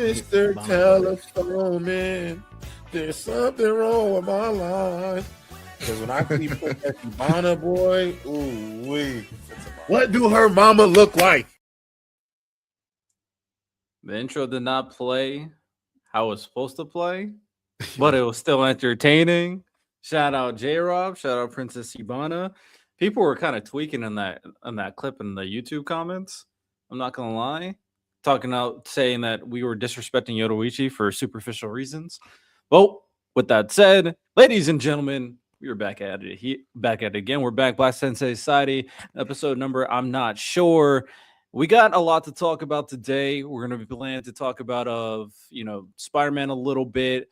Mr. Telephone Man, there's something wrong with my line. Because when I see Princess Ivana, boy, ooh wee. What do her mama look like? The intro did not play how it was supposed to play, but it was still entertaining. Shout out J Rob, shout out Princess Ivana. People were kind of tweaking on that clip in the YouTube comments. I'm not gonna lie, talking out saying that we were disrespecting Yoruichi for superficial reasons. Well, with that said, ladies and gentlemen, we are back at it. Back at it again. We're back by Sensei Society. Episode number I'm not sure. We got a lot to talk about today. We're going to be planning to talk about Spider-Man a little bit.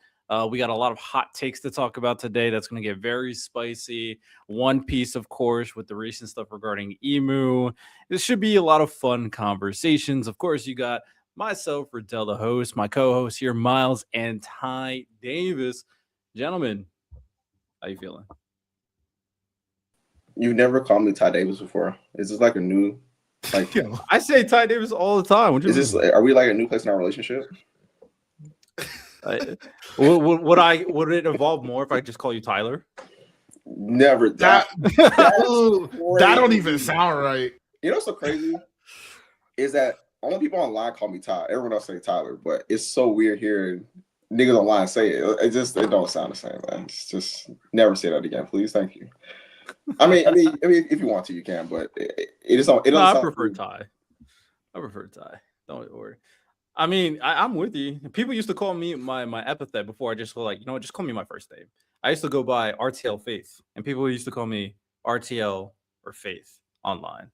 We got a lot of hot takes to talk about today. That's going to get very spicy. One Piece, of course, with the recent stuff regarding Emu. This should be a lot of fun conversations. Of course, you got myself, Riddell, the host, my co-host here, Miles, and Ty Davis. Gentlemen, how you feeling? You've never called me Ty Davis before. Is this like a new, like? I say Ty Davis all the time. Are we like a new place in our relationship? Would it evolve more if I just call you Tyler? Never. That don't even sound right. You know what's so crazy is that only people online call me Ty. Everyone else say Tyler, but it's so weird hearing niggas online say it. It don't sound the same, man. It's just never say that again, please. Thank you. I mean, if you want to, you can, but it doesn't. It doesn't. I prefer Ty. Don't worry. I mean, I'm with you. People used to call me my epithet before. I just go like, just call me my first name. I used to go by RTL Faith, and people used to call me RTL or Faith online.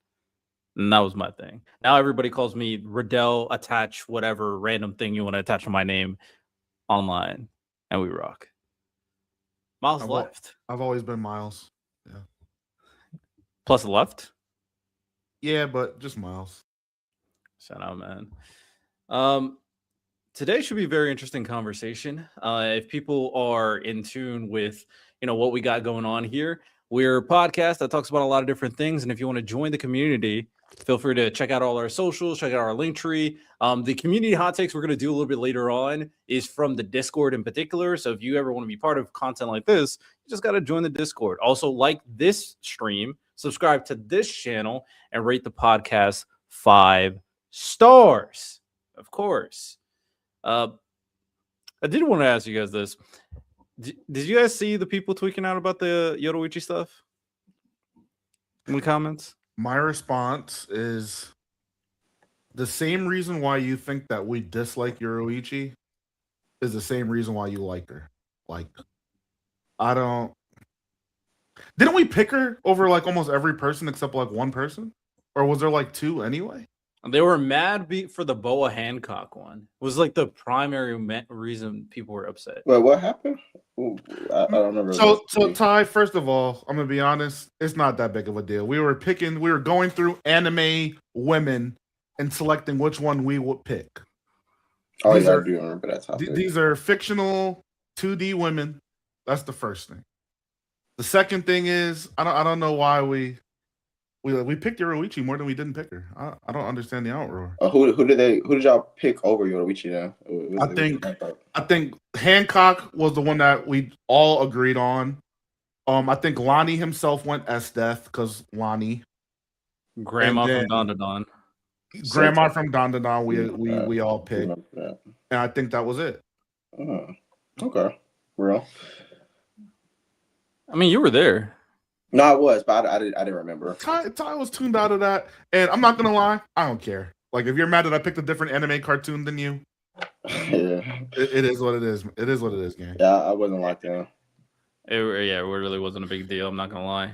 And that was my thing. Now everybody calls me Riddell, attach whatever random thing you want to attach to my name online, and we rock. Miles left. I've always been Miles. Yeah. Plus left? Yeah, but just Miles. Shout out, man. Today should be a very interesting conversation. If people are in tune with, what we got going on here, we're a podcast that talks about a lot of different things. And if you want to join the community, feel free to check out all our socials, check out our link tree. The community hot takes we're going to do a little bit later on is from the Discord in particular. So if you ever want to be part of content like this, you just got to join the Discord. Also, like this stream, subscribe to this channel, and rate the podcast 5 stars. Of course. I did want to ask you guys this. Did you guys see the people tweaking out about the Yoruichi stuff in the comments? My response is the same reason why you think that we dislike Yoruichi is the same reason why you like her. Like, didn't we pick her over like almost every person except like one person? Or was there like 2 anyway? They were mad for the Boa Hancock one. It was like the primary reason people were upset. Wait, what happened? Ooh, I don't remember. So Ty, first of all, I'm gonna be honest, it's not that big of a deal. We were going through anime women and selecting which one we would pick. Oh, I do remember that topic. These are fictional 2D women. That's the first thing. The second thing is I don't know why we picked Yoruichi more than we didn't pick her. I don't understand the outroar. Who did y'all pick over Yoruichi now? I think Hancock was the one that we all agreed on. I think Lonnie himself went S-Death because Lonnie. Grandma from Don. Grandma from Don. We all picked. And I think that was it. Okay. Real. I mean, you were there. No, I was, but I didn't remember. Ty was tuned out of that, and I'm not gonna lie, I don't care. Like, if you're mad that I picked a different anime cartoon than you, yeah, it is what it is. It is what it is, gang. Yeah, I wasn't like that. It really wasn't a big deal. I'm not gonna lie.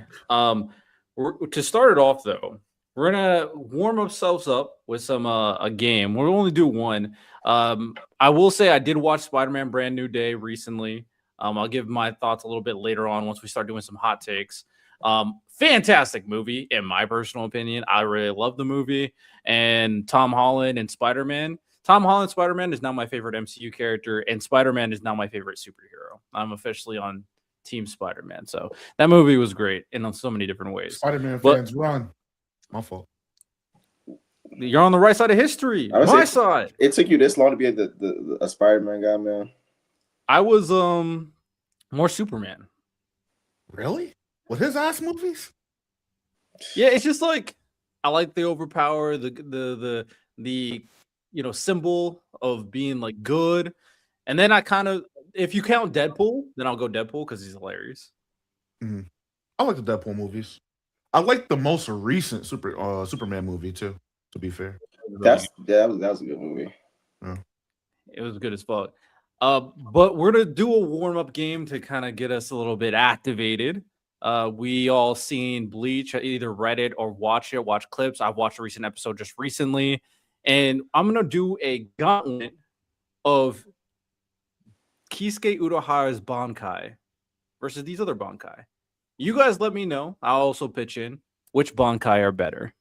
To start it off though, we're gonna warm ourselves up with some a game. We'll only do one. I will say I did watch Spider-Man Brand New Day recently. I'll give my thoughts a little bit later on once we start doing some hot takes. Fantastic movie, in my personal opinion. I really love the movie. And Tom Holland and Spider-Man. Tom Holland Spider-Man is now my favorite MCU character, and Spider-Man is now my favorite superhero. I'm officially on Team Spider-Man. So that movie was great in so many different ways. Spider-Man fans run. My fault. You're on the right side of history. My side. It took you this long to be a Spider-Man guy, man. I was more Superman. Really? With his ass movies? Yeah, it's just like I like the overpower, the symbol of being like good. And then I kind of, if you count Deadpool, then I'll go Deadpool because he's hilarious. Mm-hmm. I like the Deadpool movies. I like the most recent Superman movie too. To be fair, that was a good movie. Yeah. It was good as fuck. But we're gonna do a warm-up game to kind of get us a little bit activated. We all seen Bleach, either read it or watched clips. I've watched a recent episode just recently, and I'm gonna do a gauntlet of Kisuke Urahara's Bankai versus these other Bankai. You guys let me know. I'll also pitch in which Bankai are better.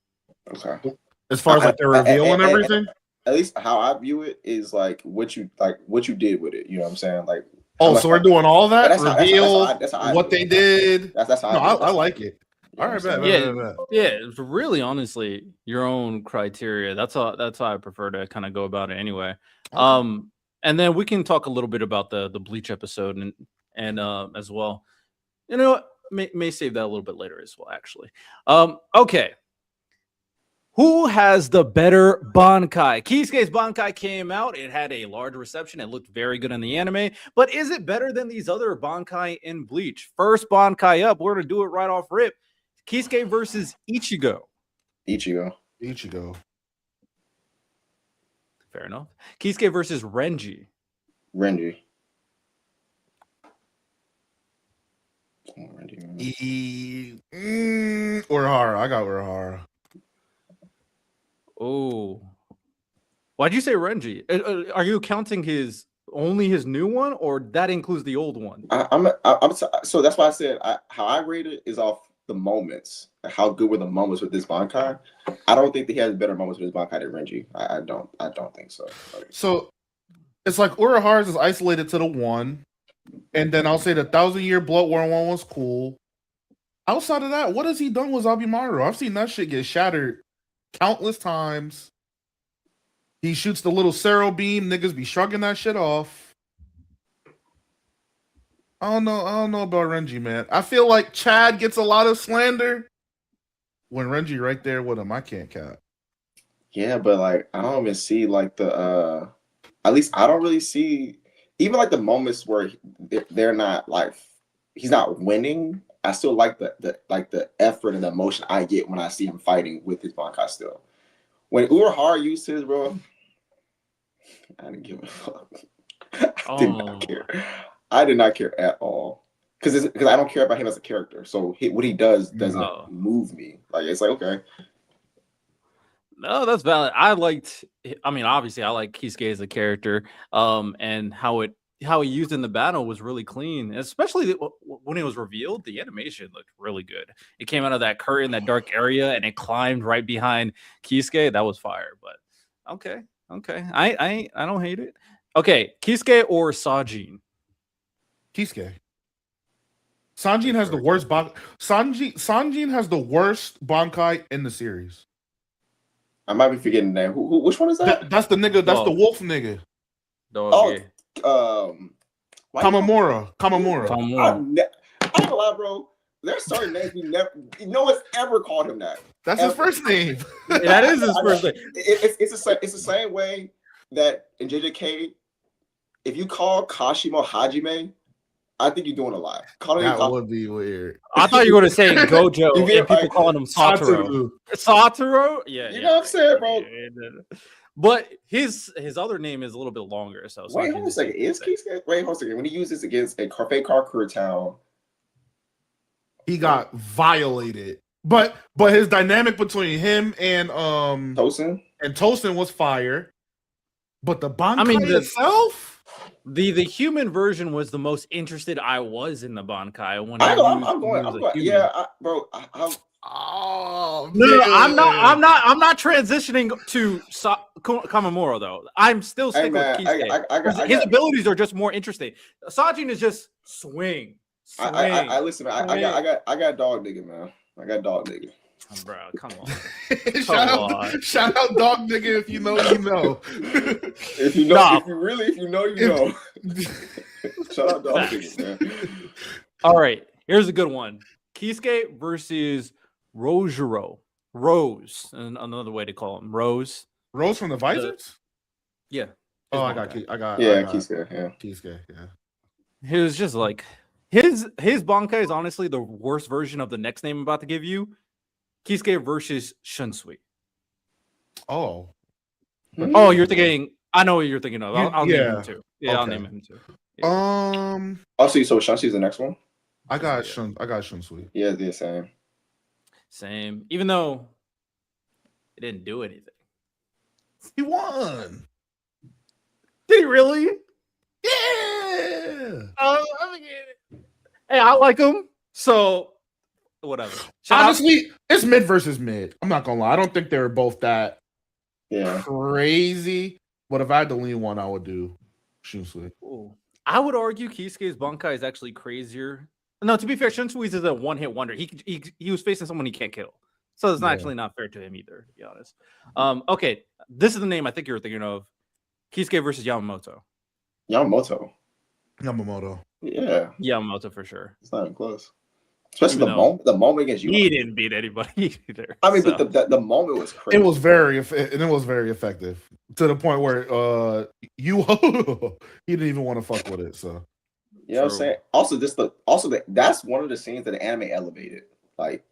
Okay. As far as like the reveal and everything? At least how I view it is like what you did with it. You know what I'm saying? Like, so we're doing all that? That's how what they did. That's how I like it. All right, yeah, it's really honestly your own criteria. That's how I prefer to kind of go about it anyway. Okay. And then we can talk a little bit about the Bleach episode and as well. You know what? May save that a little bit later as well, actually. Okay. Who has the better Bankai? Kisuke's Bankai came out. It had a large reception. It looked very good in the anime. But is it better than these other Bankai in Bleach? First Bankai up. We're going to do it right off rip. Kisuke versus Ichigo. Ichigo. Fair enough. Kisuke versus Renji. Urahara. I got Urahara. Oh, why'd you say Renji? Are you counting only his new one, or that includes the old one? So that's why I said how I rate it is off the moments. Like how good were the moments with this Bankai? I don't think that he has better moments with his Bankai than Renji. I don't think so. So it's like Urahara's is isolated to the one, and then I'll say the 1,000-Year Blood War one was cool. Outside of that, what has he done with Zabimaru? I've seen that shit get shattered countless times. He shoots the little Cero beam. Niggas be shrugging that shit off. I don't know about Renji, man. I feel like Chad gets a lot of slander when Renji right there with him. I can't cap. Yeah, but like I don't even see like the at least I don't really see even like the moments where they're not like he's not winning. I still like the effort and the emotion I get when I see him fighting with his Bankai still. When Urahara used his, bro, I didn't give a fuck. I did not care. I did not care at all. Because I don't care about him as a character. So what he does doesn't move me. Like it's like, okay. No, that's valid. Obviously I like Kisuke as a character. And how he used in the battle was really clean, especially when it was revealed. The animation looked really good. It came out of that curtain, that dark area, and it climbed right behind Kisuke. That was fire. But okay, I don't hate it. Okay, Kisuke or Sajin? Kisuke. Sanjin has the worst Sanjin has the worst Bankai in the series. I might be forgetting the name. Which one is that? That's the nigga. That's the wolf nigga. Kamamura. I'm not gonna lie, bro. There's certain names no one's ever called him that. That's his first name. That is his first name. It's the same way that in JJK, if you call Kashimo Hajime, I think you're doing a lot. That would be weird. I thought you were going to say Gojo and people calling him Satoru. Satoru? Yeah. You know what I'm saying, bro? But his other name is a little bit longer. So wait, hold on a second. Wait, hold on a second. When he uses against a fake Carcur town, he got violated. But his dynamic between him and Tosin was fire. But the Bankai itself. The human version was the most interested I was in the Bankai when I'm going. Yeah, bro. No, I'm not transitioning to Kamamura though. I'm still sticking with Kisuke. His abilities are just more interesting. Sajin is just swing. I listen. I got dog nigga, man. I got dog nigga. Bro, come on. Shout out dog nigga if you know you know. If you know, Nah. if you know, you know. Shout out dog nigga, man. All right, here's a good one. Kisuke versus Rojiro. Rose, and another way to call him Rose. Rose from the Visors? Yeah. Oh, I got Kisuke, yeah. Kisuke, yeah. He was just like his Bankai is honestly the worst version of the next name I'm about to give you. Kisuke versus Shunsui. Oh. Oh, you're thinking. I know what you're thinking of. I'll name yeah. him too. Yeah, Okay. I'll name him too. Yeah. Also, so Shansi's the next one. I got Shunsui. Yeah, the same. Same. Even though it didn't do anything. He won. Did he really? Yeah. Hey, I like him. So whatever. Honestly, it's mid versus mid. I'm not gonna lie. I don't think they were both that crazy. But if I had to lean one, I would do Shunsui. I would argue Kisuke's Bankai is actually crazier. No, to be fair, Shunsui's is a one-hit wonder. He was facing someone he can't kill. So it's actually not fair to him either, to be honest. Okay, this is the name I think you were thinking of. Kisuke versus Yamamoto. Yamamoto. Yeah. Yamamoto for sure. It's not even close. Especially the moment against you. He didn't beat anybody either. I mean, but the moment was crazy. It was very effective to the point where he didn't even want to fuck with it. So you know what I'm saying? Also, that's one of the scenes that the anime elevated. Like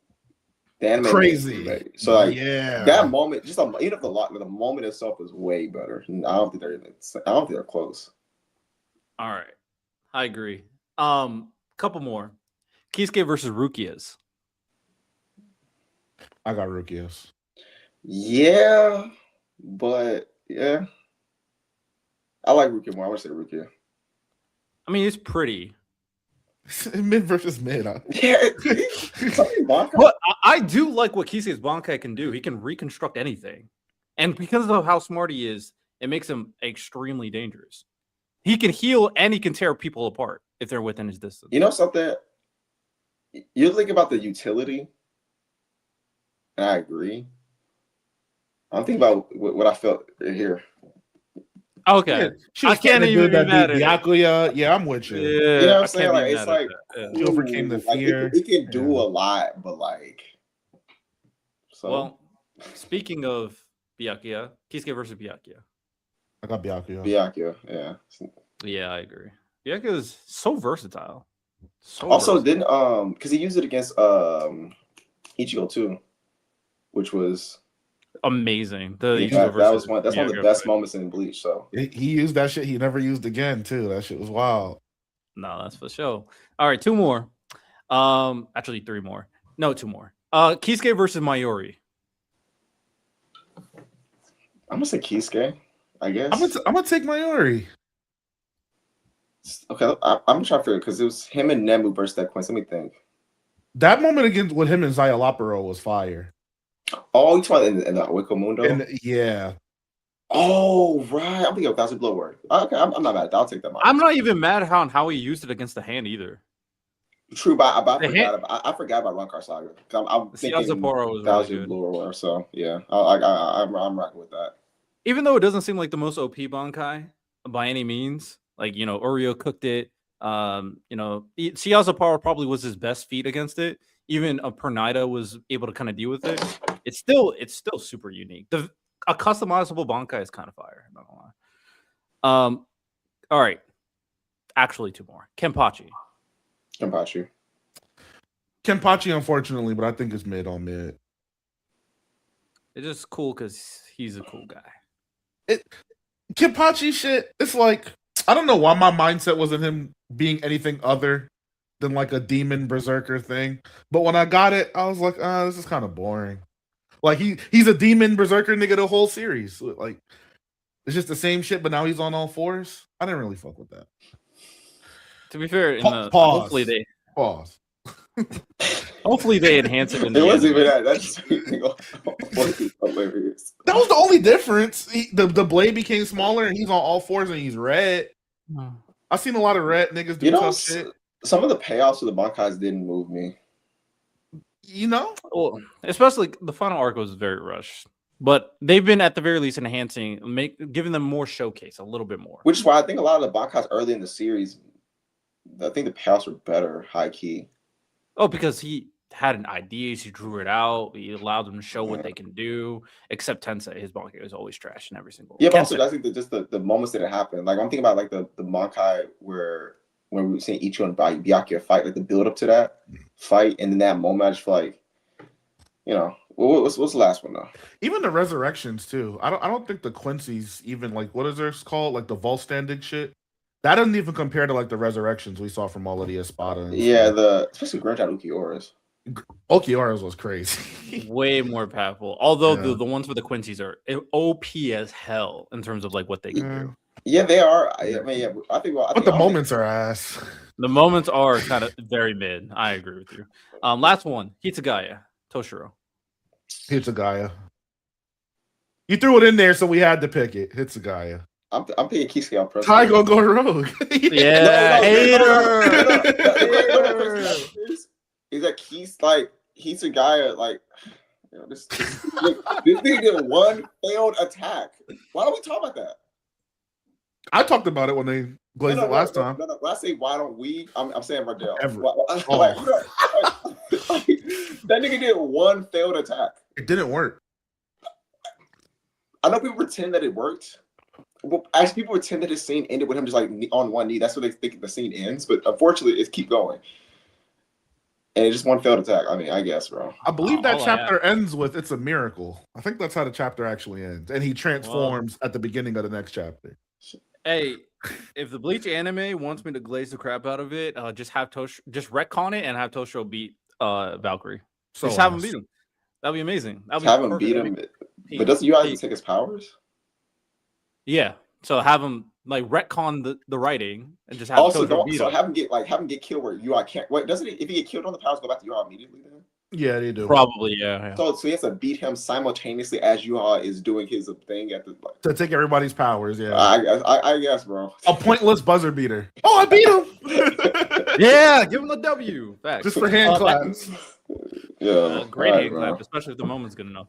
the anime crazy. So like that moment, just even if the moment itself is way better. I don't think they're close. All right, I agree. Couple more. Kisuke versus Rukias. I got Rukias. Yeah, but yeah. I like Rukia more. I want to say Rukia. I mean, it's pretty. Mid versus mid. Huh? Yeah. But I do like what Kisuke's Bankai can do. He can reconstruct anything. And because of how smart he is, it makes him extremely dangerous. He can heal and he can tear people apart if they're within his distance. You know something? You think about the utility, and I agree. I'm thinking about what I felt here. Okay, yeah, I can't even be mad at Byakuya. Yeah, I'm with you. Yeah, you know what I'm saying? Like it's like he overcame the fear. He can do a lot, but like. So. Well, speaking of Byakuya, Kisuke versus Byakuya. I got Byakuya. Yeah. Yeah, I agree. Byakuya is so versatile. Didn't because he used it against Ichigo too, which was amazing. That's one of the best moments in Bleach. So he used that shit. He never used again too. That shit was wild. No, that's for sure. All right, two more. Actually, three more. No, two more. Kisuke versus Mayuri. I'm gonna say Kisuke. I guess I'm gonna take Mayuri. Okay, I'm trying to figure because it was him and Nemu versus that Quince. Let me think. That moment against with him and Zayalaparo was fire. Oh, you talking in the Wiko Mundo? Yeah. Oh, right. I'm thinking of Thousand Blow Word. Okay, I'm not mad. I'll take that. I'm not even mad on how he used it against the hand either. True, but I forgot about Rankar Saga. I'm thinking Sapporo was Thousand really good. Blow Word. So yeah, I'm rocking with that. Even though it doesn't seem like the most OP Bankai by any means. Like, Oreo cooked it. Sapporo probably was his best feat against it. Even Pernida was able to kind of deal with it. It's still super unique. A customizable Bankai is kind of fire. I'm not gonna lie. All right. Actually, two more. Kenpachi, unfortunately, but I think it's mid on mid. It's just cool because he's a cool guy. Kenpachi shit, it's like, I don't know why my mindset wasn't him being anything other than like a demon berserker thing. But when I got it, I was like, this is kind of boring. Like he's a demon berserker nigga the whole series. Like it's just the same shit, but now he's on all fours. I didn't really fuck with that. To be fair, hopefully they pause. Hopefully they enhance it. It wasn't even that. That's hilarious. That was the only difference. The blade became smaller, and he's on all fours, and he's red. I've seen a lot of red niggas do tough shit. Some of the payoffs of the Bankais didn't move me. You know, Well, especially the final arc was very rushed, but they've been at the very least enhancing, giving them more showcase, a little bit more. Which is why I think a lot of the Bankais early in the series, I think the payoffs were better, high key. Oh, because he had an idea, he drew it out, he allowed them to show what they can do. Except Tensei, his Bankai was always trash in every single. Yeah, but also I think that just the moments that it happened. Like I'm thinking about like the Bankai where when we were seeing Ichigo and Byakuya fight, like the build up to that fight, and then that moment, I just feel like, you know, what's the last one though? even the resurrections too. I don't think the Quincy's even like what is theirs called, like the vault standing shit. That doesn't even compare to like the resurrections we saw from all of the Espada. And Yeah, stuff. especially Grunge Ukiyora's. Okiura's was crazy. Way more powerful. Although Yeah. the ones for the Quincy's are OP as hell in terms of like what they can do. Yeah, they are. I mean, yeah, I think. But the moments are ass. The moments are kind of very mid. I agree with you. Last one, Hitsugaya, Toshiro. Hitsugaya. You threw it in there, so we had to pick it. Hitsugaya. I'm picking Kisuke on Ty gonna go rogue. Yeah, hater. Is that Hitsugaya, like, you know, this nigga did one failed attack. Why don't we talk about that? I talked about it when they glazed it last time. No. When I say why don't we, I'm saying Verdell. Ever. That nigga did one failed attack. It didn't work. I know people pretend that it worked. Well, as people pretend that the scene ended with him just like on one knee, that's what they think the scene ends. But unfortunately, it's keep going, and it's just one failed attack. I mean, I guess, bro. I believe that chapter ends with "It's a miracle." I think that's how the chapter actually ends, and he transforms at the beginning of the next chapter. Hey, if the Bleach anime wants me to glaze the crap out of it, just have just retcon it and have Toshiro beat Valkyrie. So just have him beat him. That'd be amazing. Have him beat him, but doesn't you guys take his powers? Yeah, so have him like retcon the writing and just have also beat so him. have him get killed where UI can't. Wait, doesn't he? If he get killed on the powers, go back to UI immediately then? Yeah, they do. Probably, yeah. So he has to beat him simultaneously as UI is doing his thing at the to take everybody's powers. Yeah, I guess, bro. A pointless buzzer beater. Oh, I beat him. Yeah, give him the W. Facts. Just for hand claps. Yeah, great hand clap, especially if the moment's good enough.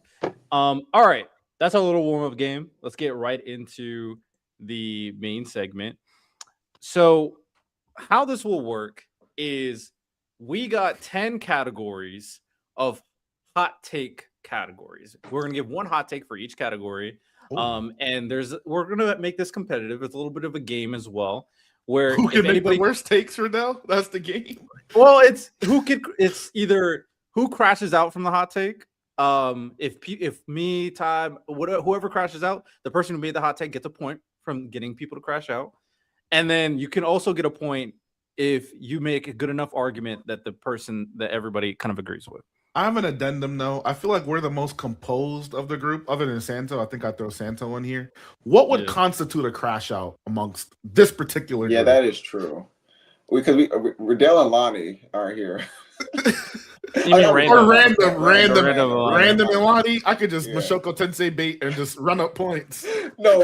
All right, that's our little warm up game. Let's get right into the main segment. So, how this will work is we got 10 categories of hot take categories. We're gonna give one hot take for each category. And we're gonna make this competitive. It's a little bit of a game as well. Where who can make the worst takes for now? That's the game. Well, it's either who crashes out from the hot take. If me, Ty, whoever crashes out, the person who made the hot take gets a point from getting people to crash out. And then you can also get a point if you make a good enough argument that the person that everybody kind of agrees with. I have an addendum though. I feel like we're the most composed of the group, other than Santo. I think I throw Santo in here. What would constitute a crash out amongst this particular group? Yeah, that is true. Because Riddell and Lonnie are here. Random Ilani. I could just Mashoko Tensei bait and just run up points. No.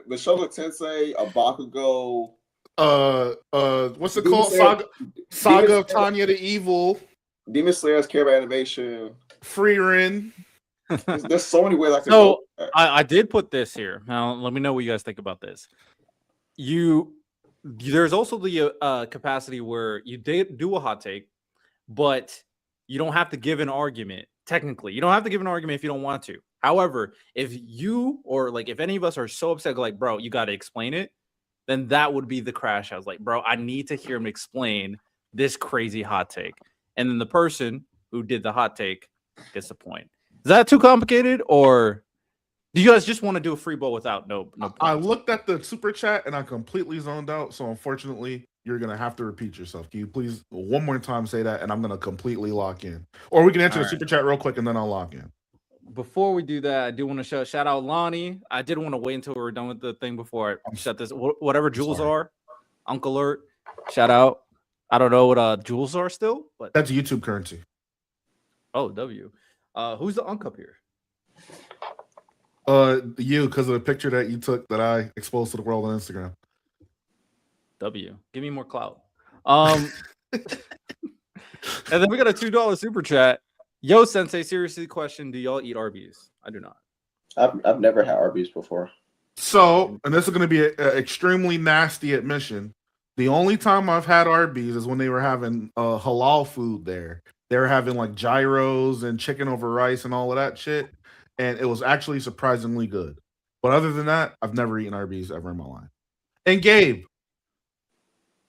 Mashoko Tensei, a Bakugo. What's it called? Saga of Tanya the Evil. Demon Slayer's Care by Animation. Free Rin. There's so many ways I can go. I did put this here. Now let me know what you guys think about this. There's also the capacity where you do a hot take, but you don't have to give an argument. Technically, you don't have to give an argument if you don't want to. However, if you if any of us are so upset, like, bro, you got to explain it, then that would be the crash. I was like, bro, I need to hear him explain this crazy hot take. And then the person who did the hot take gets the point. Is that too complicated, or do you guys just want to do a free bowl without no points? I looked at the super chat and I completely zoned out. So unfortunately, you're gonna have to repeat yourself. Can you please one more time say that, and I'm gonna completely lock in, or we can answer the super chat real quick and then I'll lock in. Before we do that, I do want to shout out Lonnie. I did want to wait until we were done with the thing before I shut this. Whatever jewels are, Uncle Alert, shout out. I don't know what jewels are still, but that's YouTube currency. Oh, W. Who's the Unk up here? You, because of the picture that you took that I exposed to the world on Instagram. W. Give me more clout. And then we got a $2 super chat. Yo, Sensei, seriously, question: do y'all eat Arby's? I do not. I've never had Arby's before. So, and this is going to be an extremely nasty admission. The only time I've had Arby's is when they were having halal food there. They were having like gyros and chicken over rice and all of that shit. And it was actually surprisingly good. But other than that, I've never eaten Arby's ever in my life. And Gabe,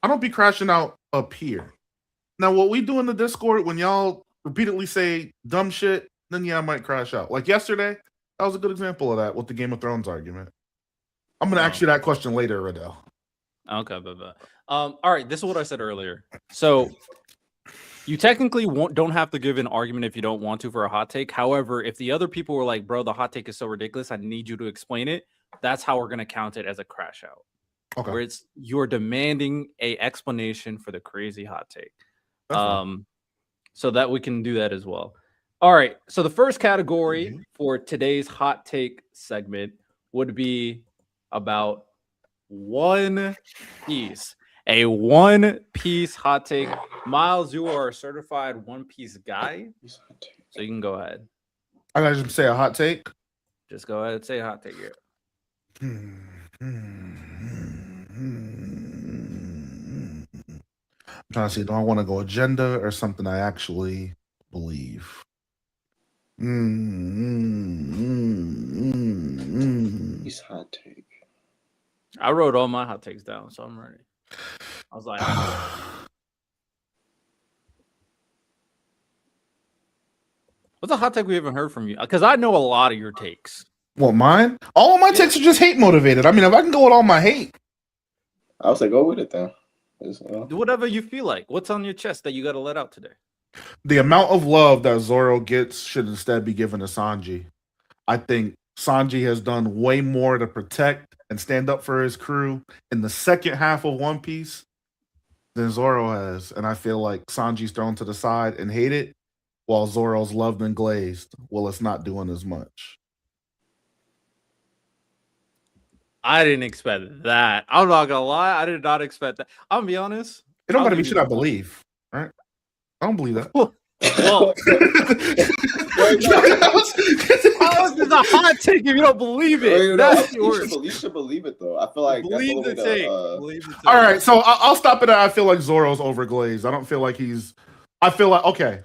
I don't be crashing out up here. Now, what we do in the Discord when y'all repeatedly say dumb shit, then yeah, I might crash out. Like yesterday, that was a good example of that with the Game of Thrones argument. I'm going to ask you that question later, Riddell. Okay, all right, this is what I said earlier. So you technically don't have to give an argument if you don't want to for a hot take. However, if the other people were like, bro, the hot take is so ridiculous, I need you to explain it, that's how we're going to count it as a crash out. Okay. Where you're demanding a explanation for the crazy hot take. So that we can do that as well. All right, so the first category for today's hot take segment would be about One Piece. A One Piece hot take. Miles, you are a certified One Piece guy, so you can go ahead. I gotta just say a hot take. Just go ahead and say a hot take here. I'm trying to see, do I want to go agenda or something I actually believe? He's hot take. I wrote all my hot takes down, so I'm ready. I was like, what's a hot take we haven't heard from you? Because I know a lot of your takes. Well, mine? All of my takes are just hate motivated. I mean, if I can go with all my hate, I would say go with it then. Do whatever you feel like. What's on your chest that you got to let out today? The amount of love that Zoro gets should instead be given to Sanji. I think Sanji has done way more to protect and stand up for his crew in the second half of One Piece than Zoro has. And I feel like Sanji's thrown to the side and hated, while Zoro's loved and glazed. Well, it's not doing as much. I didn't expect that. I'm not gonna lie. I did not expect that. I'm gonna be honest. It don't matter me shit I believe. Right? I don't believe that. Well, how is this a hot take if you don't believe it? You should believe it though. I feel like believe the take. All right, so I'll stop it at I feel like Zoro's overglazed. I don't feel like he's. I feel like okay.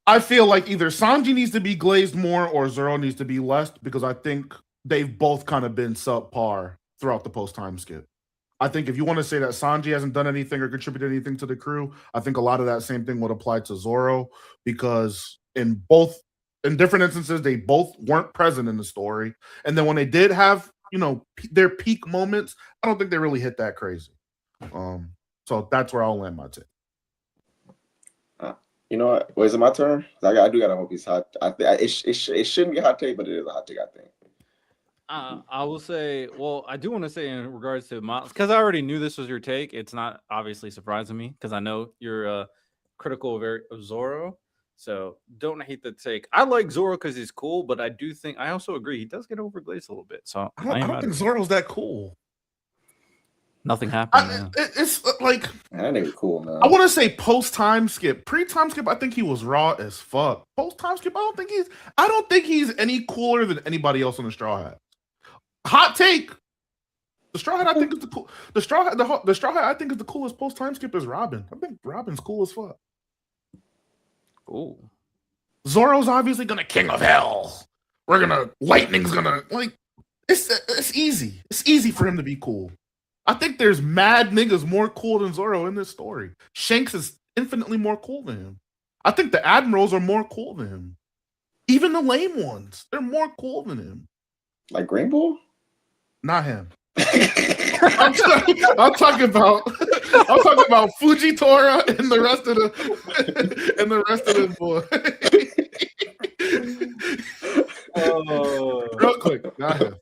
I feel like either Sanji needs to be glazed more or Zoro needs to be less because I think they've both kind of been subpar throughout the post-time skip. I think if you want to say that Sanji hasn't done anything or contributed anything to the crew, I think a lot of that same thing would apply to Zoro because in different instances, they both weren't present in the story. And then when they did have, their peak moments, I don't think they really hit that crazy. So that's where I'll land my take. You know what? Wait, is it my turn? I do got a One Piece hot. It shouldn't be a hot take, but it is a hot take, I think. I will say, well, I do want to say in regards to Miles, because I already knew this was your take. It's not obviously surprising me because I know you're critical of Zoro. So don't hate the take. I like Zoro because he's cool, but I also agree he does get overglazed a little bit. So I don't think Zoro's that cool. Nothing happened. It's like that ain't cool, man. I want to say post-time skip. Pre-time skip, I think he was raw as fuck. Post-time skip, I don't think he's any cooler than anybody else on the Straw Hat. Hot take. The Straw Hat I think is the cool. The Straw Hat I think is the coolest post-time skip is Robin. I think Robin's cool as fuck. Ooh. Zoro's obviously gonna King of Hell. Lightning's gonna it's easy. It's easy for him to be cool. I think there's mad niggas more cool than Zoro in this story. Shanks is infinitely more cool than him. I think the admirals are more cool than him. Even the lame ones, they're more cool than him. Like Green Bull? Not him. I'm talking about Fujitora and the rest of the boy. Real quick, not him.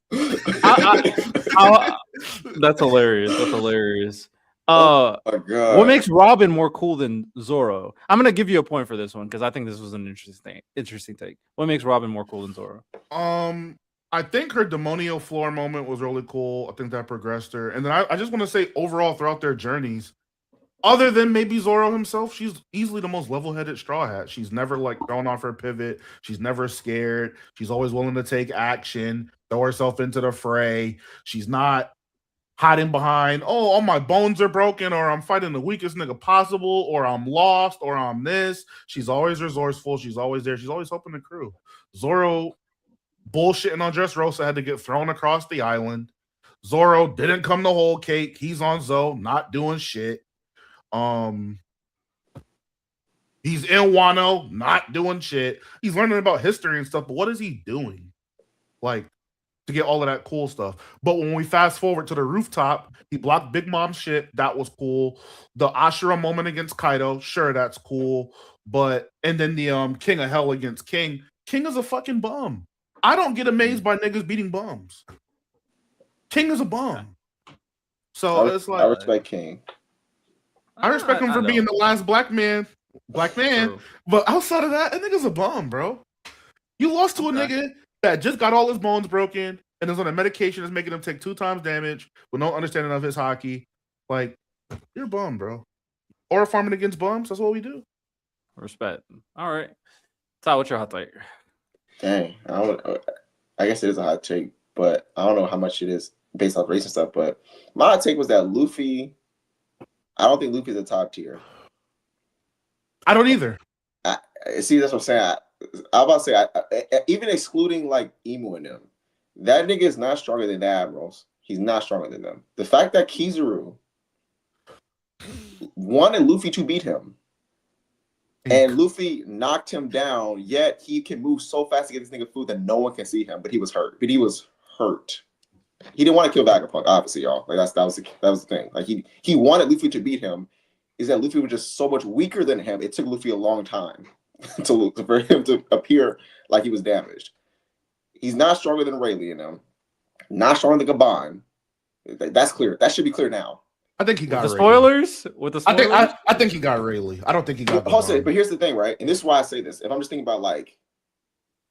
That's hilarious. Oh my God. What makes Robin more cool than Zoro? I'm gonna give you a point for this one because I think this was an interesting take. What makes Robin more cool than Zoro? I think her demonio floor moment was really cool. I think that progressed her. And then I just want to say overall throughout their journeys, Other than maybe Zoro himself, she's easily the most level-headed Straw Hat. She's never like thrown off her pivot. She's never scared. She's always willing to take action, throw herself into the fray. She's not hiding behind, oh, all my bones are broken, or I'm fighting the weakest nigga possible, or I'm lost, or I'm this. She's always resourceful. She's always there. She's always helping the crew. Zoro bullshitting on Dressrosa had to get thrown across the island. Zoro didn't come to whole cake. He's on Zoe, not doing shit. He's in Wano, not doing shit. He's learning about history and stuff, but what is he doing? Like, to get all of that cool stuff. But when we fast forward to the rooftop, he blocked Big Mom's shit. That was cool. The Ashura moment against Kaido, sure, that's cool. But and then the King of Hell against King. King is a fucking bum. I don't get amazed by niggas beating bums. King is a bum. So it's like I respect King. I respect him for being the last black man. True. But outside of that nigga's a bum, bro. You lost to a nigga that just got all his bones broken and is on a medication that's making him take 2 times damage with no understanding of his hockey. Like, you're a bum, bro. Or farming against bums, that's what we do. Respect. All right. Ty, what's your hot take? Dang, I guess it is a hot take, but I don't know how much it is based off race and stuff. But my hot take was that Luffy, I don't think Luffy's a top tier. I don't either. See, that's what I'm saying. I'm about to say, even excluding like Emu and them, that nigga is not stronger than the Admirals. He's not stronger than them. The fact that Kizaru wanted Luffy to beat him, and Luffy knocked him down, yet he can move so fast to get this nigga food that no one can see him. But he was hurt. He didn't want to kill Vagabond, obviously, y'all. Like that was the thing. Like he wanted Luffy to beat him. Is that Luffy was just so much weaker than him? It took Luffy a long time for him to appear like he was damaged. He's not stronger than Rayleigh and them. Not stronger than Gabon. That's clear. That should be clear now. I think he got the spoilers. With the spoilers, I think he got Rayleigh. I don't think he got. But here's the thing, right? And this is why I say this. If I'm just thinking about like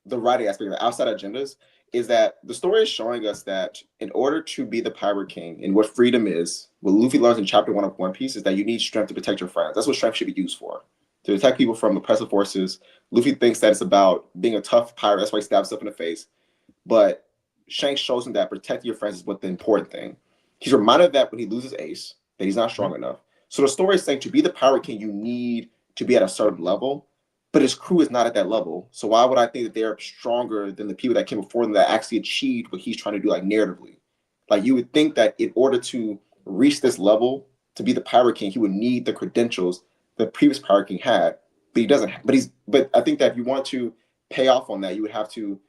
the writing aspect, the outside agendas, is that the story is showing us that in order to be the Pirate King and what freedom is, what Luffy learns in Chapter 1 of One Piece is that you need strength to protect your friends. That's what strength should be used for. To protect people from oppressive forces. Luffy thinks that it's about being a tough pirate. That's why he stabs himself in the face. But Shanks shows him that protecting your friends is what the important thing. He's reminded of that when he loses Ace, that he's not strong enough. So the story is saying to be the Pirate King, you need to be at a certain level. But his crew is not at that level. So why would I think that they're stronger than the people that came before them that actually achieved what he's trying to do, like narratively? Like you would think that in order to reach this level, to be the Pirate King, he would need the credentials the previous Pirate King had, but he doesn't. But I think that if you want to pay off on that, you would have to.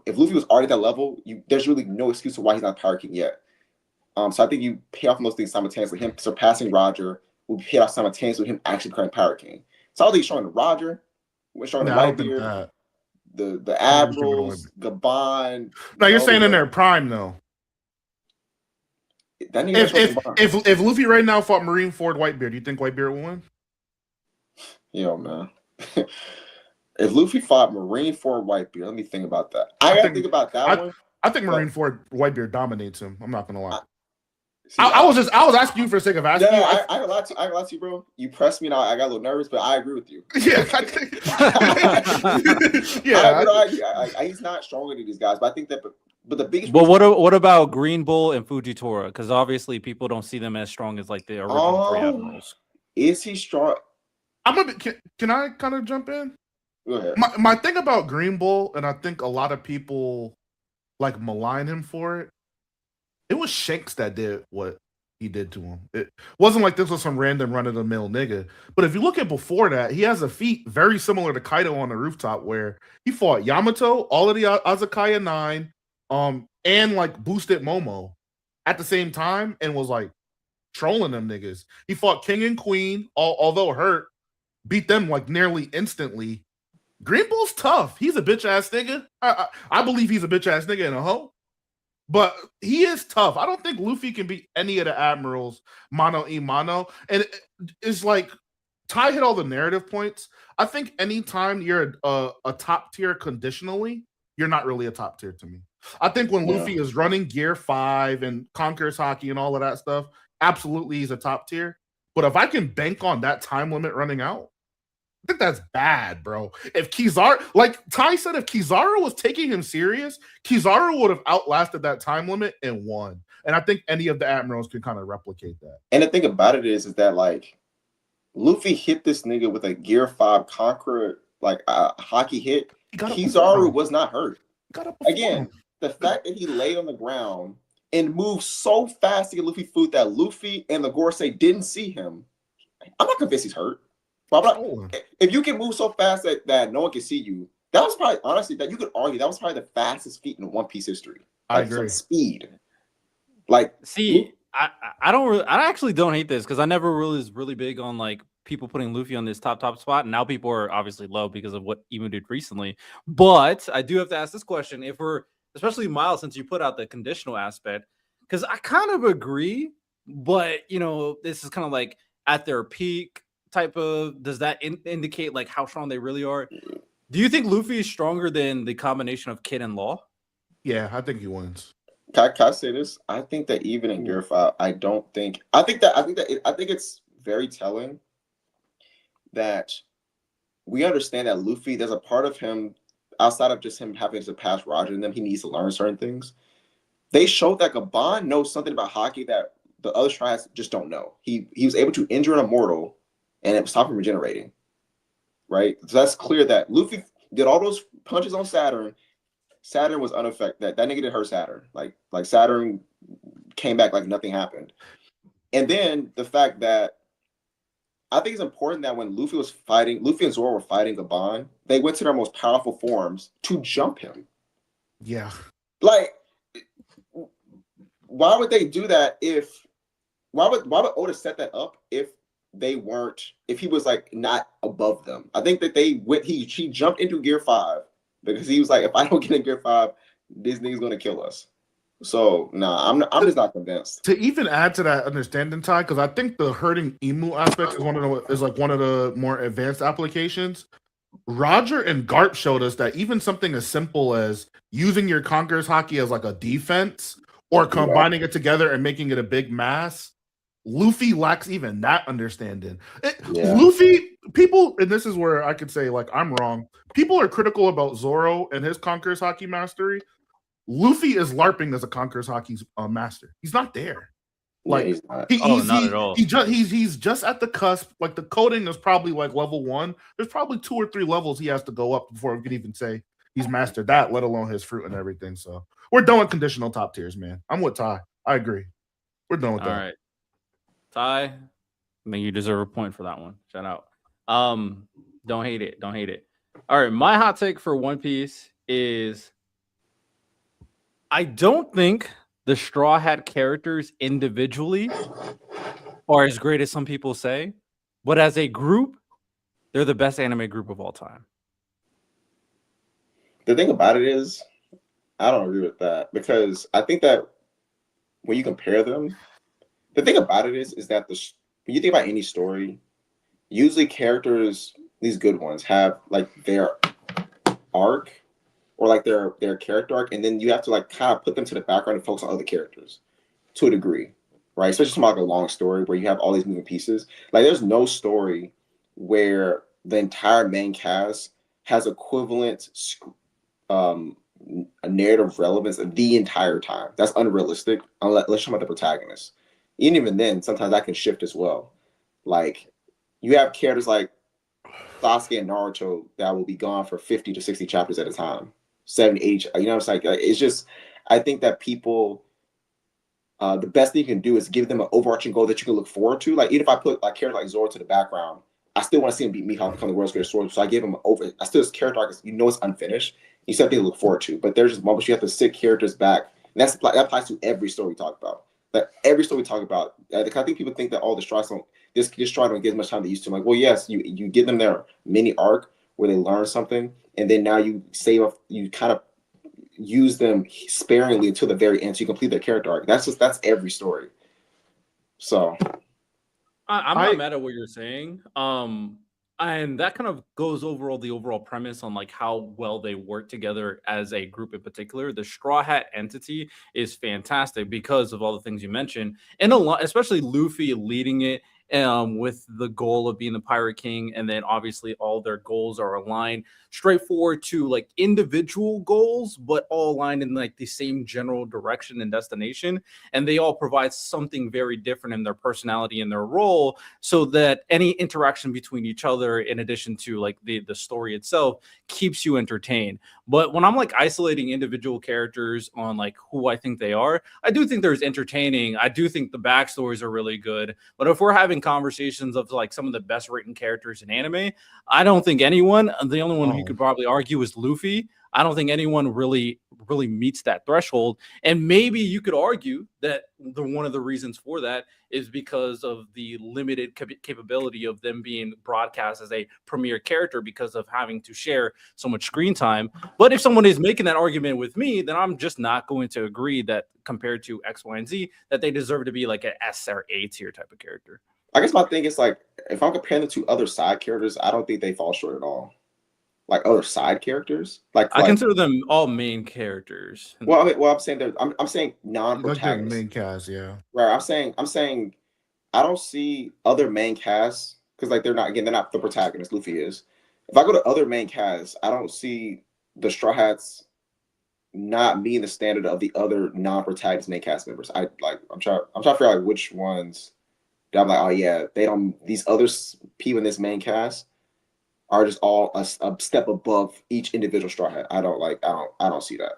If Luffy was already at that level, there's really no excuse for why he's not Pirate King yet. So I think you pay off on those things simultaneously. Him surpassing Roger will be paid off simultaneously with him actually becoming Pirate King. So I don't think he's showing to Roger. We're showing to Whitebeard, the Admirals, Gabon. No, you're saying in their prime though. If Luffy right now fought Marineford Whitebeard, do you think Whitebeard will win? Yo, man. If Luffy fought Marineford Whitebeard, let me think about that. I gotta think about that one. I think Marineford Whitebeard dominates him. I'm not gonna lie. I was asking you for the sake of asking you. I got a lot to you, bro. You pressed me now. I got a little nervous, but I agree with you. Yeah, he's not stronger than these guys, but I think that. But the biggest. But what about Green Bull and Fujitora? Because obviously people don't see them as strong as like the original 3 Admirals. Is he strong? Can I kind of jump in? Go ahead. My thing about Green Bull, and I think a lot of people like malign him for it. It was Shanks that did what he did to him. It wasn't like this was some random run-of-the-mill nigga. But if you look at before that, he has a feat very similar to Kaido on the rooftop where he fought Yamato, all of the Azakaya 9, and like boosted Momo at the same time and was like trolling them niggas. He fought King and Queen, although hurt, beat them like nearly instantly. Green Bull's tough. He's a bitch-ass nigga. I believe he's a bitch-ass nigga in a hoe. But he is tough. I don't think Luffy can beat any of the Admirals mano a mano. And it's like, Ty hit all the narrative points. I think anytime you're a top tier conditionally, you're not really a top tier to me. I think when Luffy is running Gear 5 and conquers hockey and all of that stuff, absolutely he's a top tier. But if I can bank on that time limit running out, I think that's bad, bro. If Kizaru, like Ty said, if Kizaru was taking him serious, Kizaru would have outlasted that time limit and won. And I think any of the admirals can kind of replicate that. And the thing about it is that like Luffy hit this nigga with a Gear 5 Conqueror, like a hockey hit. Kizaru was not hurt. Again, the fact that he laid on the ground and moved so fast to get Luffy food that Luffy and the Gorosei didn't see him, I'm not convinced he's hurt. If you can move so fast that no one can see you, that was probably, honestly, that you could argue that was probably the fastest feat in One Piece history. I agree. Speed. Like, see, I actually don't hate this because I never really was really big on like people putting Luffy on this top spot. And now people are obviously low because of what Emu did recently. But I do have to ask this question: if we're, especially Miles, since you put out the conditional aspect, because I kind of agree, but you know, this is kind of like at their peak type of. Does that indicate like how strong they really are? Do you think Luffy is stronger than the combination of Kid and Law? Yeah, I think he wins. Can I say this? I think that even in Gear 5, I think it's very telling that we understand that Luffy, there's a part of him outside of just him having to pass Roger and them, he needs to learn certain things. They showed that Gaban knows something about hockey that the other tribes just don't know. He was able to injure an immortal and it was stopping him regenerating. Right? So that's clear that Luffy did all those punches on Saturn. Saturn was unaffected. That nigga didn't hurt Saturn. Like Saturn came back like nothing happened. And then the fact that I think it's important that when Luffy and Zoro were fighting Gaban, they went to their most powerful forms to jump him. Yeah. Like, why would they do that why would Oda set that up if he was like not above them? I think that he jumped into Gear 5 because he was like, if I don't get in Gear 5, this nigga's gonna kill us. So I'm just not convinced. To even add to that understanding, Ty, because I think the hurting Emu aspect is one of the more advanced applications. Roger and Garp showed us that even something as simple as using your Conqueror's Haki as like a defense or combining it together and making it a big mass, Luffy lacks even that understanding. Luffy, people, and this is where I could say, like, I'm wrong. People are critical about Zoro and his Conqueror's Haki mastery. Luffy is LARPing as a Conqueror's Haki master. He's not there. Like, he's not. Not at all. He's just at the cusp. Like, the coding is probably like level 1. There's probably 2 or 3 levels he has to go up before we can even say he's mastered that, let alone his fruit and everything. So we're done with conditional top tiers, man. I'm with Ty. I agree. We're done with that. All right. Ty, I mean, you deserve a point for that one. Shout out. Don't hate it. Don't hate it. All right. My hot take for One Piece is I don't think the Straw Hat characters individually are as great as some people say, but as a group, they're the best anime group of all time. The thing about it is, I don't agree with that because I think that when you compare them, the thing about it is that when you think about any story, usually characters, these good ones, have like their arc or like their character arc, and then you have to like kind of put them to the background and focus on other characters to a degree, right? Especially from like a long story where you have all these moving pieces. Like there's no story where the entire main cast has equivalent a narrative relevance the entire time. That's unrealistic unless you're talking about the protagonist. Even then, sometimes that can shift as well. Like you have characters like Sasuke and Naruto that will be gone for 50 to 60 chapters at a time. 70, 80, you know, it's just, I think that people, the best thing you can do is give them an overarching goal that you can look forward to. Like, even if I put like character like Zoro to the background, I still want to see him beat Mihawk, become the world's greatest sword. So I give him I still his character arc, you know, it's unfinished. You still have to look forward to, but there's just moments you have to sit characters back. And that applies to every story we talk about. Like every story we talk about, I think people think that all the Straw don't get as much time they used to. I'm like, well, yes, you give them their mini arc where they learn something, and then now you kind of use them sparingly until the very end so you complete their character arc. That's every story. So I'm not mad at what you're saying. And that kind of goes over the overall premise on like how well they work together as a group in particular. The Straw Hat entity is fantastic because of all the things you mentioned, and especially Luffy leading it with the goal of being the Pirate King, and then obviously all their goals are aligned straightforward to like individual goals, but all aligned in like the same general direction and destination, and they all provide something very different in their personality and their role, so that any interaction between each other, in addition to like the story itself, keeps you entertained. But when I'm like isolating individual characters on like who I think they are, I do think there's entertaining. I do think the backstories are really good. But if we're having conversations of like some of the best written characters in anime, I don't think anyone, the only one who could probably argue is Luffy. I don't think anyone really meets that threshold. And maybe you could argue that one of the reasons for that is because of the limited capability of them being broadcast as a premier character because of having to share so much screen time. But if someone is making that argument with me, then I'm just not going to agree that compared to X, Y, and Z, that they deserve to be like an S or A tier type of character. I guess my thing is like, if I'm comparing them to other side characters, I don't think they fall short at all. Like other side characters, I consider them all main characters. Well, I'm saying I'm saying non-protagonists. Main cast, yeah. Right. I'm saying I don't see other main casts because like they're not the protagonist. Luffy is. If I go to other main casts, I don't see the Straw Hats not meeting the standard of the other non-protagonist main cast members. I'm trying to figure out like which ones that I'm like, oh yeah, they don't. These other people in this main cast are just all a step above each individual Straw Hat. I don't see that.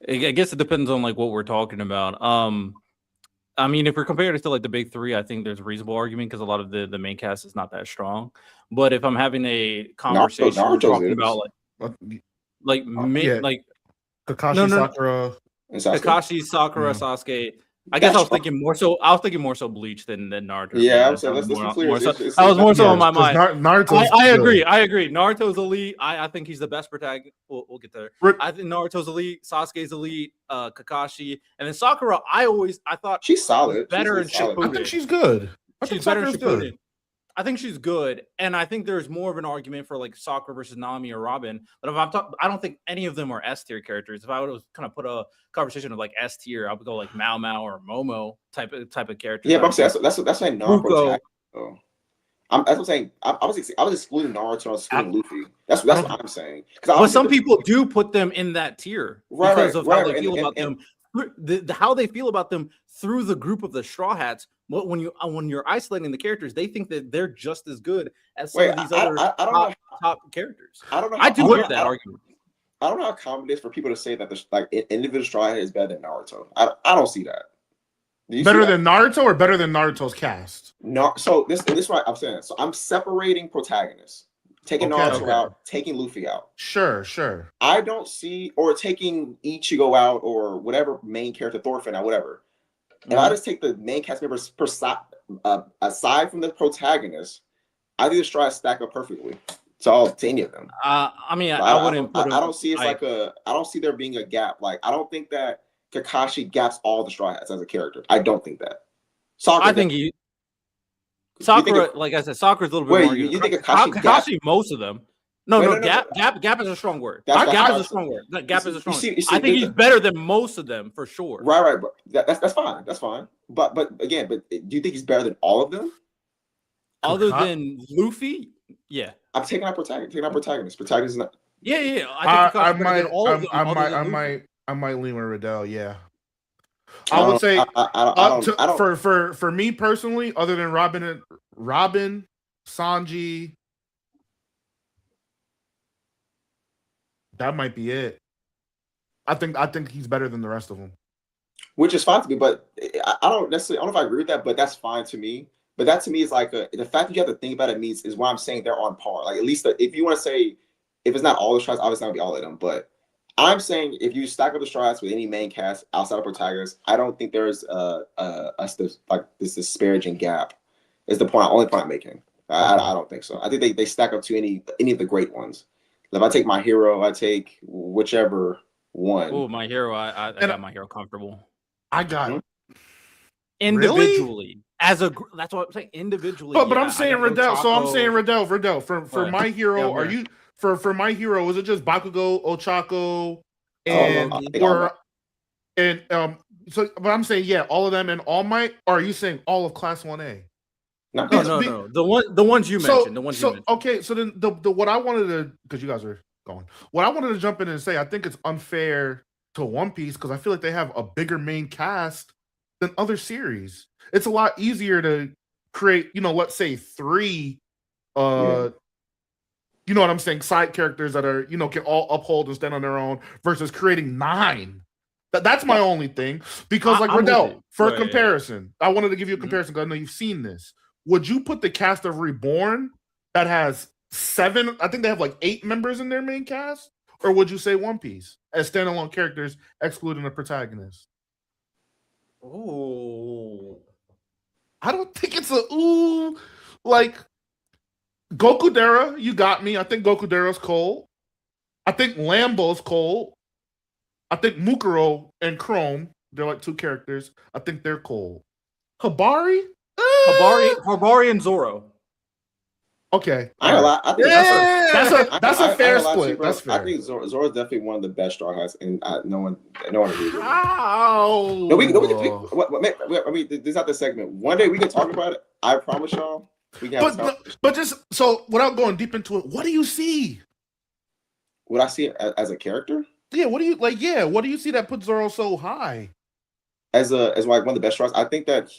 I guess it depends on like what we're talking about. I mean, if we're comparing it to like the big three, I think there's a reasonable argument because a lot of the main cast is not that strong. But if I'm having a conversation talking about like Kakashi, Sakura, Kakashi, Sakura, Sasuke. I guess I was thinking more so Bleach than Naruto. Yeah, I'm saying let's be clear. I was more so on my mind. Naruto's I agree. Naruto's elite. I think he's the best protagonist. We'll get there. I think Naruto's elite. Sasuke's elite. Kakashi, and then Sakura. I thought she's solid. Better in Shippuden. I think she's good. She's better in Shippuden. I think she's good, and I think there's more of an argument for like Sakura versus Nami or Robin. But if I don't think any of them are S tier characters. If I would kind of put a conversation of like S tier, I would go like Mao Mao or Momo type of character. Yeah, but I'm saying that's like non-protagonist. That's what I'm saying. I was excluding Naruto. I was excluding Luffy. That's what I'm saying. But some people do put them in that tier because of how they feel about them. How they feel about them through the group of the Straw Hats. When you're isolating the characters, they think that they're just as good as some of these other top characters. I don't know. I do get that argument. I don't know how common it is for people to say that the like individual Straw Hat is better than Naruto. I don't see that. Better than Naruto or better than Naruto's cast? No. So this is what I'm saying. So I'm separating protagonists. Taking Naruto out, taking Luffy out. Sure. I don't see, or taking Ichigo out, or whatever main character, Thorfinn out, whatever. If I just take the main cast members aside from the protagonist, I think the Straw Hats stack up perfectly to any of them. I mean, I wouldn't. I don't see I don't see there being a gap. Like I don't think that Kakashi gaps all the Straw Hats as a character. I don't think that. Sakura, like I said, Sakura's a little bit more. You think Kakashi most of them? No. Gap is a strong word. Gap is a strong word. Gap is a strong word. I think he's better than most of them for sure. Right. But that's fine. That's fine. But again, do you think he's better than all of them? Other than Luffy? Yeah. I'm taking out protagonist. Protagonist is not. Yeah. I might lean with Riddell. Yeah. I would say for me personally, other than Robin, Sanji, that might be it. I think he's better than the rest of them, which is fine to me. But I don't know if I agree with that, but that's fine to me. But that to me is like the fact that you have to think about it is why I'm saying they're on par. Like at least if you want to say if it's not all the Straw Hats, obviously not be all of them, but. I'm saying if you stack up the Straw Hats with any main cast outside of protagonists, I don't think there's this disparaging gap. Is the only point I'm making. I don't think so. I think they stack up to any of the great ones. If I take My Hero, I take whichever one. Oh, My Hero, I got My Hero comfortable. I got individually as a that's what I'm saying individually. But I'm saying Riddell. So I'm saying Riddell for My Hero. Are you? For My Hero, was it just Bakugo, Ochako, and but I'm saying all of them and All Might. Or are you saying all of Class 1A? No, No. The ones you mentioned. The ones you mentioned. Okay, so then the what I wanted to, because you guys are going, what I wanted to jump in and say, I think it's unfair to One Piece because I feel like they have a bigger main cast than other series. It's a lot easier to create, let's say 3 you know what I'm saying, side characters that are, can all uphold and stand on their own versus creating 9. That's my only thing. Because like Riddell, for comparison, I wanted to give you a comparison because I know you've seen this. Would you put the cast of Reborn that has 7, I think they have like 8 members in their main cast? Or would you say One Piece as standalone characters excluding the protagonist? Ooh. I don't think it's a ooh. Like Gokudera, you got me. I think Gokudera's cold. I think Lambo's cold. I think Mukuro and Chrome, they're like 2 characters. I think they're cold. Habari? Habari and Zoro. Okay. I ain't gonna lie. I think that's a fair split. That's fair. I think Zoro's definitely one of the best Straw Hats, and no one agrees with me. How? No, I mean, this is not the segment. One day we can talk about it. I promise y'all. We can have but just so without going deep into it, what do you see? What I see as a character? Yeah, what do you like? Yeah, what do you see that puts Zoro so high? As like one of the best Straws, I think that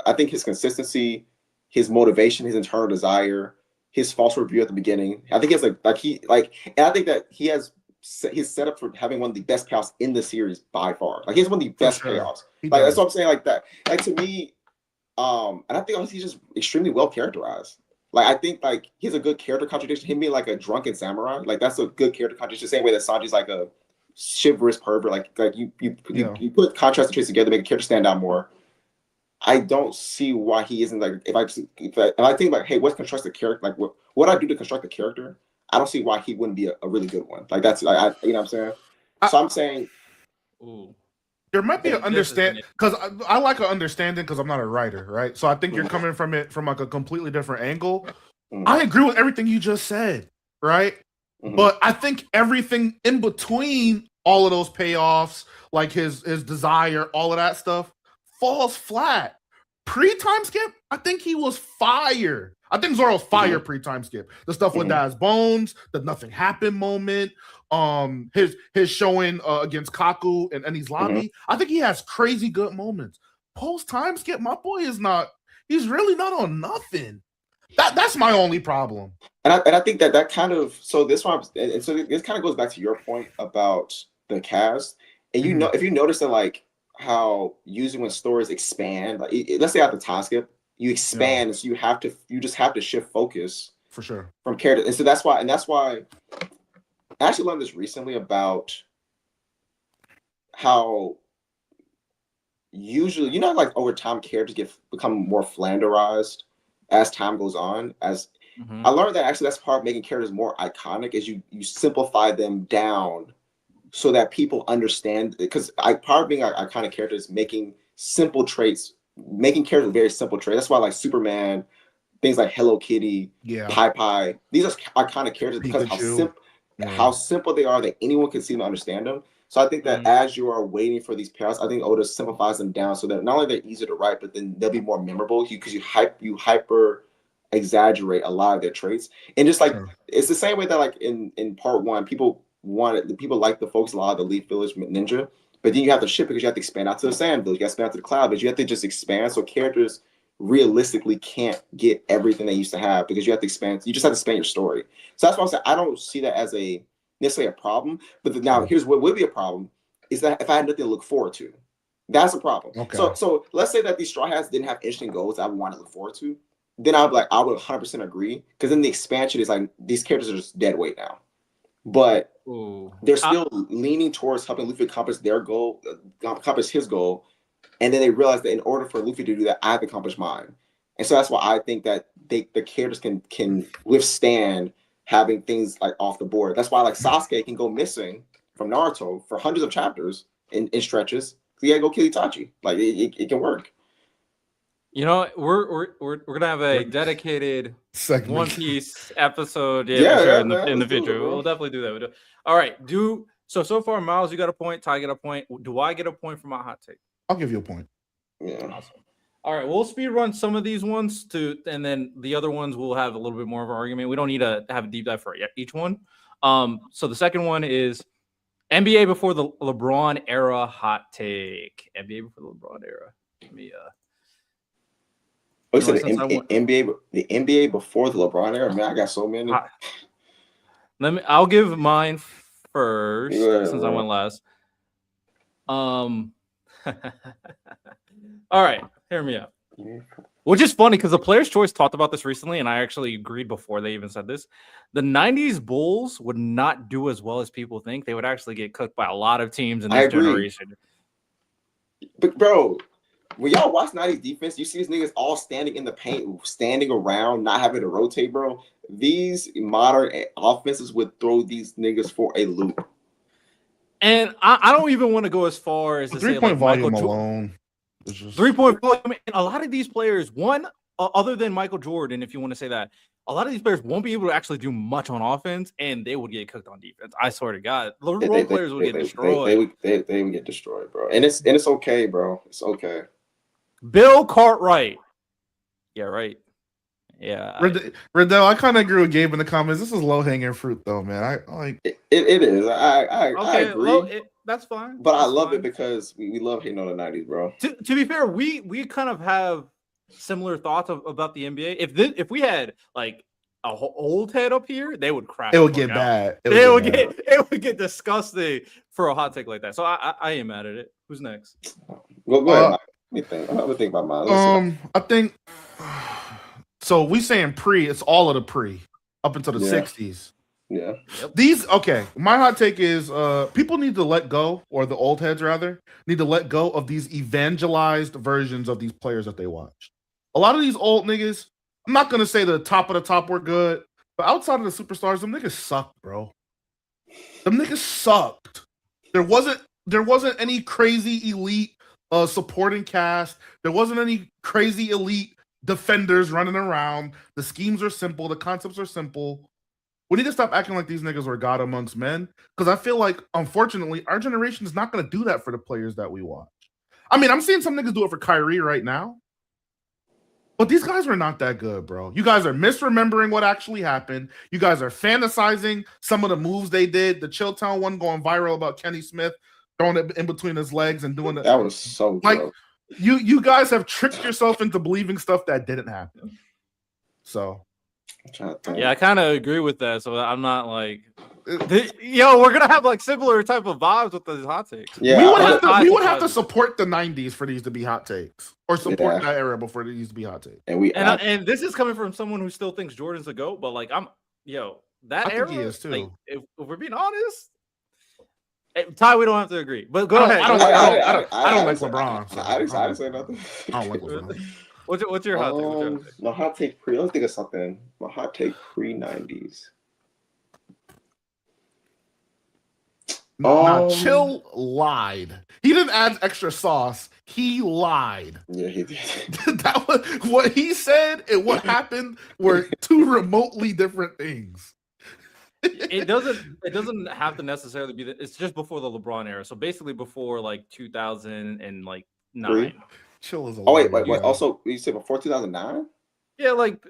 I think his consistency, his motivation, his internal desire, his false review at the beginning. I think it's and I think that he's set up for having one of the best payoffs in the series by far. Like he has one of the best payoffs. Like that's what I'm saying. Like that. Like to me, and I think honestly he's just extremely well characterized. Like I think like he's a good character contradiction. Him being like a drunken samurai, like that's a good character contradiction. The same way that Sanji's like a chivalrous pervert. Like you put contrast traits together, make a character stand out more. I don't see why he isn't like if I think like, hey, what's construct the character? Like what I do to construct the character? I don't see why he wouldn't be a really good one. Like that's like you know what I'm saying. So I'm saying, there might be an understanding because I like an understanding because I'm not a writer, right? So I think you're coming from it from like a completely different angle. I agree with everything you just said, right? But I think everything in between all of those payoffs, like his desire, all of that stuff, falls flat. Pre-time skip, I think he was fire. I think Zoro's fire pre-time skip. The stuff with Daz Bones, the nothing happened moment, his showing against Kaku and Eni's lobby. I think he has crazy good moments. Post-time skip, my boy he's really not on nothing. That's my only problem. And I think that kind of so this one and so this kind of goes back to your point about the cast. And you know if you notice that like how usually when stories expand, like let's say after time skip, you expand, so you just have to shift focus for sure from character. And so that's why I actually learned this recently about how usually like over time characters become more flanderized as time goes on. I learned that actually that's part of making characters more iconic is you simplify them down so that people understand, because part of being an iconic character is making characters very simple traits. That's why like Superman, things like Hello Kitty, Pie, these are iconic characters because how simple they are that anyone can see and understand them. So I think that as you are waiting for these payoffs, I think Oda simplifies them down so that not only they're easier to write, but then they'll be more memorable because you hyper exaggerate a lot of their traits. And just like it's the same way that like in part 1, people like to focus a lot of the Leaf Village Ninja, but then you have to shift because you have to expand out to the Sand Village, you have to expand out to the Cloud Village, you have to just expand so characters realistically can't get everything they used to have because you have to expand. You just have to expand your story. So that's why I'm saying I don't see that as necessarily a problem. But now here's what would be a problem is that if I had nothing to look forward to, that's a problem. Okay. So let's say that these Straw Hats didn't have interesting goals that I would want to look forward to. Then I would 100% agree because then the expansion is like these characters are just dead weight now. But they're still leaning towards helping Luffy accomplish their goal, accomplish his goal. And then they realize that in order for Luffy to do that, I have to accomplish mine. And so that's why I think that the characters can withstand having things like off the board. That's why like Sasuke can go missing from Naruto for hundreds of chapters in stretches. So you gotta go kill Itachi. Like it can work. You know, we're gonna have a dedicated One Piece episode in the future. We'll definitely do that. All right, do So far, Miles, you got a point. Ty got a point. Do I get a point for my hot take? I'll give you a point. Yeah. Awesome. All right, we'll speed run some of these ones and then the other ones will have a little bit more of an argument. We don't need to have a deep dive for each one. So the second one is NBA before the LeBron era hot take. NBA before the LeBron era. Give me Oh, you said the NBA before the LeBron era? Man, I got so many. I'll give mine first since I bro. went last. All right, hear me out. Which is funny because the Player's Choice talked about this recently, and I actually agreed before they even said this. The 90s Bulls would not do as well as people think. They would actually get cooked by a lot of teams in this generation. But, bro, when y'all watch 90s defense, you see these niggas all standing in the paint, standing around, not having to rotate, bro. These modern offenses would throw these niggas for a loop. And I don't even want to go as far as to say like volume alone. 3-point volume. And a lot of these players, other than Michael Jordan, if you want to say that, a lot of these players won't be able to actually do much on offense, and they would get cooked on defense. I swear to God, the role players would get destroyed. They would get destroyed, bro. And it's okay, bro. It's okay. Bill Cartwright. Yeah, right. Yeah. Riddell, I kind of agree with Gabe in the comments. This is low hanging fruit, though, man. I like it is. I agree. That's fine. But I love it because we love hitting on the 90s, bro. To be fair, we kind of have similar thoughts about the NBA. If we had like a old head up here, they would crash. It would get bad. It would get disgusting for a hot take like that. So I am mad at it. Who's next? Well, go ahead. Let me think about mine. I think so. We saying it's all of the up until the 60s. Yeah. Yep. My hot take is people need to let go, or the old heads rather, need to let go of these evangelized versions of these players that they watch. A lot of these old niggas, I'm not gonna say the top of the top were good, but outside of the superstars, them niggas sucked, bro. Them niggas sucked. There wasn't any crazy elite supporting cast. There wasn't any crazy elite defenders running around. The schemes are simple. The concepts are simple. We need to stop acting like these niggas were God amongst men, because I feel like, unfortunately, our generation is not going to do that for the players that we watch. I mean, I'm seeing some niggas do it for Kyrie right now, but these guys were not that good, bro. You guys are misremembering what actually happened. You guys are fantasizing some of the moves they did. The Chilltown one going viral about Kenny Smith throwing it in between his legs and doing it. That was so like gross. You guys have tricked yourself into believing stuff that didn't happen. So. Yeah, I kind of agree with that. So I'm not like, we're gonna have like similar type of vibes with these hot takes. Yeah, we would have to support the 90s for these to be hot takes, or support that era before these to be hot takes. And this is coming from someone who still thinks Jordan's a GOAT, but like that era, think he is too. Like, if we're being honest, Ty, we don't have to agree. But go ahead. I don't like LeBron. I didn't say nothing. I don't like LeBron. What's your hot take? My hot take let's think of something. My hot take pre-90s. Chill lied. He didn't add extra sauce. He lied. Yeah, he did. That was what he said and what happened were two remotely different things. It doesn't have to necessarily be that. It's just before the LeBron era. So basically before like 2009. Chill is a wait. Also, you said before 2009? Yeah, like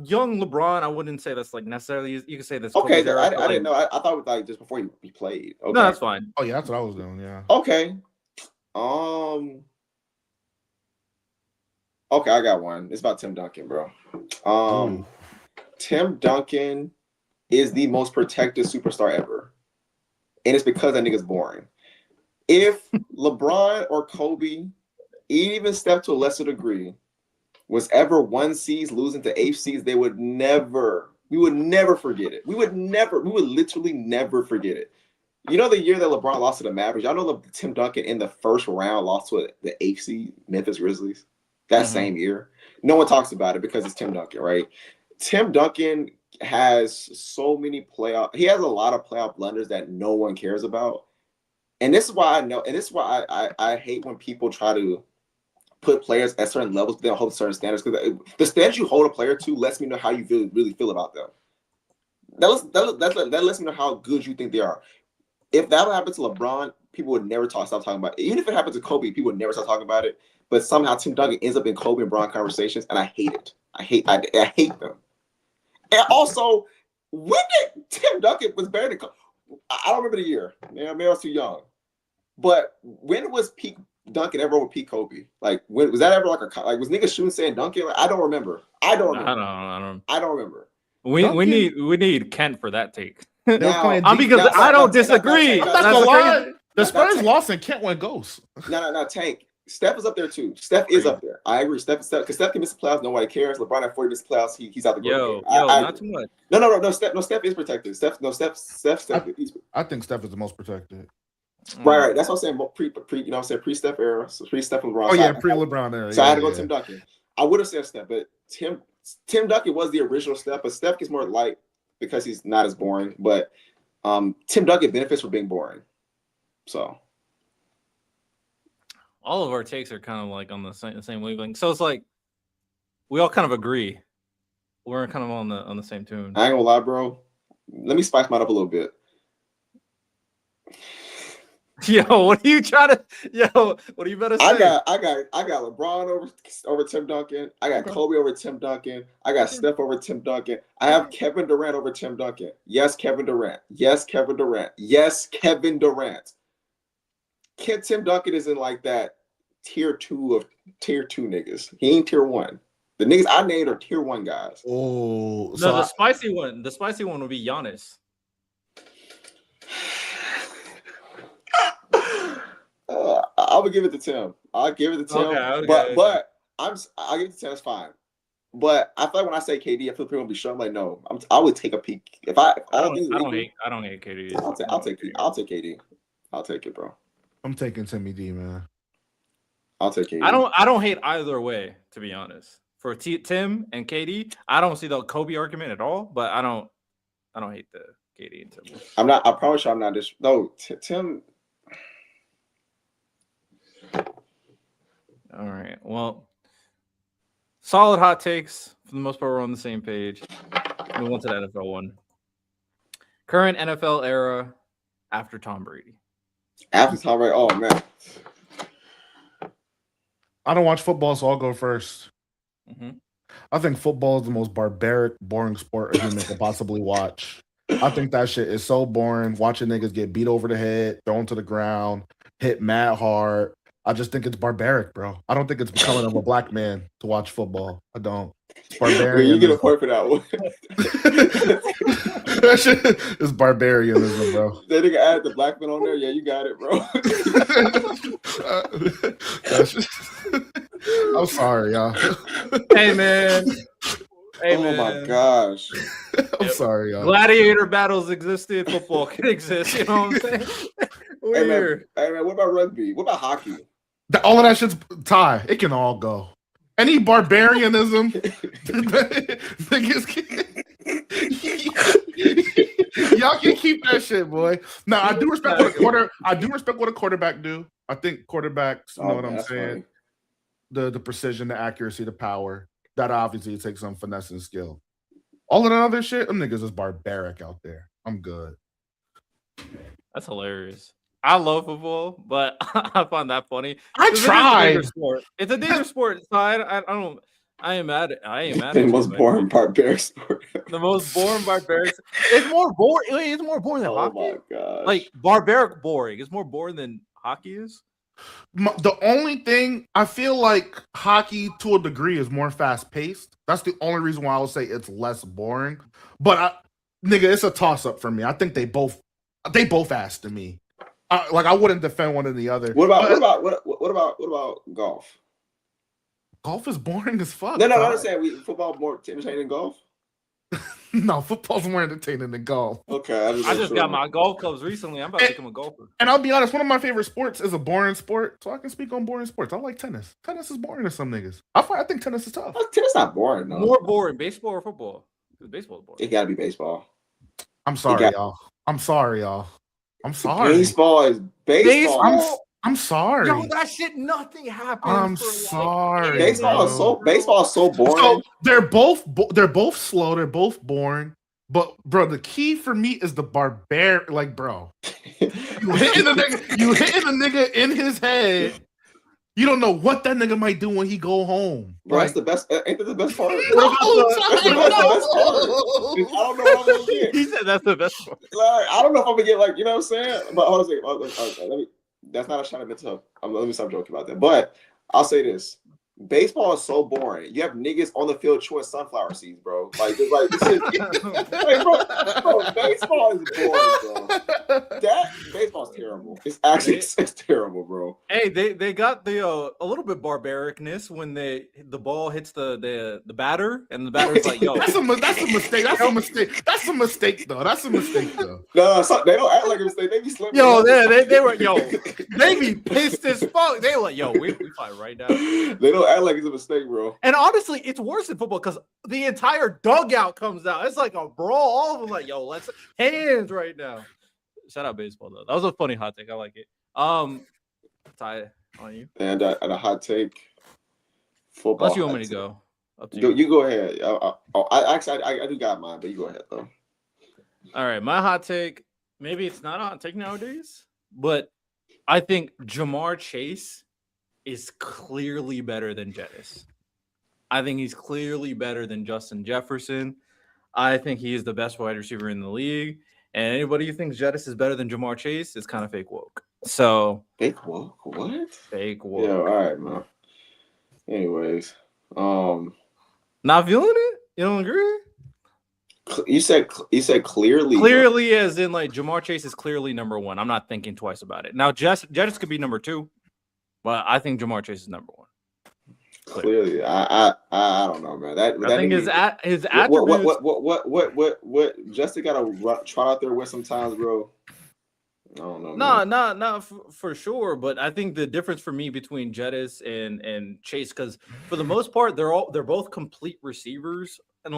young LeBron, I wouldn't say that's like necessarily. You could say that's okay. I didn't know. I thought it was like just before he played. Okay. No, that's fine. Oh yeah, that's what I was doing. Yeah. Okay. Okay, I got one. It's about Tim Duncan, bro. Tim Duncan is the most protected superstar ever, and it's because that nigga's boring. If LeBron or Kobe, even step to a lesser degree, was ever 1 seeds losing to 8 seeds, we would never forget it. We would literally never forget it. You know the year that LeBron lost to the Mavericks? Y'all know Tim Duncan in the first round lost to the 8 seed Memphis Grizzlies? That same year. No one talks about it because it's Tim Duncan, right? Tim Duncan has so many he has a lot of playoff blunders that no one cares about. And this is why I hate when people try to put players at certain levels, but they don't hold certain standards, because the standards you hold a player to lets me know how you really feel about them. That lets me know how good you think they are. if that would happen to LeBron, people would never stop talking about it. Even if it happened to Kobe, people would never stop talking about it. But somehow Tim Duncan ends up in Kobe and Bron conversations, and I hate it. I hate them. And also, when did Tim Duncan was better than Kobe? I don't remember the year. Maybe I was too young. But when was peak Duncan ever over peak Kobe? Like, when was that ever like was niggas shooting saying Duncan? Like, I don't remember. I don't remember. We need Kent for that take. Now, because I don't disagree. I'm not gonna lie. The Spurs lost and Kent went ghost. No, Tank. Steph is up there too. Steph is up there. I agree. Steph, because Steph can miss the playoffs. Nobody cares. LeBron at 40 missed the playoffs. He's out the game. Not too much. No. Steph is protected. Steph. I think Steph is the most protected. Right. That's what I'm saying. Pre-Steph era. So pre-Steph and LeBron. Oh yeah, pre-LeBron era. So I had to go Tim Duncan. I would have said Steph, but Tim Duncan was the original Steph, but Steph gets more light because he's not as boring. But Tim Duncan benefits from being boring. So all of our takes are kind of like on the same wavelength. So it's like we all kind of agree. We're kind of on the same tune. I ain't gonna lie, bro. Let me spice mine up a little bit. Yo, what are you trying to? Yo, what are you better say? I got LeBron over Tim Duncan. I got Kobe over Tim Duncan. I got Steph over Tim Duncan. I have Kevin Durant over Tim Duncan. Yes, Kevin Durant. Yes, Kevin Durant. Yes, Kevin Durant. Tim Duncan is in like that tier two niggas. He ain't tier one. The niggas I named are tier one guys. Oh, no, the spicy one would be Giannis. I would give it to Tim. I'll give it to Tim. Okay. But I'll give it to Tim. It's fine. But I feel like when I say KD, I feel people will be sure. I'm like, no, I would take a peek. If I don't hate KD. I'll take KD. I'll take it, bro. I'm taking Timmy D, man. I'll take KD. I don't hate either way, to be honest. For Tim and KD, I don't see the Kobe argument at all. But I don't hate the KD and Tim. I promise you, I'm not just Tim. All right. Well, solid hot takes. For the most part, we're on the same page. Move on to the NFL one. Current NFL era after Tom Brady. After Tom Brady, oh man. I don't watch football, so I'll go first. Mm-hmm. I think football is the most barbaric, boring sport a human could possibly watch. I think that shit is so boring. Watching niggas get beat over the head, thrown to the ground, hit mad hard. I just think it's barbaric, bro. I don't think it's becoming of a black man to watch football. I don't. It's barbarian. You get a point for that one. That shit is barbarianism, bro. That nigga added the black man on there. Yeah, you got it, bro. I'm sorry, y'all. Hey, man. Oh my gosh. I'm sorry, y'all. Gladiator battles existed. Football can exist. You know what I'm saying? Weird. Hey man, what about rugby? What about hockey? All of that shit's tie. It can all go. Any barbarianism, y'all can keep that shit, boy. Now I do respect what a quarterback do. I think quarterbacks know what I'm saying. Funny. The precision, the accuracy, the power. That obviously takes some finesse and skill. All of that other shit, them niggas is barbaric out there. I'm good. That's hilarious. I love football, but I find that funny. I tried. It's a dangerous sport. So I ain't mad at the most boring barbaric sport. The most boring barbaric. It's more boring. It's more boring than hockey. Oh my gosh. Like barbaric boring. It's more boring than hockey is. The only thing I feel like hockey to a degree is more fast paced. That's the only reason why I would say it's less boring. But it's a toss up for me. I think they both ass to me. I wouldn't defend one or the other. What about golf? Golf is boring as fuck. No, I'm not saying football more entertaining than golf. No, football's more entertaining than golf. Okay, I just got my golf clubs recently. I'm about to become a golfer. And I'll be honest, one of my favorite sports is a boring sport, so I can speak on boring sports. I like tennis. Tennis is boring to some niggas. I think tennis is tough. Tennis not boring, no. More boring, baseball or football? Baseball is boring. It gotta be baseball. I'm sorry, y'all. I'm sorry. Baseball is baseball. I'm sorry. Yo, that shit, nothing happens. I'm sorry. Baseball is so boring. So they're both slow. They're both boring. But bro, the key for me is the barbaric. Like, bro, you hitting a nigga in his head. You don't know what that nigga might do when he go home. Bro, Like, that's the best. Ain't that the best part? No, That's the best part. I don't know what I'm gonna get. He said that's the best part. Like, I don't know if I'm gonna get like, you know what I'm saying? But hold on a second. Let me. That's not a shot at mental health. Let me stop joking about that. But I'll say this: baseball is so boring. You have niggas on the field chewing sunflower seeds, bro. Like this is, like, bro, baseball is boring, bro. That baseball's terrible. It's actually it's terrible, bro. Hey, they got the a little bit barbaricness when the ball hits the batter and the batter's like, yo, that's a mistake. That's a mistake. That's a mistake though. No, they don't act like a mistake. They be slipping. Yo, they were they be pissed as fuck. They were like, yo, we fight right now. They don't act like it's a mistake, bro. And honestly, it's worse in football because the entire dugout comes out. It's like a brawl. All of them like, yo, let's hands right now. Shout out baseball though. That was a funny hot take. I like it. Ty, on you. And a hot take. Football. Unless you want me to go. Up to you. You go ahead. I do got mine, but you go ahead though. All right, my hot take. Maybe it's not a hot take nowadays, but I think Jamar Chase is clearly better than Jettis. I think he's clearly better than Justin Jefferson. I think he is the best wide receiver in the league. And anybody who thinks Jettis is better than Jamar Chase is kind of fake woke. So fake woke? What? Fake woke. Yeah, all right, man. Anyways, not feeling it? You don't agree? You said clearly. Clearly, as in like Jamar Chase is clearly number one. I'm not thinking twice about it. Now, Jettis could be number two, but I think Jamar Chase is number one. Clearly, I don't know, man. I think his attributes. What Justin gotta try out there with sometimes, bro. I don't know. No, for sure. But I think the difference for me between Jettis and Chase, because for the most part, they're both complete receivers. And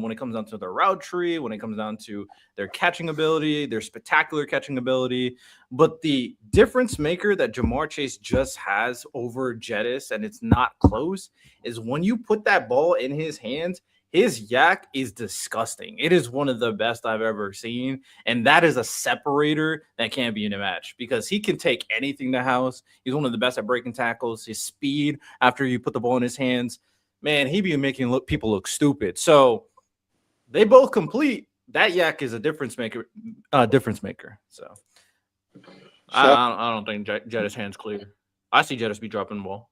when it comes down to their route tree, when it comes down to their catching ability, their spectacular catching ability, but the difference maker that Jamar Chase just has over Jettis, and it's not close, is when you put that ball in his hands, his yak is disgusting. It is one of the best I've ever seen, and that is a separator that can't be in a match because he can take anything to house. He's one of the best at breaking tackles. His speed after you put the ball in his hands, man, he be making people look stupid. So they both complete. That yak is a difference maker. So I don't think Jettis hands clear. I see Jettis be dropping the ball.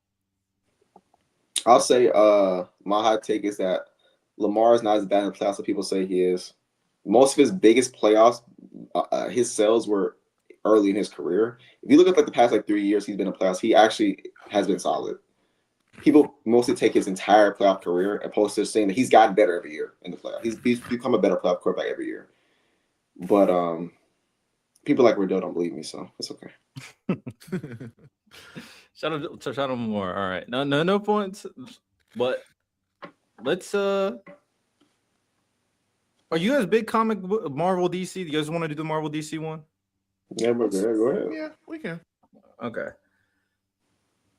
I'll say my hot take is that Lamar is not as bad in the playoffs as people say he is. Most of his biggest playoffs, his sales were early in his career. If you look at like the past 3 years he's been in playoffs, he actually has been solid. People mostly take his entire playoff career opposed to saying that he's gotten better every year in the playoffs. He's become a better playoff quarterback every year. But people like Riddle don't believe me, so it's okay. Shout out more. All right. No points. But let's are you guys big comic Marvel DC? Do you guys want to do the Marvel DC one? Yeah, go ahead. Yeah, we can. Okay.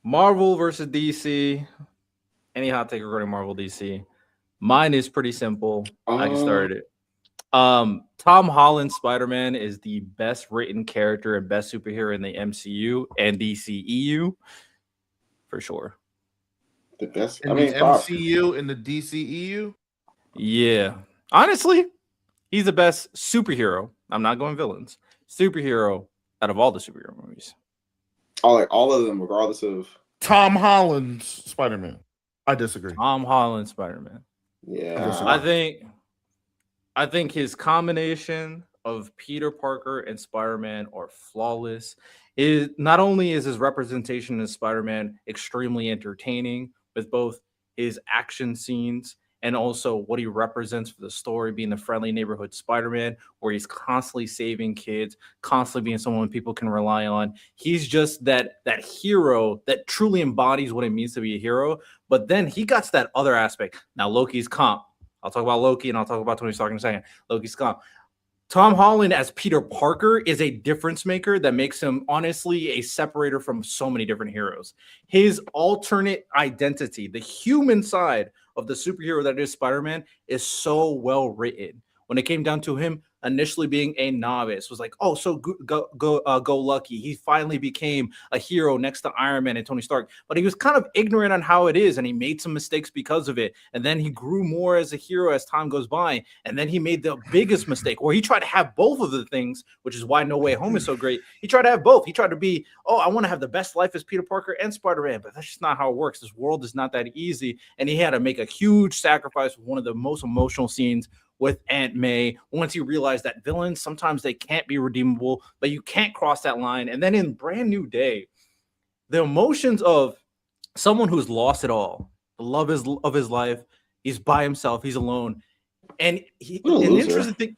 Marvel versus DC. Any hot take regarding Marvel DC? Mine is pretty simple. I can start it. Tom Holland's Spider-Man is the best written character and best superhero in the MCU and DCEU for sure. The best in the MCU and the DCEU? Yeah. Honestly, he's the best superhero. I'm not going villains. Superhero out of all the superhero movies. All of them, regardless of Tom Holland's Spider-Man. I disagree. Tom Holland's Spider-Man. Yeah. I think his combination of Peter Parker and Spider-Man are flawless. Not only is his representation as Spider-Man extremely entertaining with both his action scenes and also what he represents for the story, being the friendly neighborhood Spider-Man, where he's constantly saving kids, constantly being someone people can rely on. He's just that hero that truly embodies what it means to be a hero. But then he got to that other aspect. Now, Loki's comp. I'll talk about Loki and I'll talk about Tony Stark in a second. Loki's comp. Tom Holland as Peter Parker is a difference maker that makes him honestly a separator from so many different heroes. His alternate identity, the human side of the superhero that is Spider-Man, is so well written. when it came down to him initially being a novice, was like, oh, so go lucky. He finally became a hero next to Iron Man and Tony Stark, but he was kind of ignorant on how it is, and he made some mistakes because of it. And then he grew more as a hero as time goes by, and then he made the biggest mistake where he tried to have both of the things, which is why No Way Home is so great. He tried to have both. He tried to be, oh, I want to have the best life as Peter Parker and Spider-Man, but that's just not how it works. This world is not that easy, and he had to make a huge sacrifice with one of the most emotional scenes with Aunt May once he realized that villains, sometimes they can't be redeemable, but you can't cross that line. And then in Brand New Day, the emotions of someone who's lost it all, the love of his life, he's by himself, he's alone. And an interesting thing,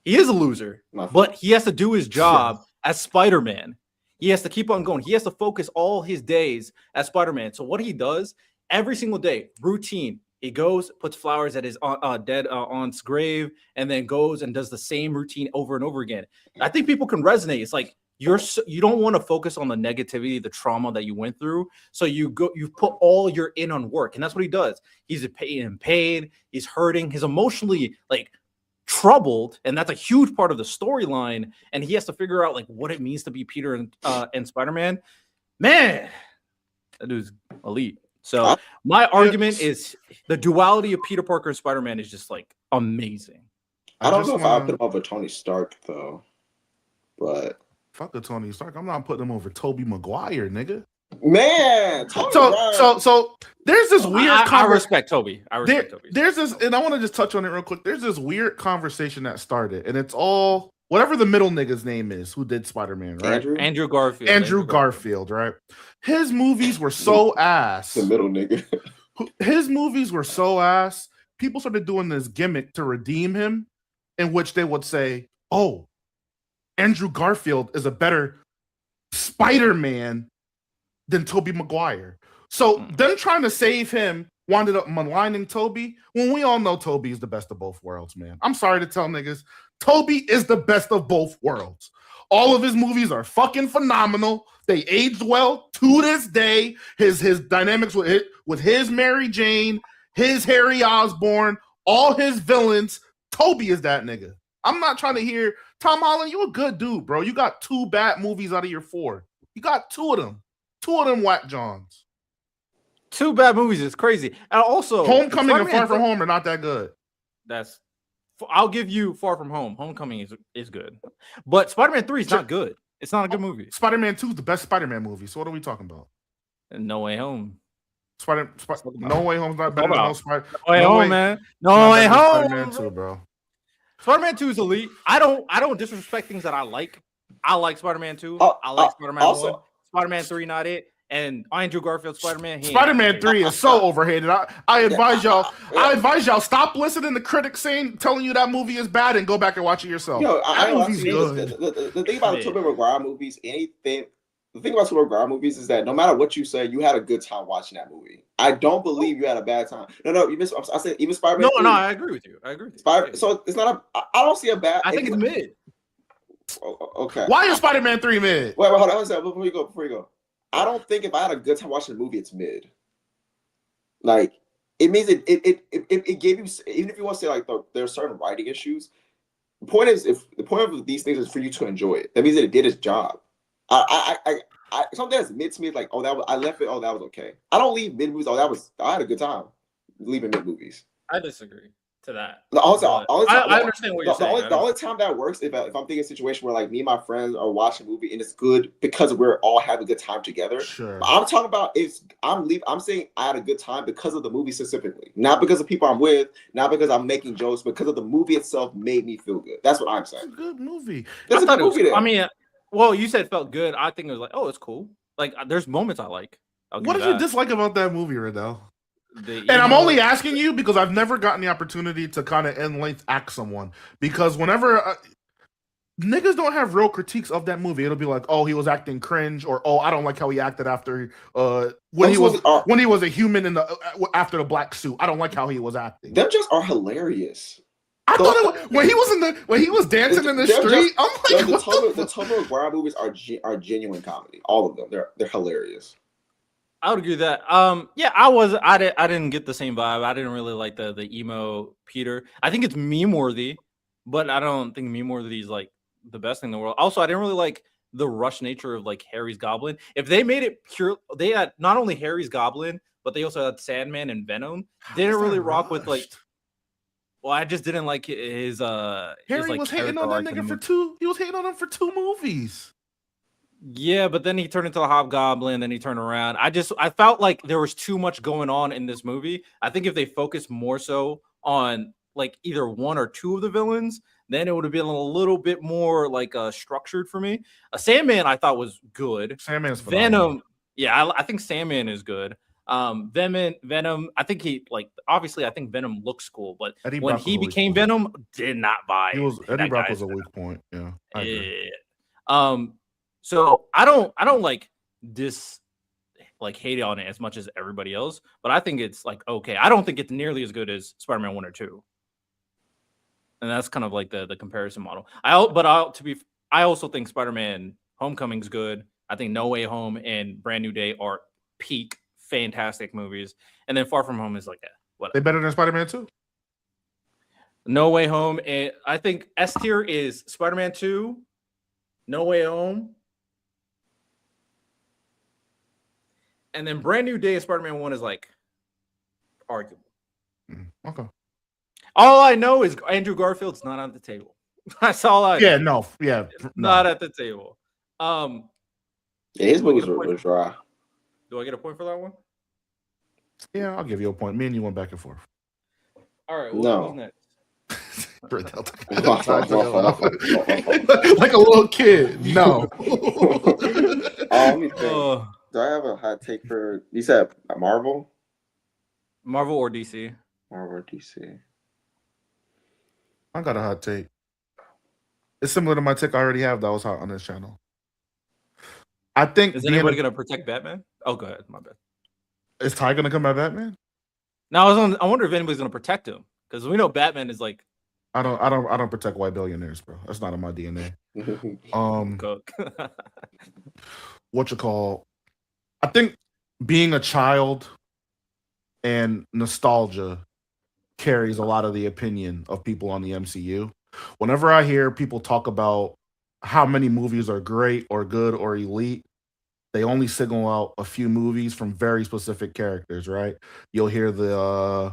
he is a loser, but he has to do his job as Spider-Man. He has to keep on going. He has to focus all his days as Spider-Man. So what he does every single day, routine, he goes, puts flowers at his dead aunt's grave, and then goes and does the same routine over and over again. I think people can resonate. It's like you don't want to focus on the negativity, the trauma that you went through. So you put all your in on work, and that's what he does. He's in pain, he's hurting, he's emotionally like troubled, and that's a huge part of the storyline. And he has to figure out like what it means to be Peter and Spider-Man. Man, that dude's elite. So my argument is the duality of Peter Parker and Spider-Man is just like amazing. I don't know if I'll put him over Tony Stark though, but fuck the Tony Stark. I'm not putting him over Tobey Maguire, nigga. Man, so there's this weird. I respect Toby. There's this, and I want to just touch on it real quick. There's this weird conversation that started, and it's all whatever the middle nigga's name is who did Spider-Man, right? Andrew Garfield. Andrew Garfield, right? His movies were so ass. The middle nigga. His movies were so ass. People started doing this gimmick to redeem him, in which they would say, "Oh, Andrew Garfield is a better Spider-Man than Tobey Maguire." So them trying to save him wound up maligning Toby when we all know Toby is the best of both worlds, man. I'm sorry to tell niggas, Toby is the best of both worlds. All of his movies are fucking phenomenal. They aged well to this day. His dynamics with his Mary Jane, his Harry Osborn, all his villains. Toby is that nigga. I'm not trying to hear Tom Holland. You a good dude, bro. You got 2 bad movies out of your 4. You got 2 of them. 2 of them whack Johns. 2 bad movies is crazy. And also, Homecoming and Far From Home are not that good. I'll give you Far From Home. Homecoming is good. But Spider-Man 3 is not good. It's not a good movie. Spider-Man 2 is the best Spider-Man movie. So what are we talking about? And No Way Home. No Way Home's not better than No Way Home, man. No Way Home. Spider-Man 2, bro. Spider-Man 2 is elite. I don't disrespect things that I like. I like Spider-Man 2. I like Spider-Man 1. Spider-Man 3 not it. And Andrew Garfield Spider-Man. Spider-Man 3 is so overhated. I advise y'all stop listening to critics telling you that movie is bad and go back and watch it yourself. That movie's good. The thing about the Tobey Maguire movies, the thing about Tobey Maguire movies is that no matter what you say, you had a good time watching that movie. I don't believe you had a bad time. No, you missed. I said even Spider-Man. No, I agree with you. So it's not I don't see a bad. I think it's mid. Okay. Why is Spider-Man 3 mid? Wait, hold on. Before you go. I don't think if I had a good time watching the movie, it's mid. Like it means it gave you, even if you want to say like there are certain writing issues. The point is, if the point of these things is for you to enjoy it, that means that it did its job. I something that's mid to me is like, I left it. Oh, that was okay. I don't leave mid movies. I had a good time leaving mid movies. I disagree to that. I understand what you're saying. The only time that works if I'm thinking a situation where like me and my friends are watching a movie and it's good because we're all having a good time together. Sure. But I'm talking about I'm saying I had a good time because of the movie specifically, not because of people I'm with, not because I'm making jokes, because of the movie itself made me feel good. That's what I'm saying. It's a good movie. That's a good movie. I mean, well, you said felt good. I think it was like, oh, it's cool. Like there's moments I like. What did you dislike about that movie, Riddell? And I'm only asking you because I've never gotten the opportunity to kind of end length act someone. Because whenever niggas don't have real critiques of that movie, it'll be like, oh, he was acting cringe, or oh, I don't like how he acted after when he was a human in the after the black suit. I don't like how he was acting. Them just are hilarious. I thought when he was dancing in the street, I'm like, the Tobey Maguire movies are genuine comedy. All of them, they're hilarious. I would agree with that. Yeah, I didn't get the same vibe. I didn't really like the emo Peter. I think it's meme worthy, but I don't think meme worthy is like the best thing in the world. Also, I didn't really like the rush nature of like Harry's Goblin. If they made it pure, they had not only Harry's Goblin, but they also had Sandman and Venom. They didn't really rock with like. Well, I just didn't like his Harry like was hating on that nigga for two. He was hating on him for 2 movies. Yeah, but then he turned into a hobgoblin, then he turned around. I felt like there was too much going on in this movie. I think if they focused more so on like either one or two of the villains, then it would have been a little bit more like structured for me. Sandman I thought was good. Sandman's phenomenal. Venom, yeah, I think Sandman is good. Venom, I think he like obviously I think Venom looks cool, but Eddie when Brock he was a weak became point. Venom, did not buy He was it. Eddie That Brock guy's was a weak point. Yeah, I agree. So I don't like hate on it as much as everybody else, but I think it's like okay. I don't think it's nearly as good as Spider-Man 1 or 2. And that's kind of like the comparison model. I also think Spider-Man Homecoming's good. I think No Way Home and Brand New Day are peak fantastic movies. And then Far From Home is like what They better than Spider-Man 2? No Way Home, and I think S tier is Spider-Man 2, No Way Home. And then Brand New Day of Spider-Man 1 is like arguable. Okay. All I know is Andrew Garfield's not on the table. That's all I know. Not at the table. His movies were dry. Do I get a point for that one? Yeah, I'll give you a point. Me and you went back and forth. All right, who's next? Like a little kid. No. Let me think. Do I have a hot take for you said Marvel? Marvel or DC? Marvel or DC. I got a hot take. It's similar to my take I already have that was hot on this channel. I think is anybody gonna protect Batman? Oh, go ahead. My bad. Is Ty gonna come by Batman? Now I wonder if anybody's gonna protect him because we know Batman is like. I don't protect white billionaires, bro. That's not in my DNA. What you call? I think being a child and nostalgia carries a lot of the opinion of people on the MCU. Whenever I hear people talk about how many movies are great or good or elite, they only signal out a few movies from very specific characters, right? You'll hear the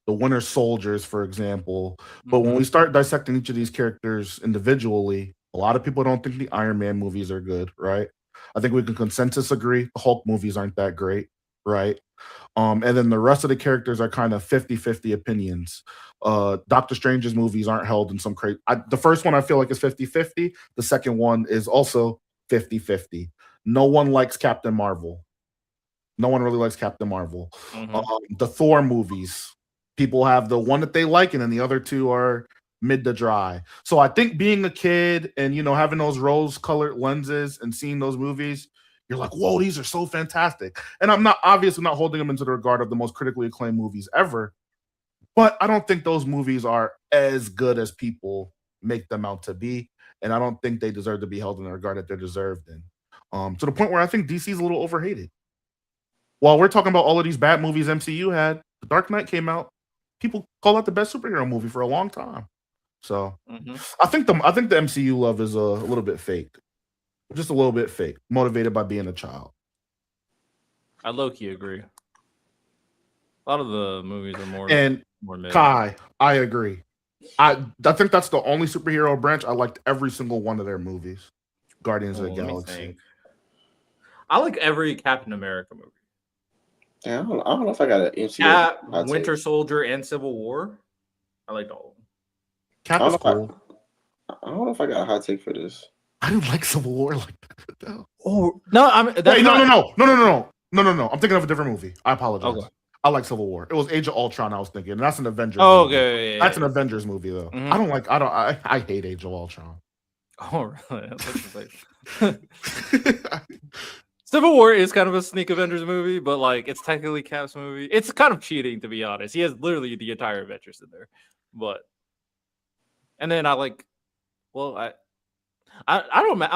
Winter Soldiers, for example. But when we start dissecting each of these characters individually, a lot of people don't think the Iron Man movies are good, right? I think we can consensus agree the Hulk movies aren't that great, right? And then the rest of the characters are kind of 50-50 opinions. Doctor Strange's movies aren't held in some crazy... the first one I feel like is 50-50. The second one is also 50-50. No one likes Captain Marvel. No one really likes Captain Marvel. The Thor movies, people have the one that they like, and then the other two are mid to dry. So I think being a kid and, having those rose-colored lenses and seeing those movies, you're like, whoa, these are so fantastic. And I'm obviously not holding them into the regard of the most critically acclaimed movies ever, but I don't think those movies are as good as people make them out to be, and I don't think they deserve to be held in the regard that they're deserved in. To the point where I think DC's a little overhated. While we're talking about all of these bad movies MCU had, The Dark Knight came out. People call that the best superhero movie for a long time. So I think the MCU love is a little bit fake. Just a little bit fake, motivated by being a child. I low-key agree. A lot of the movies are more mid. Kai, I agree. I think that's the only superhero branch I liked every single one of their movies. Guardians of the Galaxy. I like every Captain America movie. Yeah, I don't know if I got an MCU. Winter Soldier and Civil War. I liked all of them. Cap is cool. I don't know if I got a hot take for this. I didn't like Civil War like that though. Oh no! No. I'm thinking of a different movie. I apologize. Okay. I like Civil War. It was Age of Ultron. I was thinking, and that's an Avengers. Oh, movie. okay. That's an Avengers movie though. I hate Age of Ultron. Oh really? Civil War is kind of a sneak Avengers movie, but like it's technically Cap's movie. It's kind of cheating, to be honest. He has literally the entire Avengers in there, and then I'm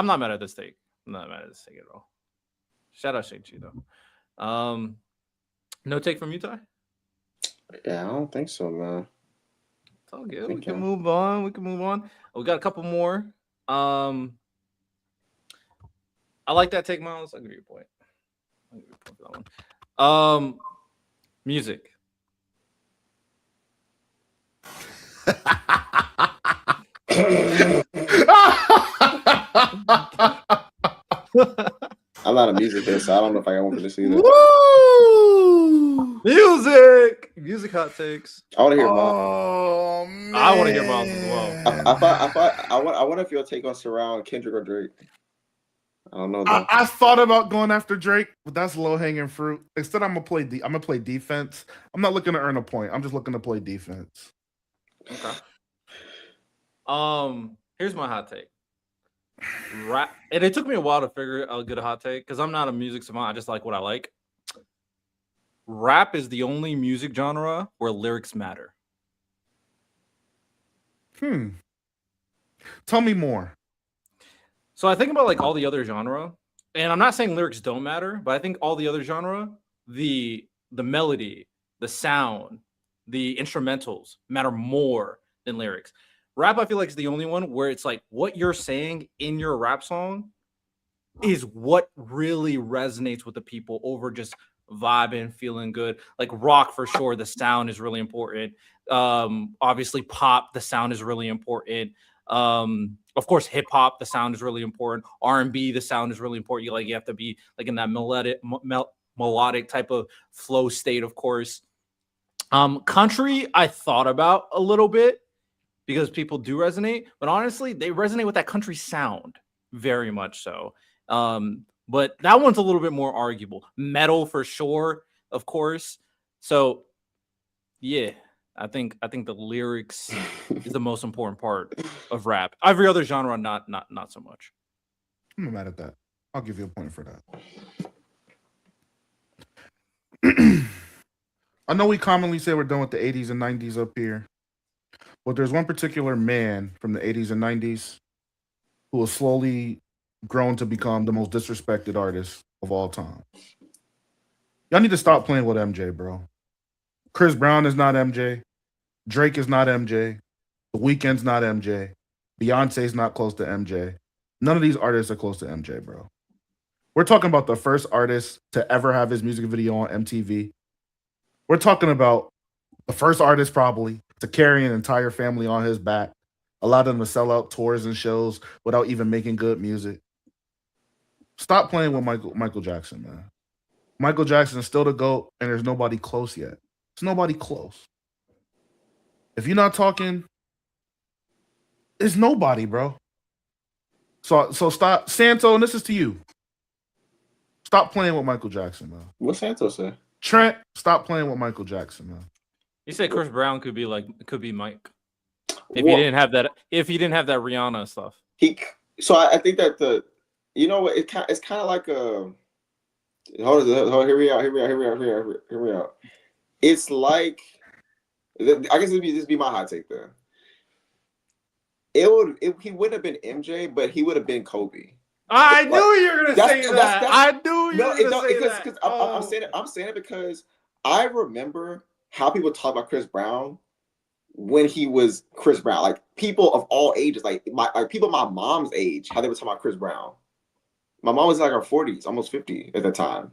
not mad at this take. I'm not mad at this take at all. Shout out Shang-Chi though. No take from you, Ty? Yeah, I don't think so, man. It's all good. We can move on. We got a couple more. I like that take, Miles. I'll give you a point. I'll give you a point for that one. Music. I'm not a music head, so I don't know if I got one for this either. Woo! Music hot takes. I want to hear Miles. Oh man, I want to hear Miles as well. I wonder if you'll take on Surround Kendrick or Drake. I don't know. I thought about going after Drake, but that's low hanging fruit. Instead, I'm gonna play defense. I'm not looking to earn a point. I'm just looking to play defense. Okay. Here's my hot take. Rap, and it took me a while to figure out a good hot take because I'm not a music savant. I just like what I like. Rap is the only music genre where lyrics matter. Tell me more. So I think about like all the other genre, and I'm not saying lyrics don't matter, but I think all the other genre, the melody, the sound, the instrumentals matter more than lyrics. Rap, I feel like, is the only one where it's like what you're saying in your rap song is what really resonates with the people over just vibing, feeling good. Like rock, for sure, the sound is really important. Obviously, pop, the sound is really important. Of course, hip hop, the sound is really important. R&B, the sound is really important. You have to be like in that melodic type of flow state, of course. Country, I thought about a little bit because people do resonate, but honestly, they resonate with that country sound very much so. But that one's a little bit more arguable. Metal for sure, of course. So yeah, I think the lyrics is the most important part of rap. Every other genre, not so much. I'm not mad at that. I'll give you a point for that. I know we commonly say we're done with the 80s and 90s up here, but there's one particular man from the 80s and 90s who has slowly grown to become the most disrespected artist of all time. Y'all need to stop playing with MJ, bro. Chris Brown is not MJ. Drake is not MJ. The Weeknd's not MJ. Beyonce's not close to MJ. None of these artists are close to MJ, bro. We're talking about the first artist to ever have his music video on MTV. We're talking about the first artist probably to carry an entire family on his back, allow them to sell out tours and shows without even making good music. Stop playing with Michael Jackson, man. Michael Jackson is still the GOAT, and there's nobody close yet. There's nobody close. If you're not talking, it's nobody, bro. So stop, Santo, and this is to you. Stop playing with Michael Jackson, man. What Santo say? Trent, stop playing with Michael Jackson, man. You said Chris Brown could be Mike if he didn't have that. If he didn't have that Rihanna stuff, So I think that it's kind of like a. Hold on, hear me out. It's like, I guess this be my hot take then. He wouldn't have been MJ, but he would have been Kobe. I knew you were gonna say that. I knew you were gonna say that. Because I'm saying it because I remember how people talk about Chris Brown when he was Chris Brown. Like people of all ages, like people my mom's age, how they were talking about Chris Brown. My mom was in like her 40s, almost 50 at the time.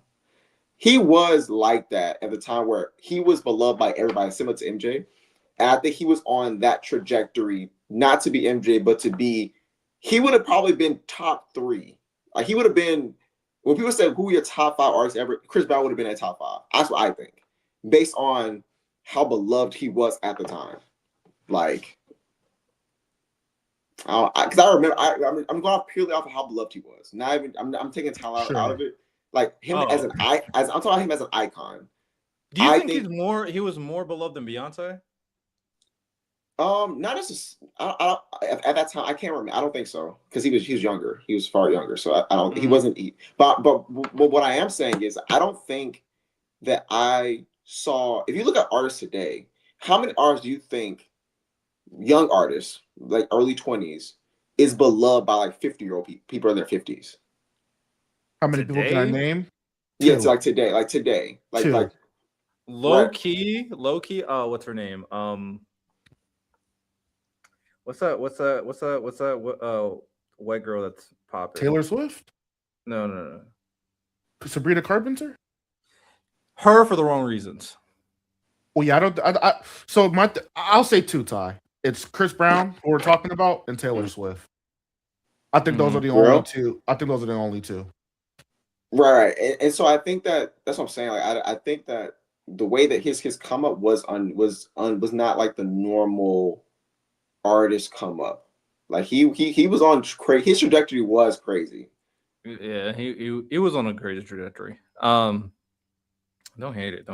He was like that at the time where he was beloved by everybody, similar to MJ. And I think he was on that trajectory, not to be MJ, but to be, he would have probably been top 3. Like he would have been, when people said who your top 5 artists ever, Chris Brown would have been at top 5. That's what I think, based on how beloved he was at the time. Like, because I remember, I'm going off purely off of how beloved he was. Not even, I'm taking talent out of it. Like him I'm talking about him as an icon. Do you think he was more beloved than Beyonce? Not as at that time. I can't remember. I don't think so because he was younger. He was far younger. So I don't. He wasn't. But what I am saying is I don't think that I saw. If you look at artists today, how many artists do you think, young artists like early 20s, is beloved by like 50-year-old people in their 50s? How many people can I name? Yeah, it's like today, like Two. low key. What's her name? What's that? White girl that's popping? Taylor Swift? No. Sabrina Carpenter? Her for the wrong reasons. Well, yeah, I'll say two, Ty. It's Chris Brown, who we're talking about, and Taylor Swift. I think those are the only two. I think those are the only two. Right. And so I think that's what I'm saying. Like I think that the way that his come up was not like the normal artist come up. Like he was on crazy. His trajectory was crazy. Yeah, he was on a crazy trajectory. Don't hate it.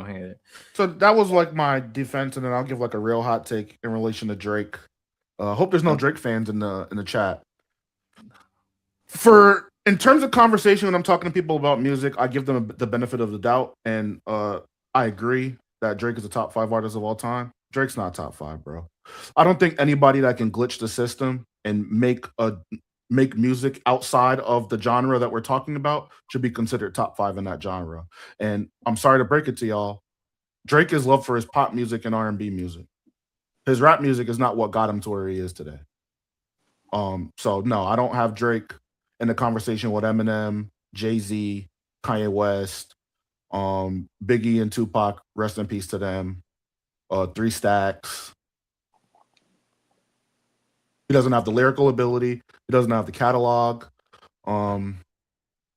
So that was like my defense, and then I'll give like a real hot take in relation to Drake. Hope there's no Drake fans in the chat. In terms of conversation, when I'm talking to people about music, I give them the benefit of the doubt, and I agree that Drake is a top 5 artist of all time. Drake's not top 5, bro. I don't think anybody that can glitch the system and make music outside of the genre that we're talking about should be considered top 5 in that genre. And I'm sorry to break it to y'all, Drake is loved for his pop music and R&B music. His rap music is not what got him to where he is today. So no, I don't have Drake in the conversation with Eminem, Jay-Z, Kanye West, Biggie and Tupac, rest in peace to them. 3 Stacks. He doesn't have the lyrical ability. He doesn't have the catalog.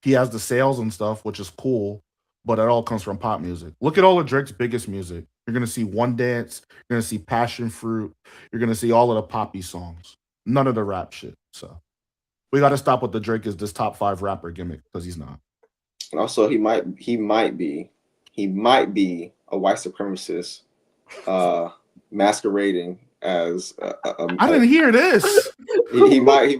He has the sales and stuff, which is cool, but it all comes from pop music. Look at all of Drake's biggest music. You're going to see One Dance. You're going to see Passion Fruit. You're going to see all of the poppy songs. None of the rap shit. So we got to stop with the Drake is this top 5 rapper gimmick, because he's not. And also, he might be a white supremacist masquerading as I didn't hear this. He might be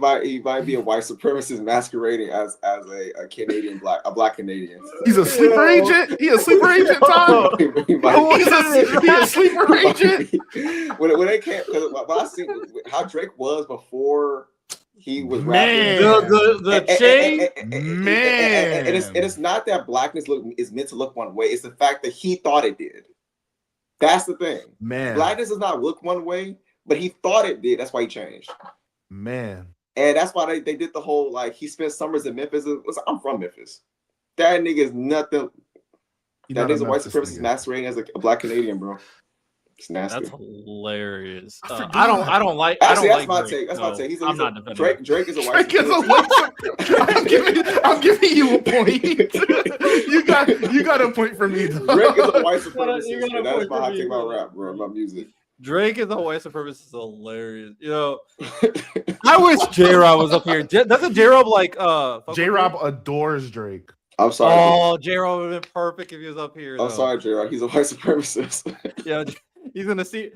a white supremacist masquerading as a Canadian black Canadian. He's a sleeper agent. He a sleeper agent, Tom. He's a sleeper agent. When they can't, what I see how Drake was before he was rapping. The chain, man. And it's not that blackness is meant to look one way. It's the fact that he thought it did. That's the thing. Man, blackness does not look one way, but he thought it did. That's why he changed. Man. And that's why they did the whole, like, he spent summers in Memphis. I'm from Memphis. That nigga is nothing. That nigga's a white supremacist masquerading as a black Canadian, bro. It's nasty. That's hilarious. I don't like. Actually, that's my take. That's my take. I'm not defending. Drake is a white supremacist. I'm giving you a point. you got a point for me, though. Drake is a white supremacist. And that's my hot take about rap, bro. About music. Drake is a white supremacist. Hilarious. You know, I wish J-Rob was up here. Doesn't J-Rob like J-Rob adores Drake. I'm sorry. Oh, J-Rob would have been perfect if he was up here. I'm sorry, J-Rob. He's a white supremacist. Yeah, he's gonna see.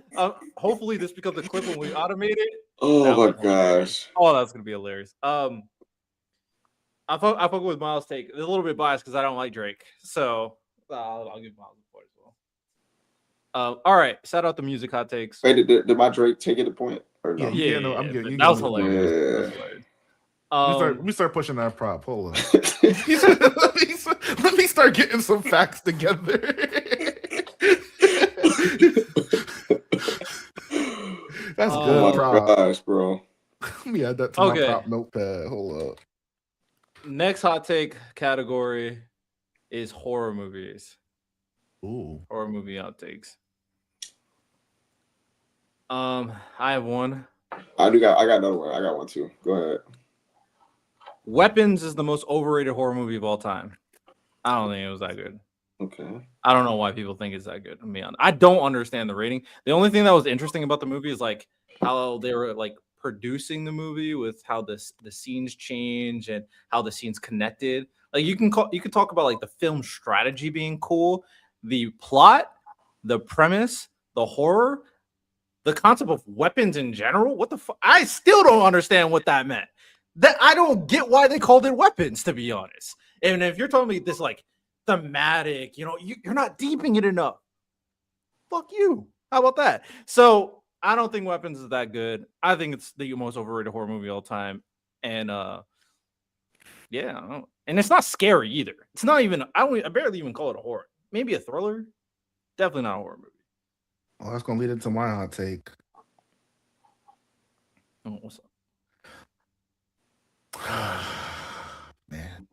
Hopefully, this becomes a clip when we automate it. Oh my gosh! Hilarious. Oh, that's gonna be hilarious. I fuck with Miles' take. A little bit biased because I don't like Drake, so I'll give Miles a point as well. All right, shout out the music hot takes. Wait, did my Drake take it a point or no? Yeah, no, I'm good. That was hilarious. Yeah. Let me start pushing that prop. Hold on. Let me start getting some facts together. That's good. Oh my prop. gosh, bro. Let me add that to my prop notepad. Hold up. Next hot take category is horror movies. Ooh. Horror movie outtakes. I have one. I got another one. I got one too. Go ahead. Weapons is the most overrated horror movie of all time. I don't think it was that good. Okay. I don't know why people think it's that good. I don't understand the rating. The only thing that was interesting about the movie is like how they were like producing the movie with how the scenes change and how the scenes connected. Like you can talk about like the film strategy being cool, the plot, the premise, the horror, the concept of weapons in general. What the fuck? I still don't understand what that meant. That I don't get why they called it weapons, to be honest. And if you're telling me this like thematic, you're not deeping it enough. Fuck you. How about that? So I don't think Weapons is that good. I think it's the most overrated horror movie of all time. And Yeah, and it's not scary either. It's not even. I barely even call it a horror. Maybe a thriller. Definitely not a horror movie. Well, that's gonna lead into my hot take. Oh, what's up? Man,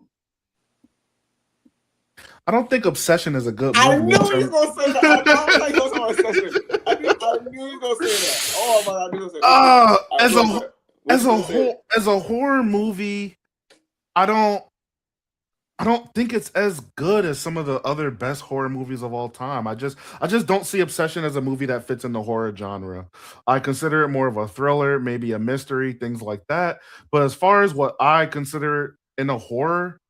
I don't think Obsession is a good I movie. knew he was gonna say that. I was like, "What's my session?" I knew he was gonna say that. Oh my god, I knew he was gonna say that. As a horror movie, I don't think it's as good as some of the other best horror movies of all time. I just don't see Obsession as a movie that fits in the horror genre. I consider it more of a thriller, maybe a mystery, things like that. But as far as what I consider in a horror,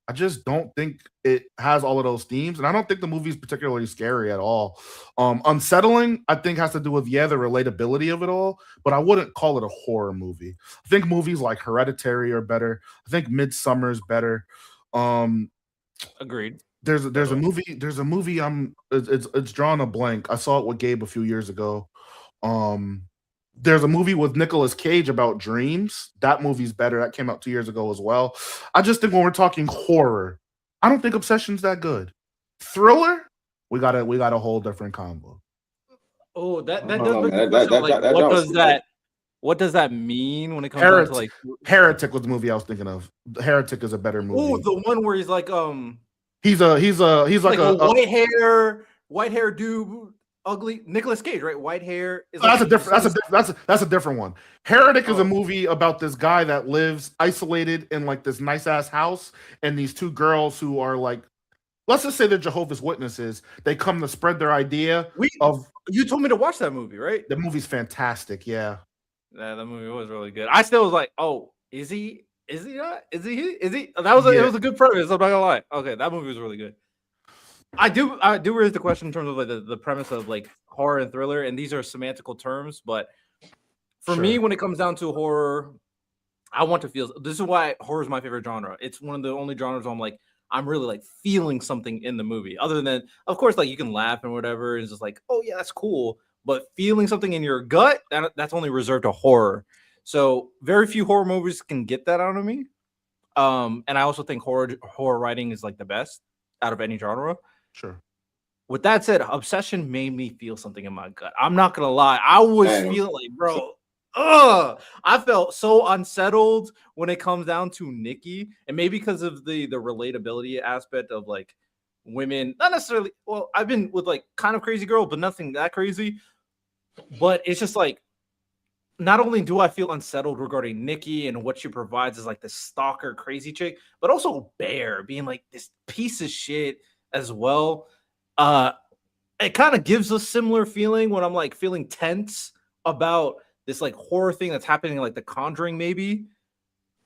I just don't think it has all of those themes, and I don't think the movie's particularly scary at all. Unsettling, I think, has to do with the relatability of it all, but I wouldn't call it a horror movie. I think movies like Hereditary are better. I think Midsummer's better. Um, Agreed. there's a movie. It's drawn a blank. I saw it with Gabe a few years ago. There's a movie with Nicolas Cage about dreams. That movie's better. That came out 2 years ago as well. I just think when we're talking horror, I don't think Obsession's that good. Thriller, we got a whole different combo. Oh, that does know, bring man. the question of, That what does that mean when it comes down to like Heretic was the movie I was thinking of. Heretic is a better movie. Oh, the one where he's like he's like a white hair dude, ugly Nicolas Cage, right? White hair is that's a different one. Heretic is a movie about this guy that lives isolated in like this nice ass house, and these two girls who are like, let's just say they're Jehovah's Witnesses. They come to spread their idea You told me to watch that movie, right? The movie's fantastic. Yeah, that movie was really good. I still was like, oh, is he? Is he not? Is he? Is he? It was a good premise. I'm not gonna lie. Okay, that movie was really good. I do raise the question in terms of like the premise of like horror and thriller, and these are semantical terms, but for me, when it comes down to horror, I want to feel. This is why horror is my favorite genre. It's one of the only genres where I'm really like feeling something in the movie. Other than, of course, like you can laugh and whatever, and it's just like, oh yeah, that's cool. But feeling something in your gut, that's only reserved to horror. So very few horror movies can get that out of me. And I also think horror writing is like the best out of any genre. Sure. With that said, Obsession made me feel something in my gut. I'm not gonna lie. I was feeling like, bro, I felt so unsettled when it comes down to Nikki, and maybe because of the relatability aspect of like women, not necessarily. Well, I've been with like kind of crazy girl, but nothing that crazy. But it's just like, not only do I feel unsettled regarding Nikki and what she provides as like this stalker crazy chick, but also Bear being like this piece of shit as well. It kind of gives a similar feeling when I'm like feeling tense about this like horror thing that's happening, like The Conjuring, maybe.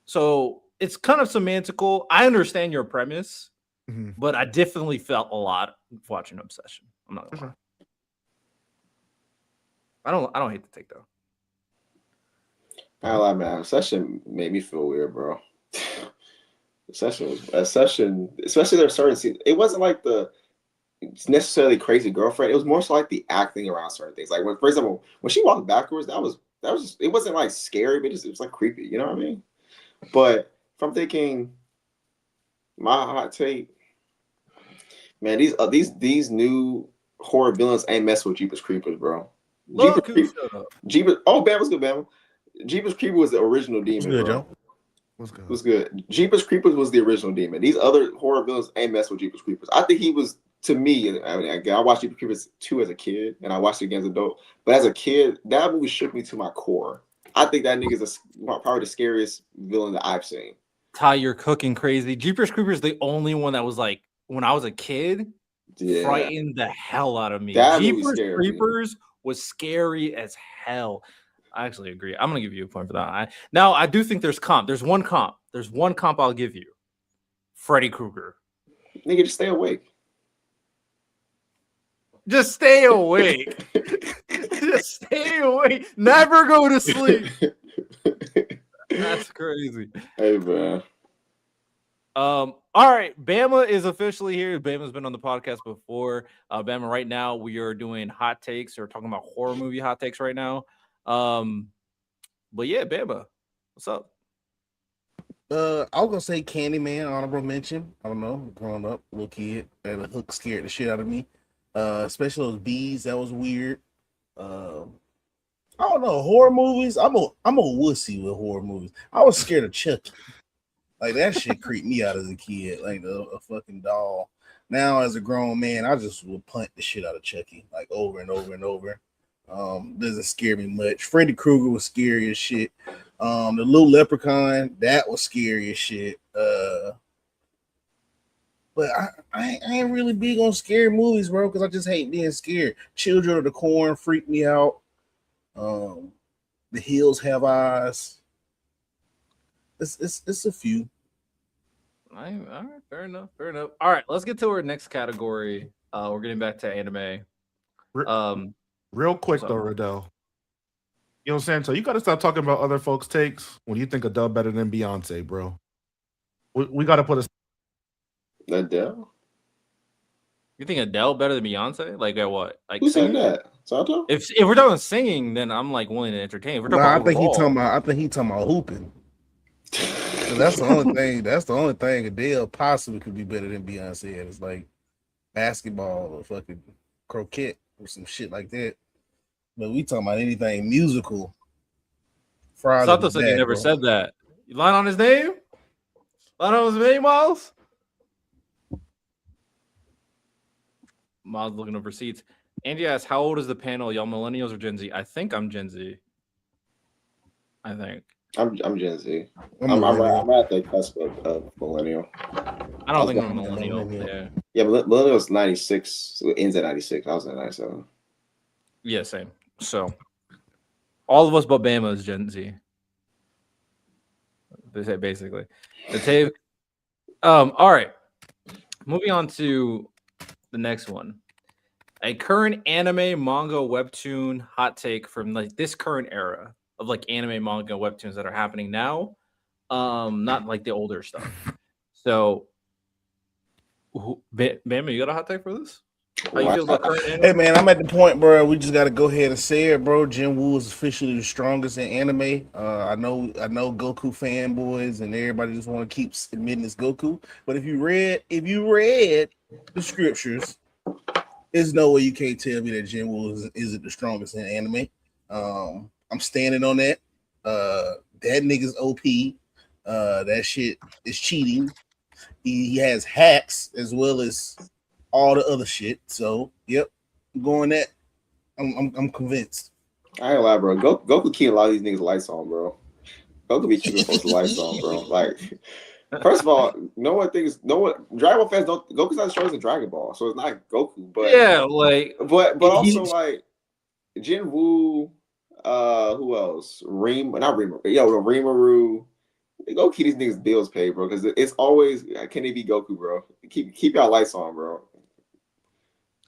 So it's kind of semantical. I understand your premise, but I definitely felt a lot watching Obsession. I'm not gonna lie. I don't hate the take though. I lie, man. Obsession made me feel weird, bro. Obsession, especially their certain scenes. It wasn't like the necessarily crazy girlfriend. It was more so like the acting around certain things. Like when, for example, when she walked backwards, that was just, it wasn't like scary, but it was like creepy. You know what I mean? But if I'm thinking my hot take, man, these new horror villains ain't messing with Jeepers Creepers, bro. Jeepers. Oh, Bam was good, Bam. Jeepers Creepers was the original demon, good, bro. Joe. Was good. Jeepers Creepers was the original demon. These other horror villains ain't messing with Jeepers Creepers. I think he was, to me, I mean, I watched Jeepers Creepers 2 as a kid, and I watched it again as an adult. But as a kid, that movie shook me to my core. I think that nigga's probably the scariest villain that I've seen. Ty, you're cooking crazy. Jeepers Creepers is the only one that was like, when I was a kid, frightened the hell out of me. Jeepers Creepers was scary as hell. I actually agree. I'm gonna give you a point for that. Now I do think there's comp. There's one comp I'll give you. Freddy Krueger. Nigga, just stay awake. Just stay awake. Just stay awake. Never go to sleep. That's crazy. Hey, man. All right. Bama is officially here. Bama's been on the podcast before. Bama, right now we are doing hot takes. We're talking about horror movie hot takes right now. But yeah, Bama, what's up? I was gonna say Candyman, honorable mention. I don't know, growing up, little kid, that hook scared the shit out of me. Especially those bees, that was weird. I don't know, horror movies. I'm a wussy with horror movies. I was scared of Chucky. Like that shit creeped me out as a kid, like a fucking doll. Now as a grown man, I just would punt the shit out of Chucky, like over and over and over. Doesn't scare me much. Freddy Krueger was scary as shit. The little leprechaun, that was scary as shit. But I ain't really big on scary movies, bro, because I just hate being scared. Children of the Corn freak me out. The Hills Have Eyes. It's a few. All right, fair enough. All right, let's get to our next category. We're getting back to anime. Real quick though, Riddell. You know what I'm saying? So you got to stop talking about other folks' takes when you think Adele better than Beyonce, bro. We got to put a Adele. You think Adele better than Beyonce? Like at what? Like Who said singing? that? Sato? If we're talking singing, then I'm like willing to entertain. If we're talking Nah, about I think he talking about hooping. So that's the only thing. That's the only thing Adele possibly could be better than Beyonce at. It's like basketball or fucking croquet or some shit like that. But we talking about anything musical. Sato said he never said that. You lying on his name? Lying on his name, Miles? Miles looking over receipts. Andy asks, how old is the panel? Y'all millennials or Gen Z? I think I'm Gen Z. I think. I'm Gen Z. I'm at the cusp of millennial. I don't think I'm a millennial. Yeah, millennial is 96. So it ends at 96. I was at 97. Yeah, same. So all of us but Bama is Gen Z. They say basically. All right. Moving on to the next one. A current anime, manga, webtoon hot take from like this current era of like anime, manga, webtoons that are happening now. Not like the older stuff. So, Bama, you got a hot take for this? How you feel about current anime? Hey man, I'm at the point, bro. We just got to go ahead and say it, bro. Jin Woo is officially the strongest in anime. I know Goku fanboys and everybody just want to keep admitting it's Goku. But if you read the scriptures, there's no way you can't tell me that Jin Woo isn't the strongest in anime. I'm standing on that. That nigga's OP. That shit is cheating. He has hacks as well as all the other shit. So, yep, I'm going that. I'm convinced. I ain't lie, bro. Goku keep a lot of these niggas lights on, bro. Goku be keeping folks lights on, bro. Like, first of all, Dragon Ball fans don't. Goku's not as strong as Dragon Ball, so it's not Goku. But yeah, like, but also like Jin Woo. Who else? Rimuru. Go keep these niggas bills paid, bro. Because it's always can it be Goku, bro? Keep y'all lights on, bro.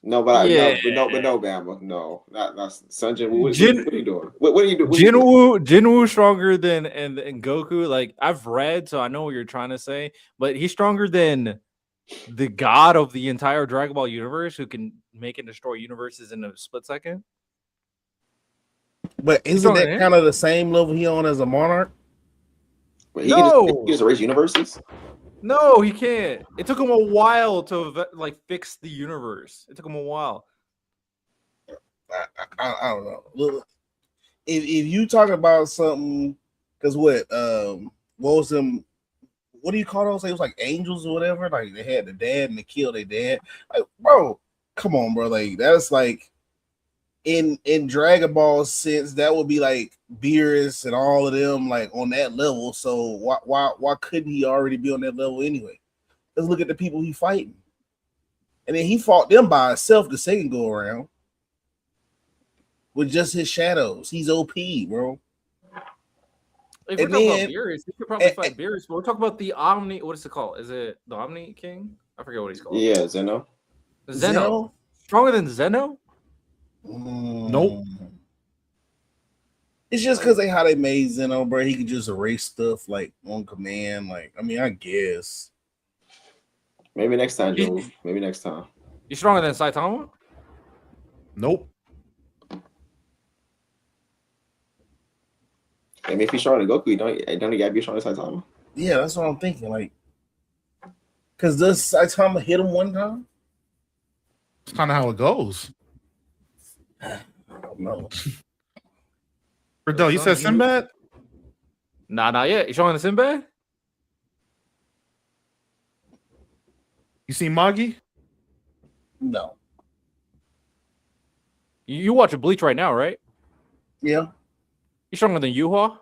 No, but no, Bama, no, not Sunjin. What are you doing? What are you doing? Jin Woo stronger than and Goku. Like I've read, so I know what you're trying to say. But he's stronger than the god of the entire Dragon Ball universe, who can make and destroy universes in a split second. But isn't that kind of the same level he on as a monarch? Wait, he can just erase universes. No, he can't. It took him a while to like fix the universe. It took him a while. I don't know. Look, if you talk about something, because what was them? What do you call those? It was like angels or whatever. Like they had the dad and they killed their dad. Like, bro, come on, bro. Like that's like in Dragon Ball sense, that would be like Beerus and all of them like on that level. So why couldn't he already be on that level anyway? Let's look at the people he fighting. And then he fought them by himself the second go around with just his shadows. He's OP, bro. If we're talking about Beerus, he could probably fight Beerus, but we're talking about the Omni. What is it called? Is it the Omni King? I forget what he's called. Yeah, Zeno. Stronger than Zeno? Nope. It's just because how they made Zeno, bro. He could just erase stuff like on command. Like, I mean, I guess. Maybe next time, Joe. Maybe next time. You stronger than Saitama? Nope. I mean, if he's stronger than Goku, don't he gotta be stronger than Saitama? Yeah, that's what I'm thinking. Like, because does Saitama hit him one time? It's kind of how it goes. I don't know. Riddell, you said Sinbad? Nah, not yet. You showing the Sinbad? You see Magi? No. You watching Bleach right now, right? Yeah. You stronger than Yuha?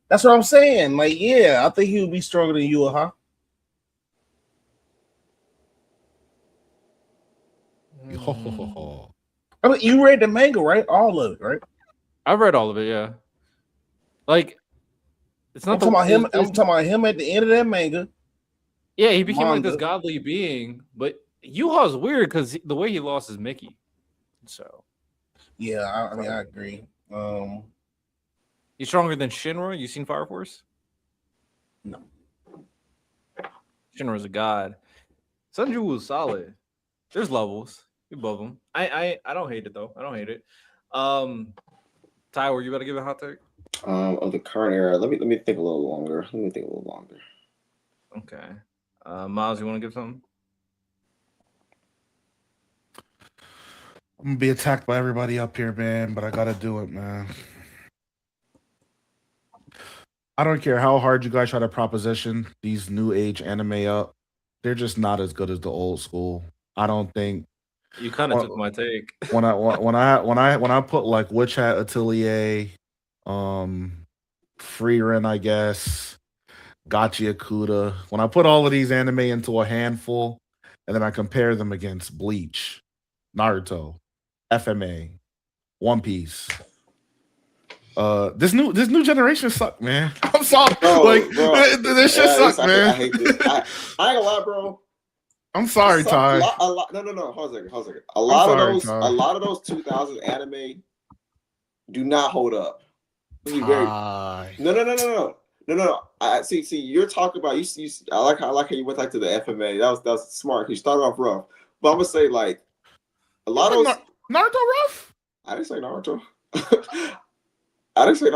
That's what I'm saying. Like, yeah, I think he would be stronger than Urahara. Oh. I mean, you read the manga, right? All of it, right? I've read all of it, yeah. Like, it's not I'm talking about him. I'm talking about him at the end of that manga. Yeah, he became like manga. this godly being, but Yuha's weird because the way he lost is Mickey. So Yeah, I mean, I agree. he's stronger than Shinra. You seen Fire Force? No. Shinra's a god. Sunju was solid. There's levels above him. I don't hate it though. I don't hate it. Ty, were you about to give a hot take? Of the current era, let me think a little longer. Okay. Miles, you want to give something? I'm gonna be attacked by everybody up here, man, but I gotta do it, man. I don't care how hard you guys try to proposition these new age anime up. They're just not as good as the old school. I don't think You kind of took my take. when I put like Witch Hat Atelier, Freerin, I guess, Gachi Akuda. When I put all of these anime into a handful, and then I compare them against Bleach, Naruto, FMA, One Piece. This new generation suck, man. I'm sorry, this shit suck, man. I hate this. I ain't gonna lie, bro. I'm sorry, Ty. No. Hold on a second. A lot of those 2000 anime do not hold up. No. I see. You're talking about you. I like how you went like to the FMA. That was smart. You started off rough, but I'm gonna say like a lot of those Naruto rough. I didn't say Naruto. I didn't say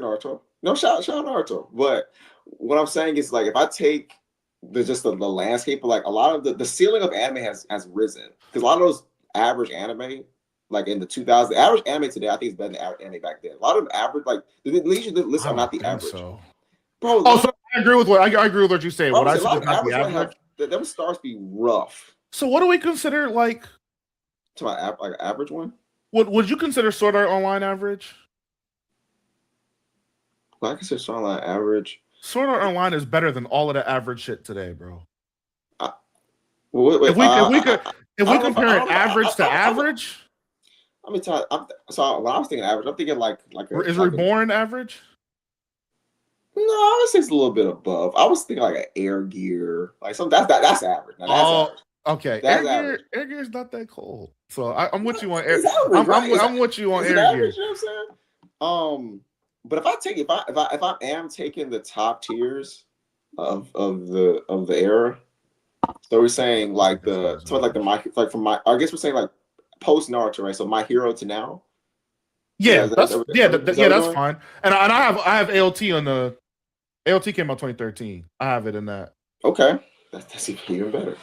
Naruto. No, shout Naruto. But what I'm saying is like if I take the landscape, like a lot of the ceiling of anime has risen because a lot of those average anime, like in the 2000s, the average anime today I think is better than average anime back then. A lot of them average, like the least lists are not the average. So. Bro, so I agree with what you say. What I said is not the average. Them stars be rough. So what do we consider like? To my like an average one. Would you consider Sword Art Online average? Well, I consider Sword Art Online average. Sword Art Online is better than all of the average shit today, bro. Wait, if we compare it average to average, I mean, so when I was thinking average, I'm thinking like is Reborn average? No, I would say it's a little bit above. I was thinking like an Air Gear, like something that's average. Now, that's average. Okay. Air Gear is not that cold, so I'm with you on Air. Average, I'm with you on Air average, Gear. You know what I'm saying? But if I am taking the top tiers of the era, so we're saying like I guess we're saying like post Naruto, right? So My Hero to now. Yeah, that's fine. And I have ALT on the ALT came out 2013. I have it in that. Okay, that's even better.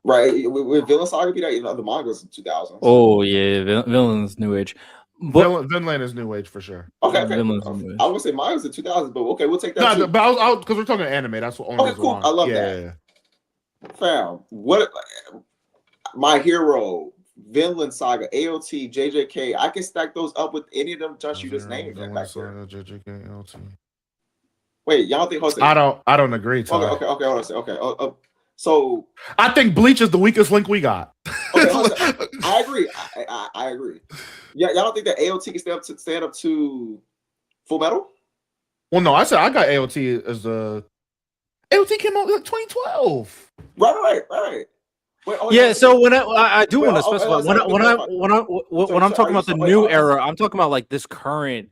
Right, with Villain Saga be that the manga was in 2000. Oh yeah, Villain's New Age. Vinland is New Age for sure. Okay. I was gonna say mine was in 2000, but okay, we'll take that. No, but I was because we're talking anime. That's what. Okay, cool. I love that. Yeah. Fam, what? My Hero, Vinland Saga, AOT, JJK. I can stack those up with any of them just you just named. Vinland Saga, JJK, AOT. Wait, y'all think? I don't agree. Ty. Okay. Hold on. Okay. So I think Bleach is the weakest link we got. Okay, I agree. I agree. Yeah, y'all don't think that AOT can stand up to Full Metal? Well, no, I said I got AOT as the AOT came out in 2012. Right. Wait, so when I do want to specify when I'm talking about the new era, I'm talking about like this current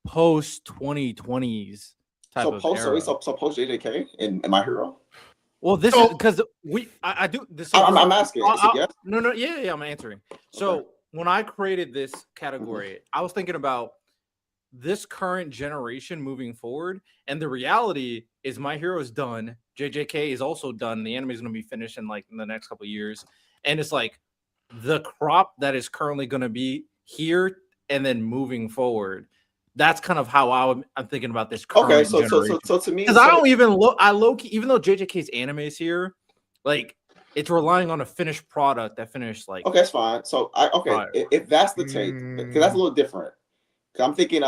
post 2020s type of era. So post JJK and My Hero. Well, this is because I do this. I'm asking. Yes? No, yeah, I'm answering. So when I created this category, I was thinking about this current generation moving forward. And the reality is My Hero is done. JJK is also done. The anime is going to be finished in like in the next couple of years. And it's like the crop that is currently going to be here and then moving forward. That's kind of how I'm thinking about this current generation. So to me, because I don't even look, I low-key, even though JJK's anime is here, like it's relying on a finished product that finished like. Okay, that's fine. So if that's the take, because that's a little different. I'm thinking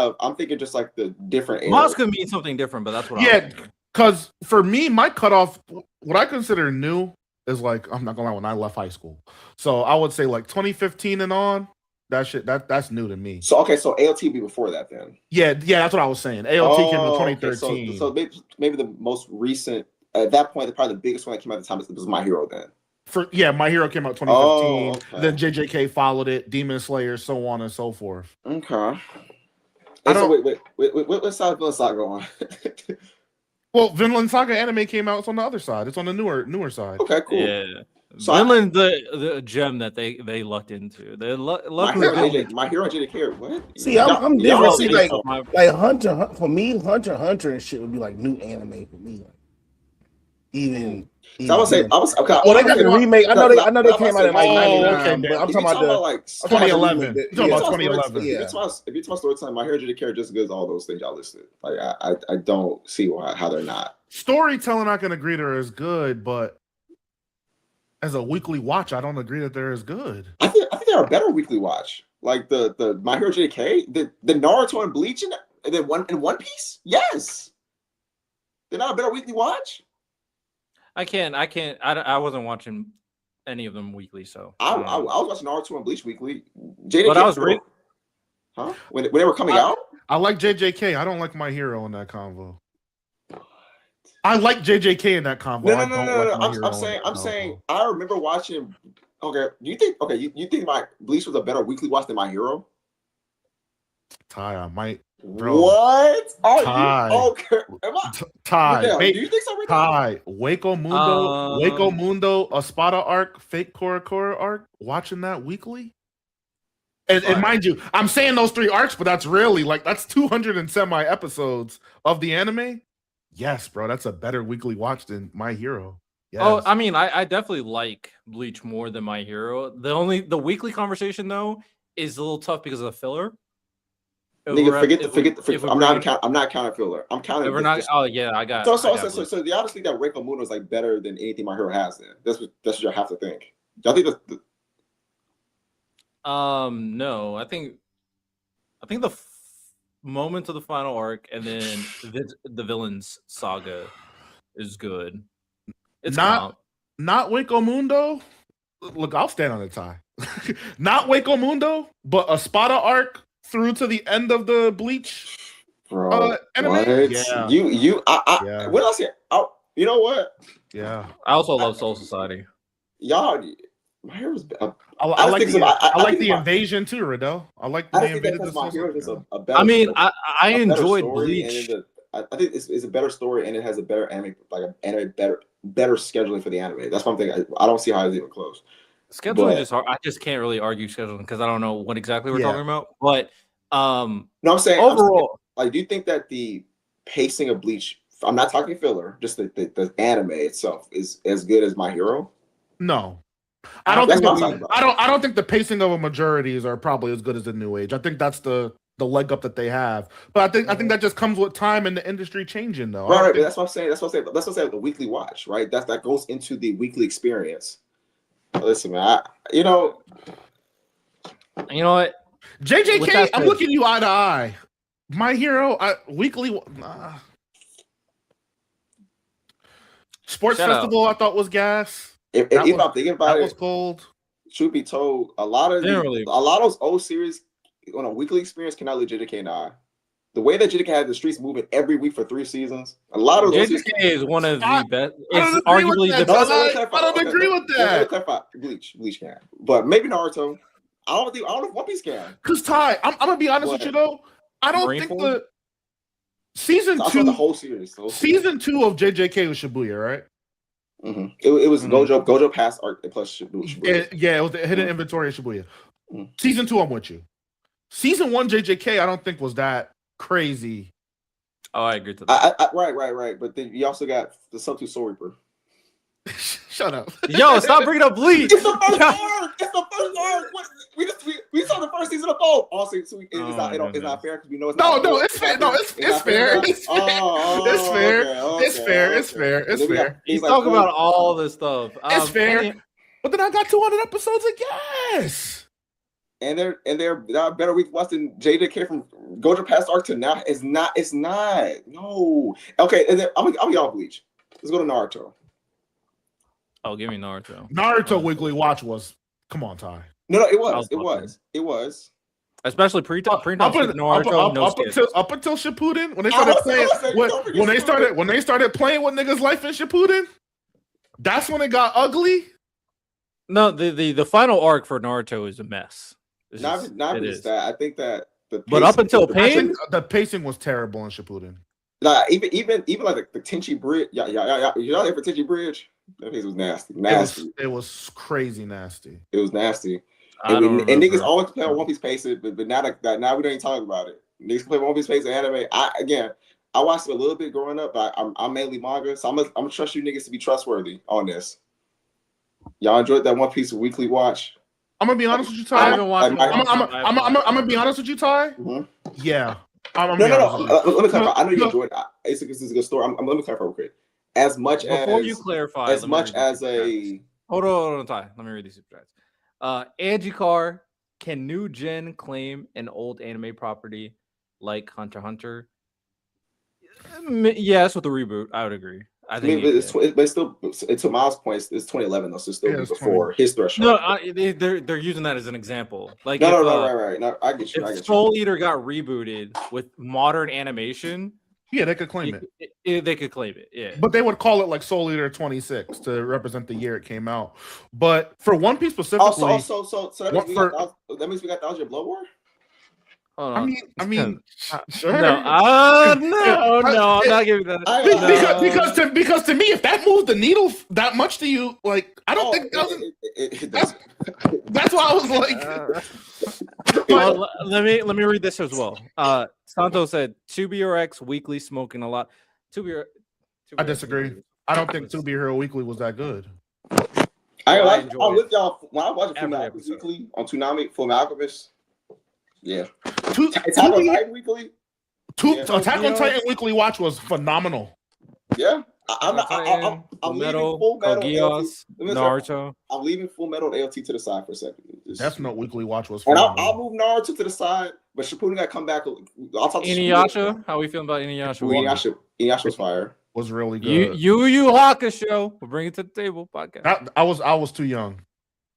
just like the different. Moss could mean something different, but that's what. Yeah, because for me, my cutoff, what I consider new is like, I'm not gonna lie, when I left high school. So I would say like 2015 and on. That's new to me. So so ALT be before that then. Yeah, that's what I was saying. ALT came in 2013. Okay. So maybe the most recent at that point, probably the biggest one that came out at the time was My Hero then. My Hero came out 2015. Okay. Then JJK followed it, Demon Slayer, so on and so forth. Okay. So wait, what side of Vinland Saga go on? Well, Vinland Saga anime came out. It's on the other side. It's on the newer side. Okay, cool. Yeah. So Vinland's the gem that they lucked into. They My Hero and JJK. What? See, I'm different. See, like Hunter for me, Hunter and shit would be like new anime for me. Even I was okay. Well, they got the remake. I know they came out in like 99. But I'm talking about like 2011. You're talking about 2011. Yeah. If you're talking storytelling, My Hero JJK are just as good as all those things y'all listed. Like I don't see how they're not. Storytelling, I can agree they're as good, but as a weekly watch, I don't agree that they're as good. I think they're a better weekly watch. Like the My Hero JK, the Naruto and Bleach and then One Piece. Yes, they're not a better weekly watch. I wasn't watching any of them weekly, so I was watching Naruto and Bleach weekly. JJK, but I was reading. Huh? When they were coming out? I like JJK. I don't like My Hero in that convo. I like JJK in that convo. No. I'm saying. I remember watching. Okay, you think my Bleach was a better weekly watch than My Hero? Ty, I might. Bro. What? Ty. Okay. Ty. Do you think so? Ty. Waco Mundo, a Espada arc, fake Korokoro arc. Watching that weekly. And mind you, I'm saying those 3 arcs, but that's really that's 200 and semi episodes of the anime. Yes, bro, that's a better weekly watch than My Hero. Yes. Oh, I mean, I definitely like Bleach more than My Hero. The weekly conversation though is a little tough because of the filler. Nigga, forget the. I'm not counting filler. I'm counting. We're not. Oh yeah, I got. So the honestly that Reiko Muno is like better than anything My Hero has. Then that's what you have to think. Y'all think that? No, I think the moment of the final arc and then the villains saga is good. It's not Waco Mundo. Look, I'll stand on the tie. Not Waco Mundo, but a Espada arc through to the end of the Bleach. Bro, anime. What? Yeah. Yeah. What else here? You know what? Yeah. I also love Soul Society. Y'all, My Hero's. I like the invasion too, Riddell. I like the invasion. My Hero is a better. I mean, I enjoyed Bleach. I think it's a better story and it has a better anime, better scheduling for the anime. That's one thing. I don't see how it's even close. Scheduling is hard. I just can't really argue scheduling because I don't know what exactly we're talking about. But no, I'm saying overall, do you think that the pacing of Bleach? I'm not talking filler. Just the anime itself is as good as My Hero. No. I don't think the pacing of a majorities are probably as good as the New Age. I think that's the leg up that they have. But I think that just comes with time and the industry changing, though. Right. That's what I'm saying. That's what I'm saying. The weekly watch, right? That goes into the weekly experience. Listen, man. You know what? JJK, I'm looking you eye to eye. My Hero, weekly. Sports Festival, I thought was gas. If I'm thinking about it, was cold. Truth be told, a lot of those old series on a weekly experience cannot leave JJK and I. The way that JJK had the streets moving every week for 3 seasons, a lot of those JJK is one of the best. It's arguably the best. I don't agree with that. Bleach can, but maybe Naruto. I don't know if One Piece can. Because Ty, I'm gonna be honest with you though. I don't think the season 2, the whole series. Season 2 of JJK was Shibuya, right? Mm-hmm. It was Gojo past arc plus Shibuya. It was the hidden inventory of Shibuya. Season 2, I'm with you. Season 1 JJK, I don't think was that crazy. Oh, I agree to that. Right. But then you also got the Substitute Soul Reaper. Shut up. Yo, stop bringing up Bleach. It's the first arc. It's the first arc. We saw the first season of Bolt. Also, it's not fair because we know it's not. No, it's fair. No, it's fair. It's fair. It's fair. He's talking about all this stuff. It's fair. But then I got 200 episodes of Yes. And they're not better week watch than JJK from Gojo past arc to now. It's not. No. Okay, and then I'm gonna y'all Bleach. Let's go to Naruto. Oh, give me Naruto. Naruto weekly watch was. Come on, Ty. No, it was. Especially pre-time Naruto. Up until Shippuden, when they started playing, when they started playing with niggas' life in Shippuden, that's when it got ugly. No, the final arc for Naruto is a mess. Not just that. I think that but up until Pain, the pacing was terrible in Shippuden. Like even like the Tenchi Bridge, y'all ever Tenchi Bridge? That piece was nasty. It was crazy nasty. It was nasty. And niggas always play on One Piece pace, but now now we don't even talk about it. Niggas play One Piece pace and anime. I watched it a little bit growing up, but I'm mainly manga, so I'm gonna trust you niggas to be trustworthy on this. Y'all enjoyed that One Piece weekly watch? I'm gonna be honest with you, Ty. I'm gonna be honest with you, Ty. Mm-hmm. Yeah. No. Let me clarify. I know you enjoyed it. It's a good story. Let me clarify real quick. Before you clarify, hold on, Ty. Let me read these super chats. Angie Carr, can new gen claim an old anime property like Hunter x Hunter? Yes, with the reboot, I would agree. I think, but still, to Miles' point, it's 2011 though, so it's still before his threshold. No, they're using that as an example. Like, right. No, I get you. If Soul Eater got rebooted with modern animation, yeah, they could claim it. They could claim it. Yeah, but they would call it like Soul Eater 26 to represent the year it came out. But for One Piece specifically, so that means we got Thousand Blood War. I mean, sure. No, I'm not giving that. Because to me, if that moved the needle that much to you, like I don't think it doesn't. That's why I was like. Let me read this as well. Santo said 2BRX weekly smoking a lot. 2BRX. I disagree. I don't think 2B Hero Weekly was that good. I'm with y'all. When I watch Full Alchemist Weekly on Toonami, Full Alchemist. Yeah. Attack on Titan Weekly. Attack on Titan Weekly watch was phenomenal. Yeah. I'm leaving Full Metal Naruto. I'm leaving Full Metal ALT to the side for a second. Death Note Weekly watch was phenomenal. And I'll move Naruto to the side, but Shippuden got to come back. I'll talk to Inuyasha. How are we feeling about Inuyasha? Inuyasha was fire. Was really good. Yu Hakusho. We'll bring it to the table podcast. I was too young.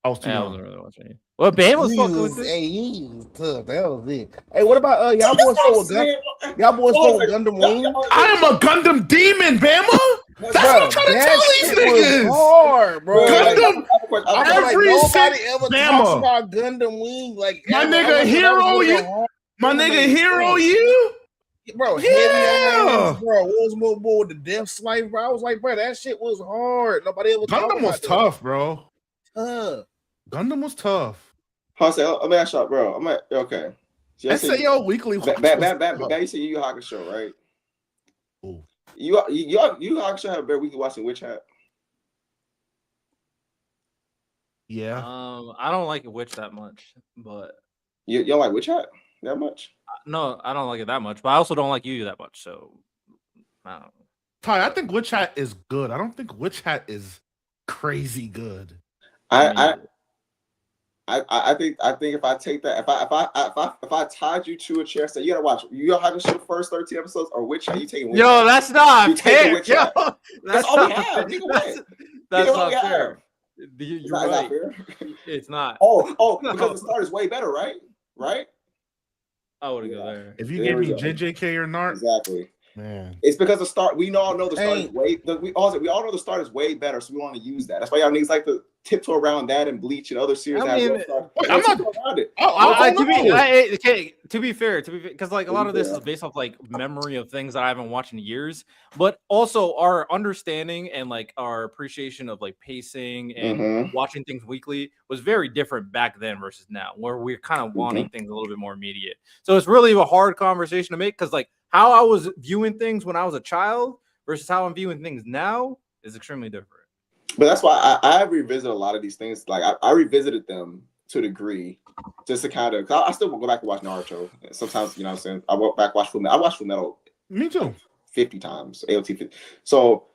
I was too young. I wasn't really watching it. Well, Ben was fucking with it. Hey, he was tough. That was it. Hey, what about y'all boys go with Gundam Wing? I am a Gundam demon, Bama. That's what I'm trying to tell these niggas. Hard, bro. Gundam. Nobody ever talks about Gundam Wing. Like my nigga Hero, you. My nigga Hero, you. Bro, yeah, bro. What was more with the Death Slice, bro? I was like, bro, that shit was hard. Nobody ever. Gundam was tough, bro. Gundam was tough. I mean, I shot, bro. I'm like, okay. SAO Weekly. You see Yu Hakusho, right? Ooh. Yu Hakusho have a better weekly watching Witch Hat. Yeah. I don't like Witch that much, but you don't like Witch Hat that much? No, I don't like it that much, but I also don't like Yu that much. So, I don't know. Ty, I think Witch Hat is good. I don't think Witch Hat is crazy good. I think if I take that, if I tied you to a chair, say you gotta watch Yu Hakusho the first 13 episodes, or Witch Hat, you taking Witch Hat? Yo, that's not fair. That's all we have. That's not fair. You're right. It's not. Oh, because the start is way better, right? Right? I would go there. If you gave me JJK or Nart, exactly. Man, it's because the start. We all know the start is way. We all know the start is way better, so we want to use that. That's why y'all niggas like the tiptoe around that and Bleach and other series. I mean, I'm not around it. To be fair, because like a lot of this is based off like memory of things that I haven't watched in years, but also our understanding and like our appreciation of like pacing and watching things weekly was very different back then versus now, where we're kind of wanting things a little bit more immediate. So it's really a hard conversation to make because like how I was viewing things when I was a child versus how I'm viewing things now is extremely different. But that's why I revisit a lot of these things. Like I revisited them to a degree, just to kind of. I still go back and watch Naruto. Sometimes, you know what I'm saying. I went back watch Full Metal. I watched Full Metal. Me too. 50 times. AOT 50. So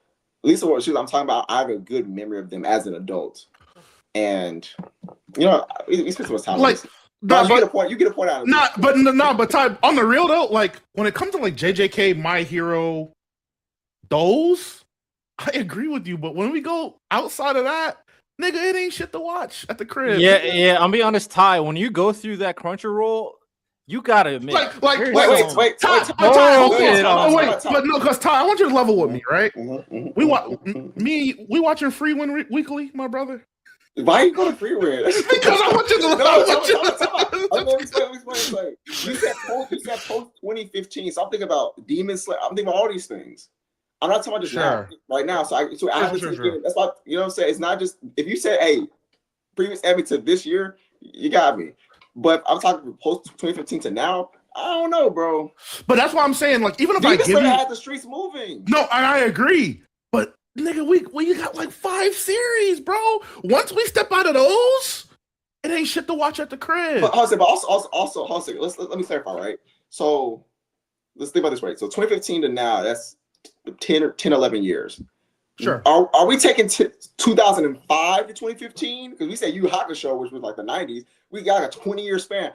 at least what I'm talking about, I have a good memory of them as an adult. And you know, we spent so much time. Like, you get a point. You get a point out of it. But Ty, on the real though, like when it comes to like JJK, My Hero, those. I agree with you, but when we go outside of that, nigga, it ain't shit to watch at the crib. Yeah. I'll be honest, Ty. When you go through that Crunchyroll, you gotta admit. Wait, Ty. But no, because Ty, I want you to level with me, right? We watching Free Win Weekly, my brother. Why are you going to Free Win? Because I want you to. You said post 2015. So I'm thinking about Demon Slayer. I'm thinking about all these things. I'm not talking about just right now. So I have to. That's why, you know what I'm saying. It's not just if you say, "Hey, previous Emmy to this year," you got me. But I'm talking post 2015 to now. I don't know, bro. But that's why I'm saying, like, even if Demon I give you, had the streets moving. No, I agree. But nigga, we got like 5 series, bro. Once we step out of those, it ain't shit to watch at the crib. But also, let me clarify, right? So let's think about this, right? So 2015 to now, that's 10, 11 years. Sure. Are we taking 2005 to 2015? Because we said Yu Hakusho, which was like the 90s. We got a 20-year span.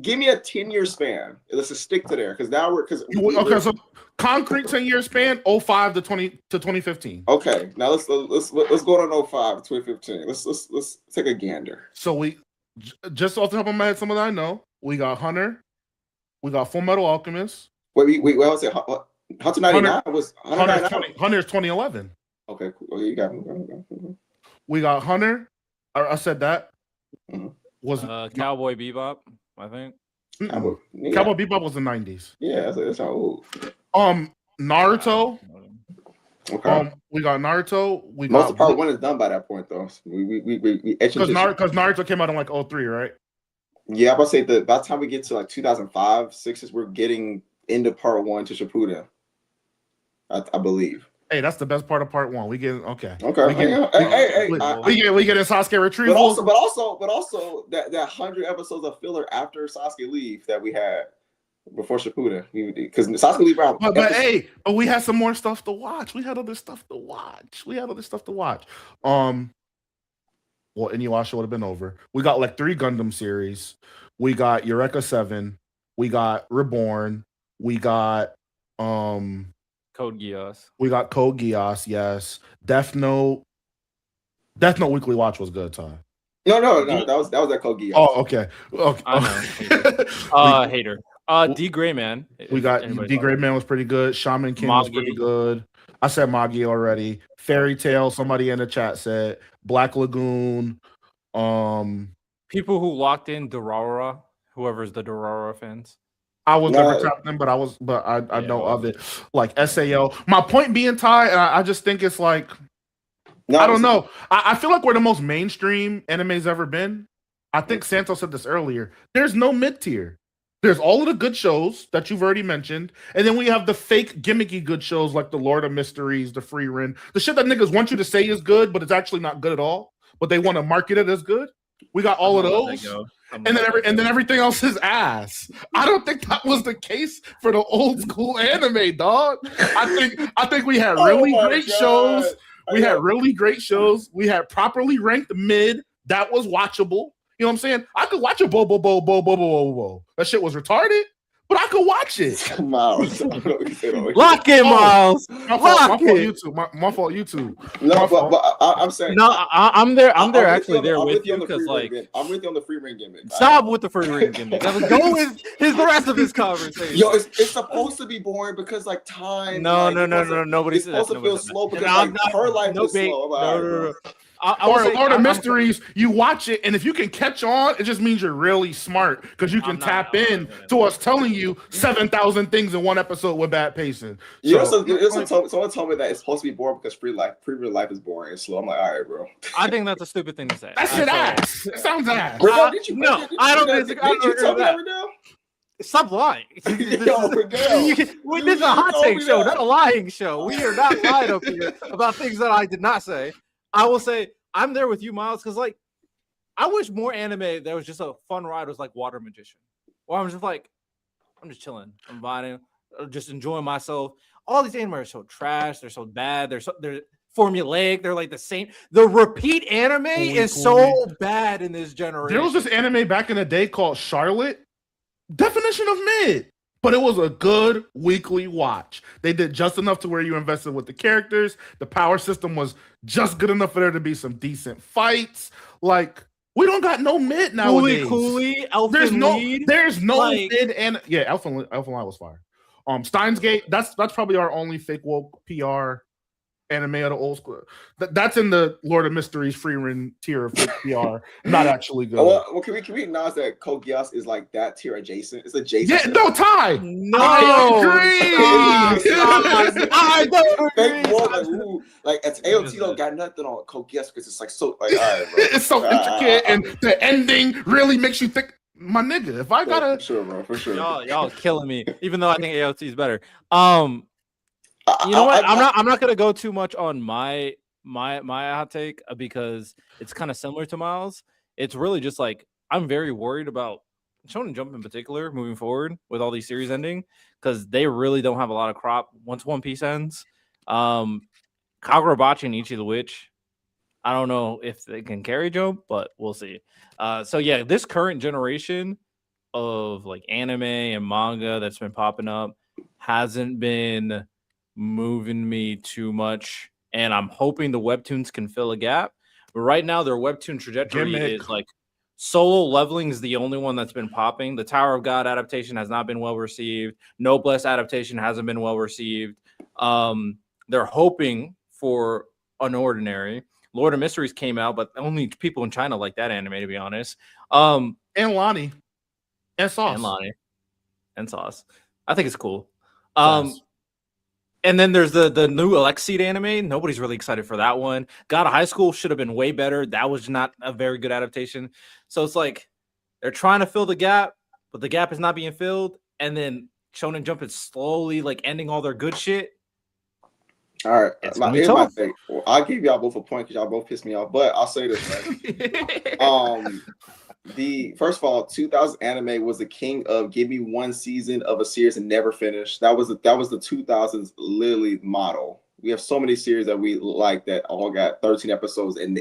Give me a 10-year span. Let's just stick to there. Because now okay, so concrete 10-year span, 05 to 2015. Okay. Now let's go on 05 to 2015. Let's take a gander. So we just off the top of my head, some of that I know. We got Hunter. We got Full Metal Alchemist. Wait, I was saying Hunter 99 was Hunter's 2011. Okay, cool. You got me. We got Hunter. I said that. Was Cowboy Bebop, I think. Cowboy Bebop was the 90s. Yeah, that's how old. Naruto. Okay. We got Naruto. Most of part 1 is done by that point, though. So we because Naruto came out in like 03, right? Yeah, I'm about to say that by the time we get to like 2005, 6, we're getting into part 1 to Shippuden. I believe. Hey, that's the best part of part 1. We get okay. Okay. We get a Sasuke retrieval. But also that 100 episodes of filler after Sasuke leave that we had before Shippuden, because Sasuke leave around. But we had some more stuff to watch. We had other stuff to watch. Well, Inuyasha would have been over. We got like 3 Gundam series. We got Eureka 7. We got Reborn. We got Code Geass. We got Code Geass, yes. Death Note Weekly Watch was good, Ty. No. That was that Code Geass. Oh, okay. I know. Hater. D Gray Man. We got D Gray Man was pretty good. Shaman King was pretty good. I said Magi already. Fairy Tail, somebody in the chat said. Black Lagoon. People who locked in Durarara, whoever's the Durarara fans. I was never tapped in, but I know of it. Like SAO. My point being, Ty, and I just think it's like I don't know. I feel like we're the most mainstream anime's ever been. I think Santos said this earlier. There's no mid-tier. There's all of the good shows that you've already mentioned, and then we have the fake gimmicky good shows like the Lord of Mysteries, the Free Ren, the shit that niggas want you to say is good, but it's actually not good at all. But they want to market it as good. We got all of those. And then everything else is ass. I don't think that was the case for the old school anime, dog. I think we had really great shows. We had really great shows. We had properly ranked mid that was watchable. You know what I'm saying? I could watch a bo. That shit was retarded, but I could watch it. Miles. Lock it, Miles. My fault, YouTube. No, but I'm saying. No, I'm there actually there with you because like I'm with you on the free ring gimmick. Stop with the free ring gimmick. Go with the rest of this conversation. Yo, it's supposed to be boring because like time. No. Nobody said that. It's supposed to feel slow because like her life is slow. No. I will Or say, Lord of Mysteries, you watch it, and if you can catch on, it just means you're really smart because you can tap in to us telling you 7,000 things in one episode with bad pacing. Someone told me that it's supposed to be boring because pre-real life is boring and slow. I'm like, all right, bro. I think that's a stupid thing to say. That shit ass. It sounds ass. No, I don't disagree. Did you tell me that, Riddell? Stop lying. Yo, Riddell. This is a hot take show, not a lying show. We are not lying up here about things that I did not say. I will say I'm there with you, Miles, because like I wish more anime that was just a fun ride was like Water Magician. Or I'm just chilling. I'm vibing, just enjoying myself. All these anime are so trash, they're so bad, they're formulaic, they're like the same. The repeat anime is so bad in this generation. There was this anime back in the day called Charlotte. Definition of mid, but it was a good weekly watch. They did just enough to where you invested with the characters. The power system was just good enough for there to be some decent fights. Like, we don't got no mid nowadays. Cooley, Elfin Lied. There's no like, mid, and yeah, Elfin Lied was fire. Steins Gate, that's probably our only fake woke PR anime of the old school. That's in the Lord of Mysteries free run tier of fake PR. Not actually good. Well, can we acknowledge that Code Geass is like that tier adjacent? It's adjacent. Yeah, no, Ty. No, I agree. I don't agree. Like it's AOT don't got nothing on Code Geass because it's like so like all right, bro. It's so intricate and the ending really makes you think. My nigga, if I gotta, for sure, bro, for sure. Y'all killing me. Even though I think AOT is better. You know what? I'm not gonna go too much on my hot take because it's kind of similar to Miles. It's really just like I'm very worried about Shonen Jump in particular moving forward with all these series ending because they really don't have a lot of crop once One Piece ends. Kagurabachi and Ichi the Witch. I don't know if they can carry Jump, but we'll see. So yeah, this current generation of like anime and manga that's been popping up hasn't been moving me too much, and I'm hoping the webtoons can fill a gap. But right now, their webtoon trajectory is like Solo Leveling is the only one that's been popping. The Tower of God adaptation has not been well received. Noblesse adaptation hasn't been well received. They're hoping for Unordinary. Lord of Mysteries came out, but only people in China like that anime, to be honest. And Lonnie. And Sauce. And Lonnie. And Sauce. I think it's cool. And then there's the new Alexseid anime. Nobody's really excited for that one. God of High School should have been way better. That was not a very good adaptation. So it's like they're trying to fill the gap, but the gap is not being filled. And then Shonen Jump is slowly like ending all their good shit. All right, here's my thing. Well, I'll give y'all both a point because y'all both pissed me off. But I'll say this, right? The first of all, 2000 anime was the king of give me one season of a series and never finish. That was the 2000s literally model. We have so many series that we like that all got 13 episodes and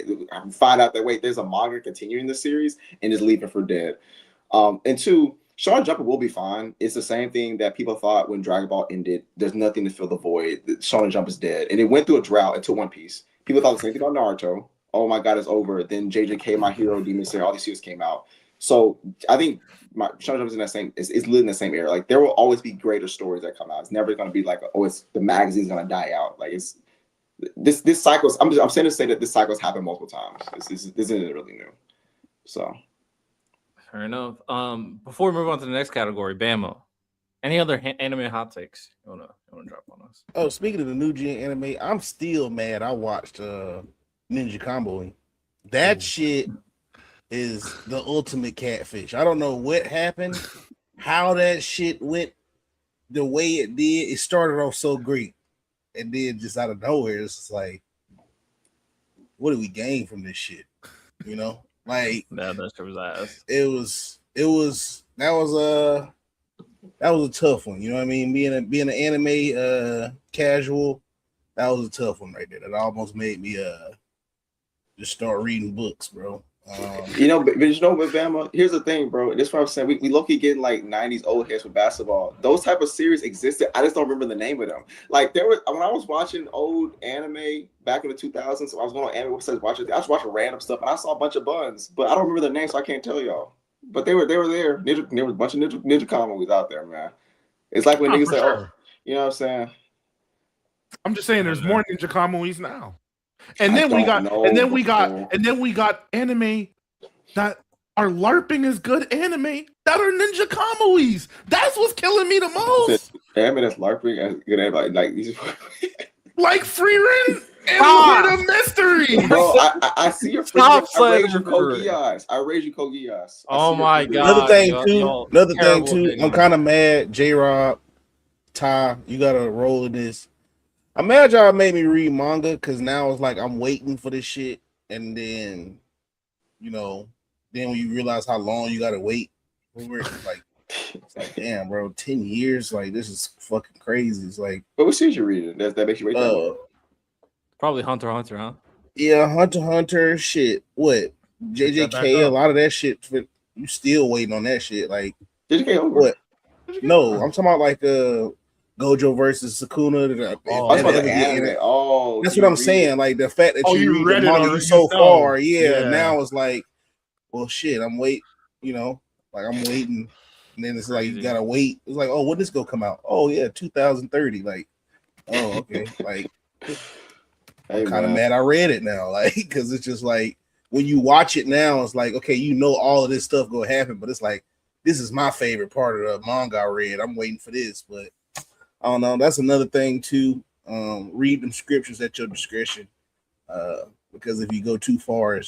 find out that wait, there's a manga continuing the series and just leaving for dead. And two, Shonen Jump will be fine. It's the same thing that people thought when Dragon Ball ended. There's nothing to fill the void. Shonen Jump is dead, and it went through a drought until One Piece. People thought the same thing about Naruto. Oh my God, it's over. Then JJK, My Hero, Demon Slayer, all these series came out. So I think Shonen Jump is in that same. It's living in the same era. Like there will always be greater stories that come out. It's never going to be like it's the magazine's going to die out. Like it's this cycles. I'm saying to say that this cycle's happened multiple times. This isn't really new. So. Fair enough. Before we move on to the next category, Bama. Any other anime hot takes you wanna drop on us? Oh, speaking of the new gen anime, I'm still mad. I watched Ninja Comboing. That shit is the ultimate catfish. I don't know what happened, how that shit went the way it did. It started off so great, and then just out of nowhere, it's just like, what do we gain from this shit? You know. Like that was ass. That was a tough one. You know what I mean? Being an anime casual, that was a tough one right there. That almost made me just start reading books, bro. But you know what, Bama? Here's the thing, bro. This is what I'm saying. We low-key getting like 90s old heads with basketball. Those type of series existed. I just don't remember the name of them. Like there was when I was watching old anime back in the 2000s. So I was going on anime websites watching. I was watching random stuff, and I saw a bunch of buns, but I don't remember their names, so I can't tell y'all. But they were there. There was a bunch of ninja comedies out there, man. It's like when niggas say, "Oh, you know what I'm saying." I'm just saying, there's more ninja comedies now. And then we got got anime that are LARPing is good anime that are Ninja Kamuis. That's what's killing me the most. Anime that's LARPing as good at like these. Like Free and Word of Mystery. Bro, I see your Stop I raise your saying Kogiyas. I raise your Kogiyas. Oh my god! Another thing terrible too. opinion. I'm kind of mad. J-Rob, Ty, you gotta roll in this. I'm mad y'all made me read manga because now it's like I'm waiting for this shit, and then then when you realize how long you gotta wait for it, it's like damn, bro, 10 years, like this is fucking crazy. It's like, but what series you reading? That makes you wait that long? Probably Hunter x Hunter, huh? Yeah, Hunter x Hunter, shit. What? JJK, a lot of that shit. You still waiting on that shit? Like JJK over? What? No, I'm talking about like Gojo versus Sukuna. That's what I'm saying. Like the fact that you read the manga so far, now it's like, well, shit. I'm waiting. I'm waiting, and then it's like you gotta wait. It's like, oh, when this gonna come out? Oh yeah, 2030. Like, oh okay, like. I'm kind of mad I read it now, like, because it's just like when you watch it now, it's like, okay, all of this stuff gonna happen, but it's like this is my favorite part of the manga I read. I'm waiting for this, but I don't know. That's another thing too. Read them scriptures at your discretion, because if you go too far, it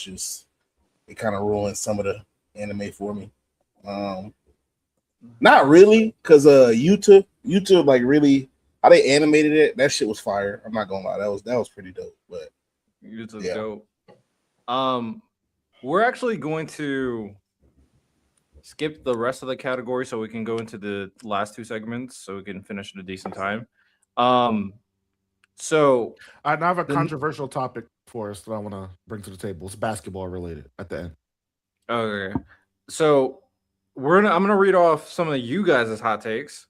kind of ruins some of the anime for me. Not really, because YouTube like really. How they animated it, that shit was fire. I'm not gonna lie, that was pretty dope. But it's dope. We're actually going to skip the rest of the category so we can go into the last two segments so we can finish at a decent time. So I have a controversial topic for us that I want to bring to the table. It's basketball related at the end. Okay, so I'm gonna read off some of you guys' hot takes.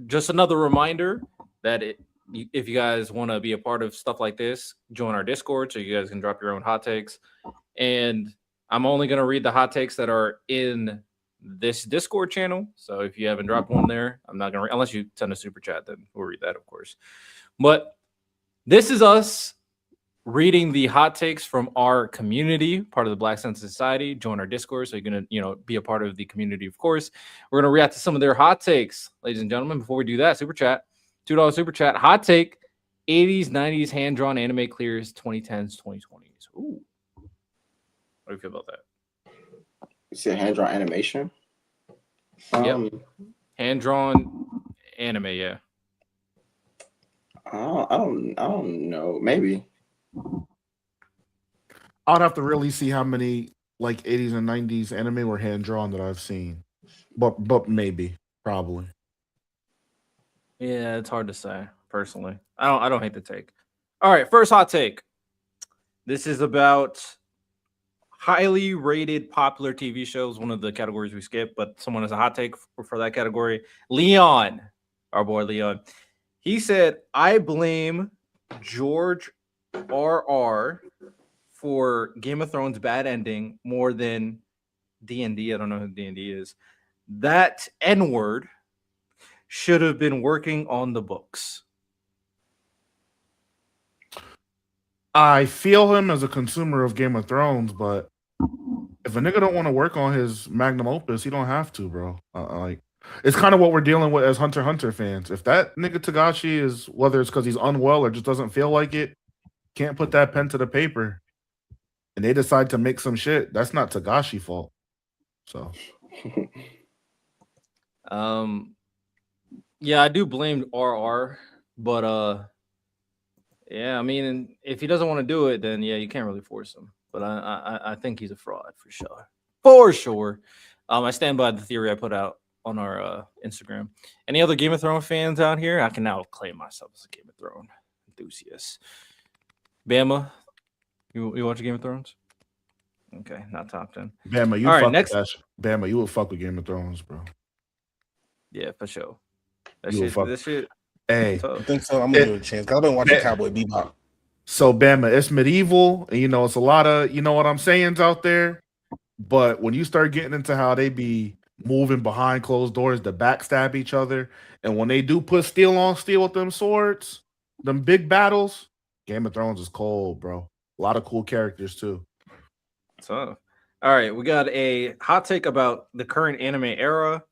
Just another reminder that if you guys want to be a part of stuff like this, join our Discord so you guys can drop your own hot takes. And I'm only going to read the hot takes that are in this Discord channel. So if you haven't dropped one there, I'm not going to, unless you send a super chat, then we'll read that, of course. But this is us reading the hot takes from our community, part of the Black Sensei Society. Join our Discord so you're going to, be a part of the community, of course. We're going to react to some of their hot takes, ladies and gentlemen. Before we do that, super chat, $2 super chat, hot take, 80s, 90s hand-drawn anime clears 2010s, 2020s. Ooh. What do you feel about that? You said hand-drawn animation? Yep. Hand-drawn anime, yeah. I don't know. Maybe. I'd have to really see how many like 80s and 90s anime were hand drawn that I've seen, but maybe, probably. Yeah, it's hard to say. Personally, I don't hate the take. All right, first hot take. This is about highly rated popular TV shows. One of the categories we skipped, but someone has a hot take for that category. Leon, our boy Leon, he said, "I blame George R.R. for Game of Thrones' bad ending more than D&D. I don't know who D&D is. That N-word should have been working on the books." I feel him as a consumer of Game of Thrones, but if a nigga don't want to work on his magnum opus, he don't have to, bro. It's kind of what we're dealing with as Hunter x Hunter fans. If that nigga Tagashi is, whether it's because he's unwell or just doesn't feel like it, can't put that pen to the paper, and they decide to make some shit, that's not Tagashi fault. So, yeah, I do blame RR, but yeah, I mean, if he doesn't want to do it, then yeah, you can't really force him. But I think he's a fraud for sure. I stand by the theory I put out on our Instagram. Any other Game of Thrones fans out here? I can now claim myself as a Game of Thrones enthusiast. Bama, you watch Game of Thrones? Okay, not top 10. Bama, you all right, fuck next. with that. Bama, you would fuck with Game of Thrones, bro. Yeah, for sure. This shit. Hey, I think so. I'm gonna give it a chance. I've been watching Cowboy Bebop. So Bama, it's medieval, and it's a lot of what I'm saying's out there. But when you start getting into how they be moving behind closed doors to backstab each other, and when they do put steel on steel with them swords, them big battles, Game of Thrones is cold, bro. A lot of cool characters too. So, all right, we got a hot take about the current anime era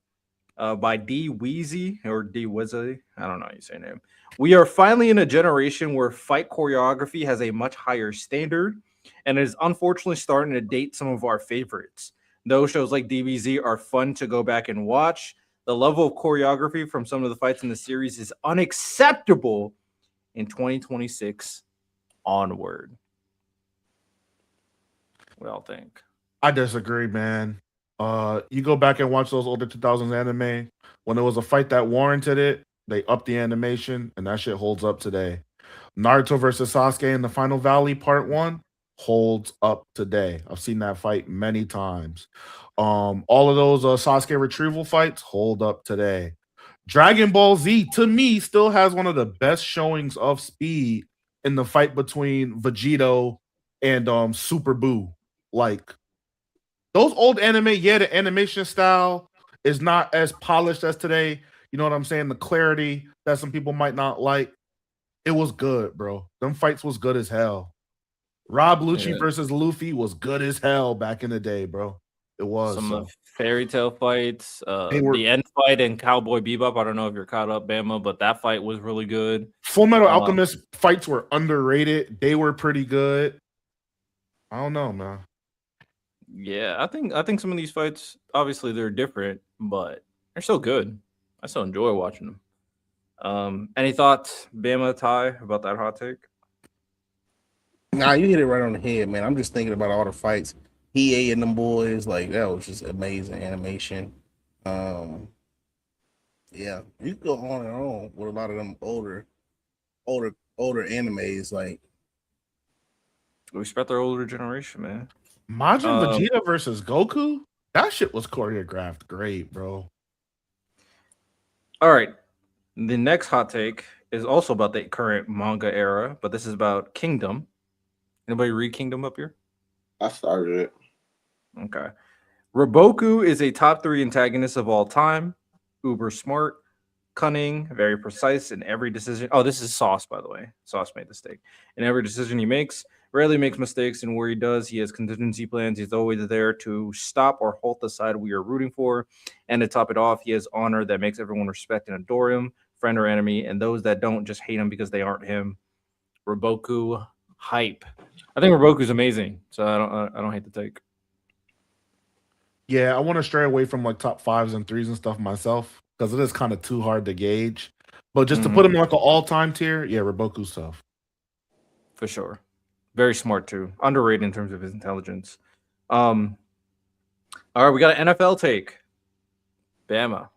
by D Weezy or D Wizzy. I don't know how you say your name. We are finally in a generation where fight choreography has a much higher standard and is unfortunately starting to date some of our favorites. Those shows like DBZ are fun to go back and watch. The level of choreography from some of the fights in the series is unacceptable in 2026 onward. What y'all think? I disagree, man. You go back and watch those older 2000s anime. When there was a fight that warranted it, they upped the animation, and that shit holds up today. Naruto versus Sasuke in the Final Valley Part 1 holds up today. I've seen that fight many times. All of those Sasuke retrieval fights hold up today. Dragon Ball Z, to me, still has one of the best showings of speed in the fight between Vegito and Super Buu. Like, those old anime, yeah, the animation style is not as polished as today. You know what I'm saying? The clarity that some people might not like. It was good, bro. Them fights was good as hell. Rob Lucci versus Luffy was good as hell back in the day, bro. It was. Some of the fairy tale fights, the end fight in Cowboy Bebop. I don't know if you're caught up, Bama, but that fight was really good. Full Metal Alchemist fights were underrated. They were pretty good. I don't know, man. Yeah, I think some of these fights, obviously they're different, but they're still good. I still enjoy watching them. Any thoughts, Bama, Ty, about that hot take? Nah, you hit it right on the head, man. I'm just thinking about all the fights. EA and them boys, like that was just amazing animation. Yeah, you can go on and on with a lot of them older animes. Like, We respect our older generation, man. Majin Vegeta versus Goku? That shit was choreographed great, bro. All right. The next hot take is also about the current manga era, but this is about Kingdom. Anybody read Kingdom up here? I started it. Okay. Roboku is a top 3 antagonist of all time. Uber smart, cunning, very precise in every decision. Oh, this is Sauce, by the way. Sauce made the mistake. In every decision he makes, rarely makes mistakes, and where he does, he has contingency plans. He's always there to stop or halt the side we are rooting for. And to top it off, he has honor that makes everyone respect and adore him, friend or enemy, and those that don't just hate him because they aren't him. Roboku hype. I think Roboku's amazing, so I don't hate the take. Yeah, I want to stray away from like top 5s and 3s and stuff myself because it is kind of too hard to gauge. But just to put him in like an all-time tier, yeah, Roboku's tough. For sure. Very smart too. Underrated in terms of his intelligence. All right, we got an NFL take. Bama.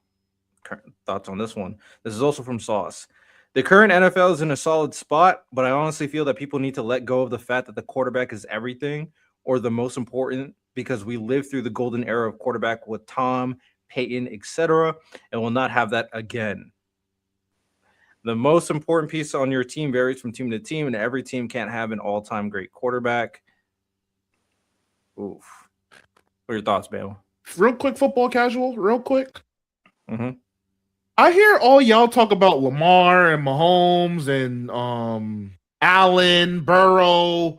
Thoughts on this one? This is also from Sauce. The current NFL is in a solid spot, but I honestly feel that people need to let go of the fact that the quarterback is everything or the most important because we lived through the golden era of quarterback with Tom, Peyton, etc., and will not have that again. The most important piece on your team varies from team to team, and every team can't have an all-time great quarterback. Oof. What are your thoughts, Bale? Real quick, football casual, real quick. Mm-hmm. I hear all y'all talk about Lamar and Mahomes and Allen, Burrow.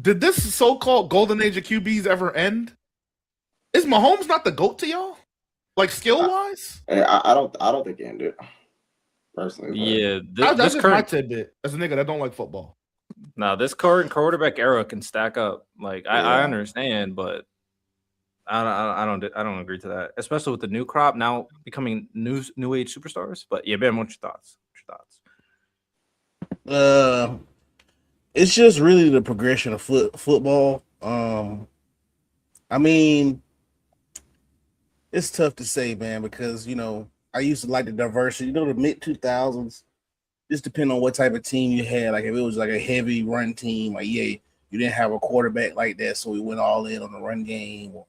Did this so-called golden age of QBs ever end? Is Mahomes not the GOAT to y'all? Like skill-wise? I don't think it ended. Personally, Yeah, that's just my tidbit as a nigga that don't like football. Now, this current quarterback era can stack up. Like I understand, but I don't agree to that, especially with the new crop now becoming new age superstars. But yeah, Ben, what's your thoughts? It's just really the progression of football. I mean, it's tough to say, man, because I used to like the diversity. The mid 2000s. Just depend on what type of team you had. Like if it was like a heavy run team, like you didn't have a quarterback like that, so we went all in on the run game or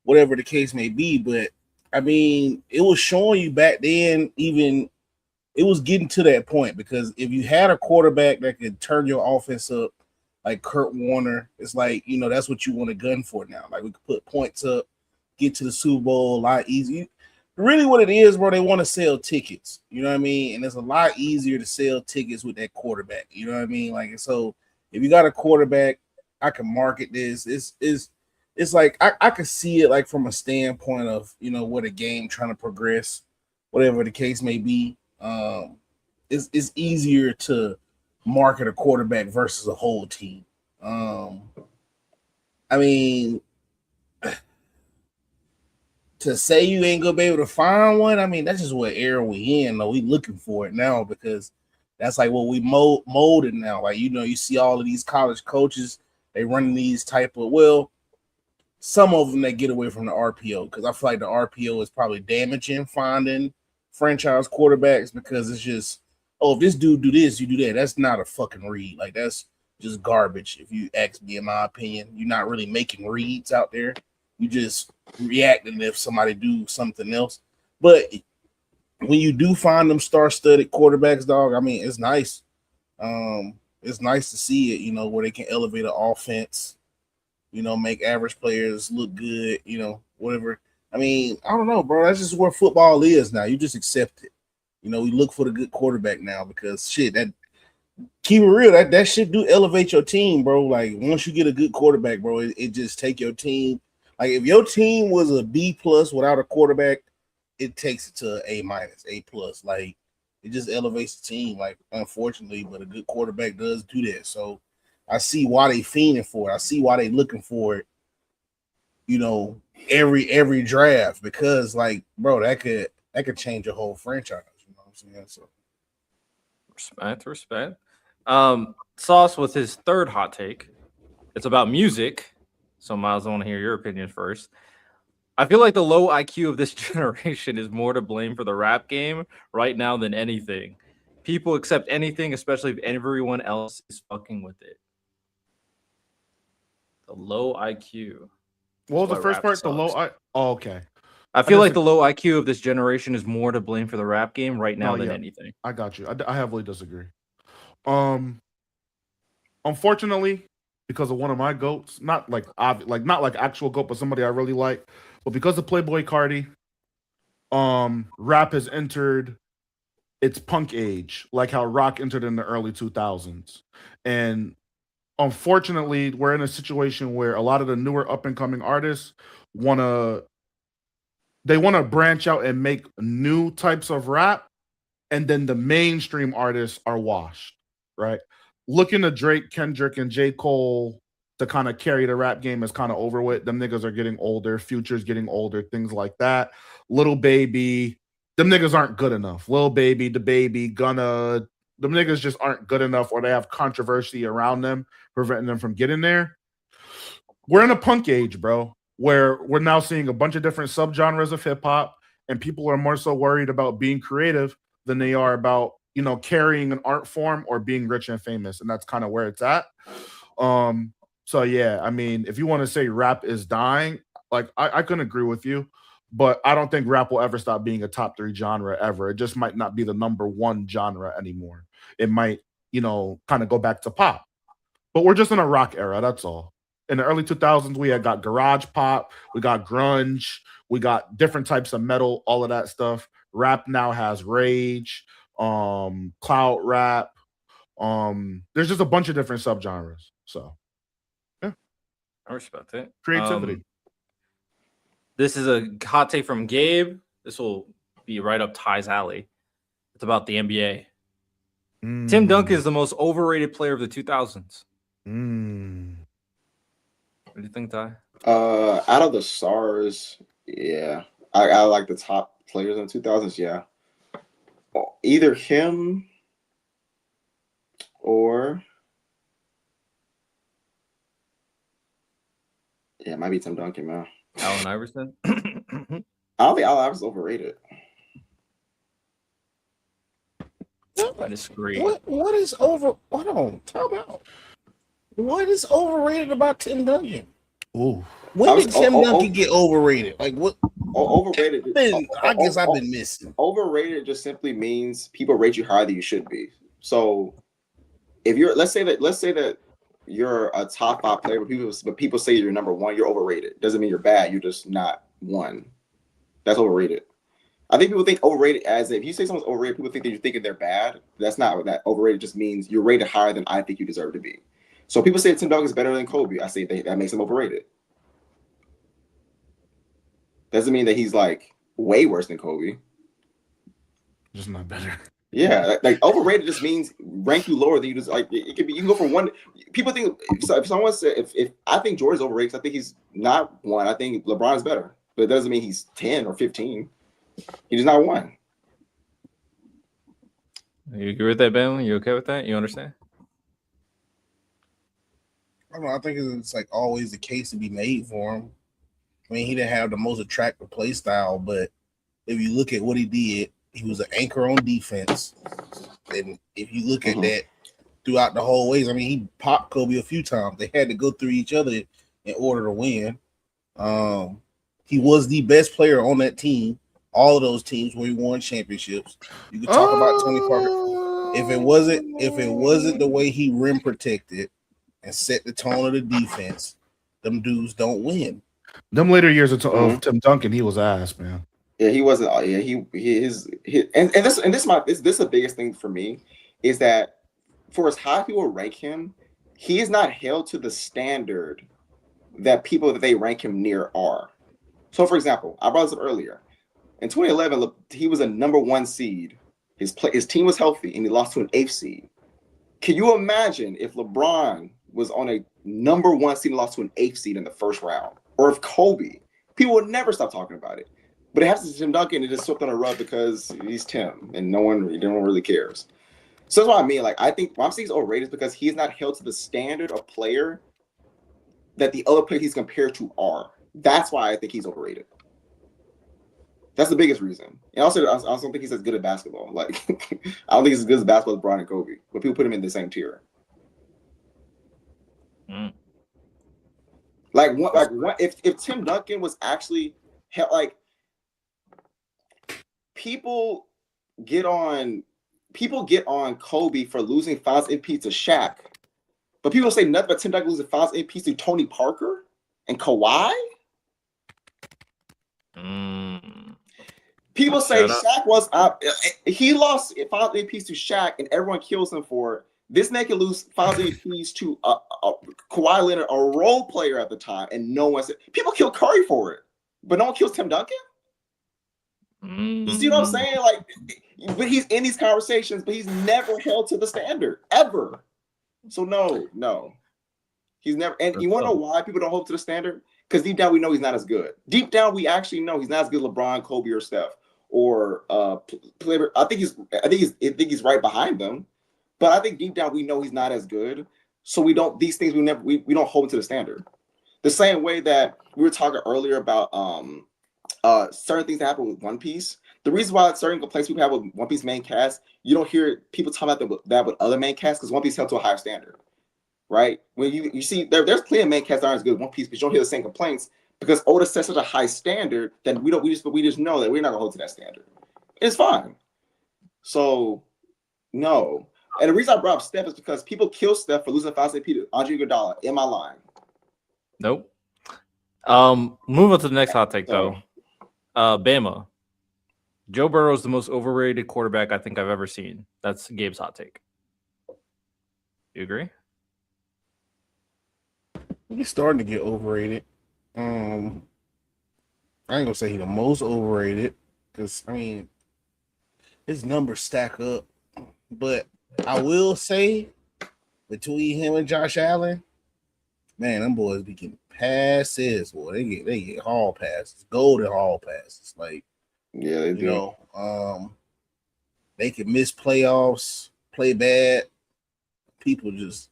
whatever the case may be. But I mean, it was showing you back then, even it was getting to that point because if you had a quarterback that could turn your offense up, like Kurt Warner, it's like that's what you want to gun for now. Like we could put points up, get to the Super Bowl a lot easier. really what it is, bro, they want to sell tickets. You know what I mean? And it's a lot easier to sell tickets with that quarterback. You know what I mean? Like, so if you got a quarterback, I can market this. It's like I can see it like from a standpoint of, you know, what a game trying to progress, whatever the case may be. It's easier to market a quarterback versus a whole team. I mean, to say you ain't gonna be able to find one, I mean, that's just what era we in. Though we looking for it now because that's like what we molded now. Like, you know, you see all of these college coaches, they running these type of, well, some of them that get away from the RPO because I feel like the RPO is probably damaging finding franchise quarterbacks because it's just, oh, if this dude do this, you do that. That's not a fucking read. Like, that's just garbage. If you ask me, in my opinion, you're not really making reads out there. You just reacting if somebody do something else. But when you do find them star-studded quarterbacks, dog, I mean, it's nice. It's nice to see it, you know, where they can elevate an offense, you know, make average players look good, you know, whatever. I mean, I don't know, bro. That's just where football is now. You just accept it. You know, we look for the good quarterback now because shit, that keep it real, that shit do elevate your team, bro. Like, once you get a good quarterback, bro, it just take your team. Like, if your team was a B plus without a quarterback, it takes it to A minus, A plus. Like, it just elevates the team. Like, unfortunately, but a good quarterback does do that. So I see why they fiending for it. I see why they looking for it, you know, every draft because, like, bro, that could change your whole franchise. You know what I'm saying? So Respect. Sauce with his third hot take. It's about music. So Miles, I want to hear your opinion first. I feel like the low IQ of this generation is more to blame for the rap game right now than anything. People accept anything, especially if everyone else is fucking with it. The low IQ. What was the first part? The low I. Oh, okay. I feel like the low IQ of this generation is more to blame for the rap game right now than anything. I got you. I heavily disagree. Unfortunately, because of one of my goats, not like actual goat, but somebody I really like, but because of Playboy Cardi, rap has entered its punk age, like how rock entered in the early 2000s, and unfortunately, we're in a situation where a lot of the newer up and coming artists want to branch out and make new types of rap, and then the mainstream artists are washed, right? Looking to Drake, Kendrick, and J. Cole to kind of carry the rap game is kind of over with. Them niggas are getting older, Future's getting older, things like that. Lil Baby, them niggas aren't good enough. Lil Baby, the Baby, Gunna, them niggas just aren't good enough, or they have controversy around them, preventing them from getting there. We're in a punk age, bro, where we're now seeing a bunch of different subgenres of hip hop, and people are more so worried about being creative than they are about, you know, carrying an art form or being rich and famous. And that's kind of where it's at. So yeah, I mean, if you want to say rap is dying, like I couldn't agree with you, but I don't think rap will ever stop being a top 3 genre ever. It just might not be the number 1 genre anymore. It might, you know, kind of go back to pop. But we're just in a rock era, that's all. In the early 2000s, we had got garage pop, we got grunge, we got different types of metal, all of that stuff. Rap now has rage, clout rap. There's just a bunch of different subgenres. So yeah. I respect it. Creativity. This is a hot take from Gabe. This will be right up Ty's alley. It's about the NBA. Tim Duncan is the most overrated player of the 2000s. What do you think, Ty? Out of the stars, yeah. I like the top players in the 2000s, yeah. Either him or yeah, it might be Tim Duncan, man. Allen Iverson? I don't think Allen Iverson's overrated. I disagree. What is over? Hold on, time out. What is overrated about Tim Duncan? Ooh. When did Tim Duncan get overrated? Like what? Overrated. I guess I've been missing. Overrated just simply means people rate you higher than you should be. So if you're, let's say that you're a top 5 player, but people say you're number 1, you're overrated. Doesn't mean you're bad. You're just not 1. That's overrated. I think people think overrated as if you say someone's overrated, people think that you're thinking they're bad. That's not what that overrated just means. You're rated higher than I think you deserve to be. So people say Tim Duncan is better than Kobe. I say that makes him overrated. Doesn't mean that he's like way worse than Kobe. Just not better. Yeah, like overrated just means rank you lower than you just like. It could be you can go from one. People think so if someone said if I think Jordan's overrated, I think he's not one. I think LeBron is better, but it doesn't mean he's 10 or 15. He's not one. You agree with that, Ben? You okay with that? You understand? I don't know. I think it's like always the case to be made for him. I mean, he didn't have the most attractive play style, but if you look at what he did, he was an anchor on defense. And if you look at that throughout the whole ways, I mean, he popped Kobe a few times. They had to go through each other in order to win. He was the best player on that team. All of those teams where he won championships. You could talk about Tony Parker. If it wasn't the way he rim protected and set the tone of the defense, them dudes don't win. Them later years of Tim Duncan, he was ass, man. Yeah, he wasn't. Yeah, he this is the biggest thing for me is that for as high people rank him, he is not held to the standard that people that they rank him near are. So, for example, I brought this up earlier. In 2011, he was a number 1 seed. His team was healthy, and he lost to an 8th seed. Can you imagine if LeBron was on a number 1 seed and lost to an 8th seed in the first round? Or if Kobe? People would never stop talking about it. But it happens to Tim Duncan, it just swept on a rug because he's Tim, and no one really cares. So that's what I mean. Like, I think why I'm saying he's overrated is because he's not held to the standard of player that the other players he's compared to are. That's why I think he's overrated. That's the biggest reason. And also, I also don't think he's as good at basketball. Like, I don't think he's as good as basketball as Bron and Kobe. But people put him in the same tier. Like, if Tim Duncan was actually like, people get on Kobe for losing Finals MVP to Shaq, but people say nothing about Tim Duncan losing Finals MVP to Tony Parker and Kawhi. People say Shaq was he lost Finals MVPs to Shaq, and everyone kills him for it. This man can lose Finals MVPs to Kawhi Leonard, a role player at the time, and no one said. People kill Curry for it, but no one kills Tim Duncan. You see what I'm saying? Like, but he's in these conversations, but he's never held to the standard ever. So no, he's never. And you want to know why people don't hold to the standard? Because deep down we know he's not as good. Deep down we actually know he's not as good as LeBron, Kobe, or Steph, or I think he's right behind them. But I think deep down we know he's not as good. So we don't hold to the standard. The same way that we were talking earlier about certain things that happen with One Piece. The reason why certain complaints people have with One Piece main cast, you don't hear people talking about that with other main casts because One Piece held to a higher standard, right? When you see there's plenty of main casts that aren't as good as One Piece, but you don't hear the same complaints because Oda sets such a high standard that we just know that we're not gonna hold to that standard. It's fine. So no. And the reason I brought up Steph is because people kill Steph for losing 5 MVP to Andre Iguodala. Am I lying? Nope. Move on to the next hot take though. Bama. Joe Burrow is the most overrated quarterback I think I've ever seen. That's Gabe's hot take. You agree? He's starting to get overrated. I ain't gonna say he's the most overrated because I mean his numbers stack up, but I will say between him and Josh Allen, man, them boys be getting passes. Boy, they get hall passes, golden hall passes. Like, yeah, they do. They can miss playoffs, play bad. People just,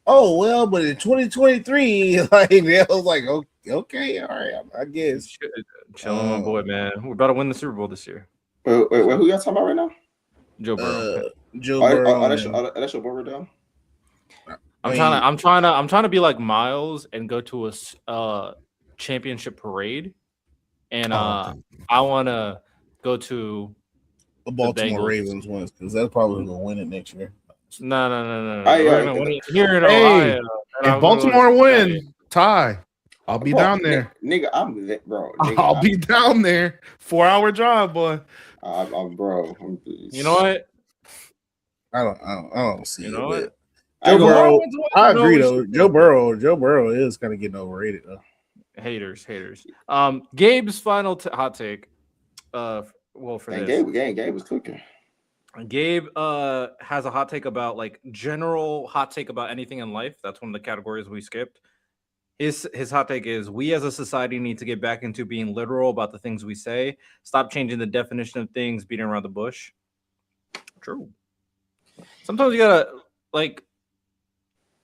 oh well, but in 2023, like they was like, okay, all right, I guess. Chilling, my boy, man. We're about to win the Super Bowl this year. Wait, who y'all talking about right now? Joe Burrow. Joe Burrow. That's your board down. I'm trying to be like Miles and go to a championship parade, and I want to go to the Baltimore Ravens ones because that's probably gonna win it next year. No. We're gonna win it here in Ohio. If Baltimore win, tie. I'll be Bro, down there. Nigga, I'm lit, bro. I'll be down there. 4-hour drive, boy. Bro. You know what? I don't see You it. know But what? Joe New Burrow, Orleans wins, I you know agree we though. should Joe go. Burrow is kind of getting overrated though. Haters. Gabe's final hot take. Well, for this, Gabe was cooking. Gabe has a hot take about like general hot take about anything in life. That's one of the categories we skipped. His hot take is we as a society need to get back into being literal about the things we say. Stop changing the definition of things, beating around the bush. True. Sometimes you gotta like.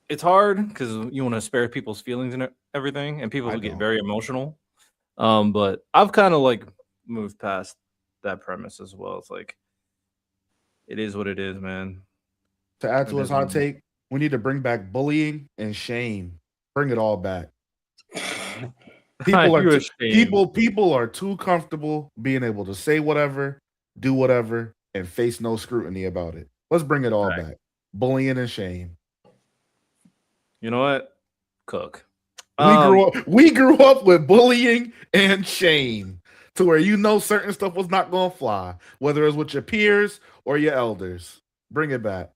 It's hard because you want to spare people's feelings and everything, and people get very emotional. But I've kind of like moved past that premise as well. It's like it is what it is, man. To add to his hot take, we need to bring back bullying and shame. Bring it all back. People are too comfortable being able to say whatever, do whatever, and face no scrutiny about it. Let's bring it all back. Bullying and shame. You know what? Cook. We grew up with bullying and shame to where you know certain stuff was not going to fly, whether it's with your peers or your elders. Bring it back.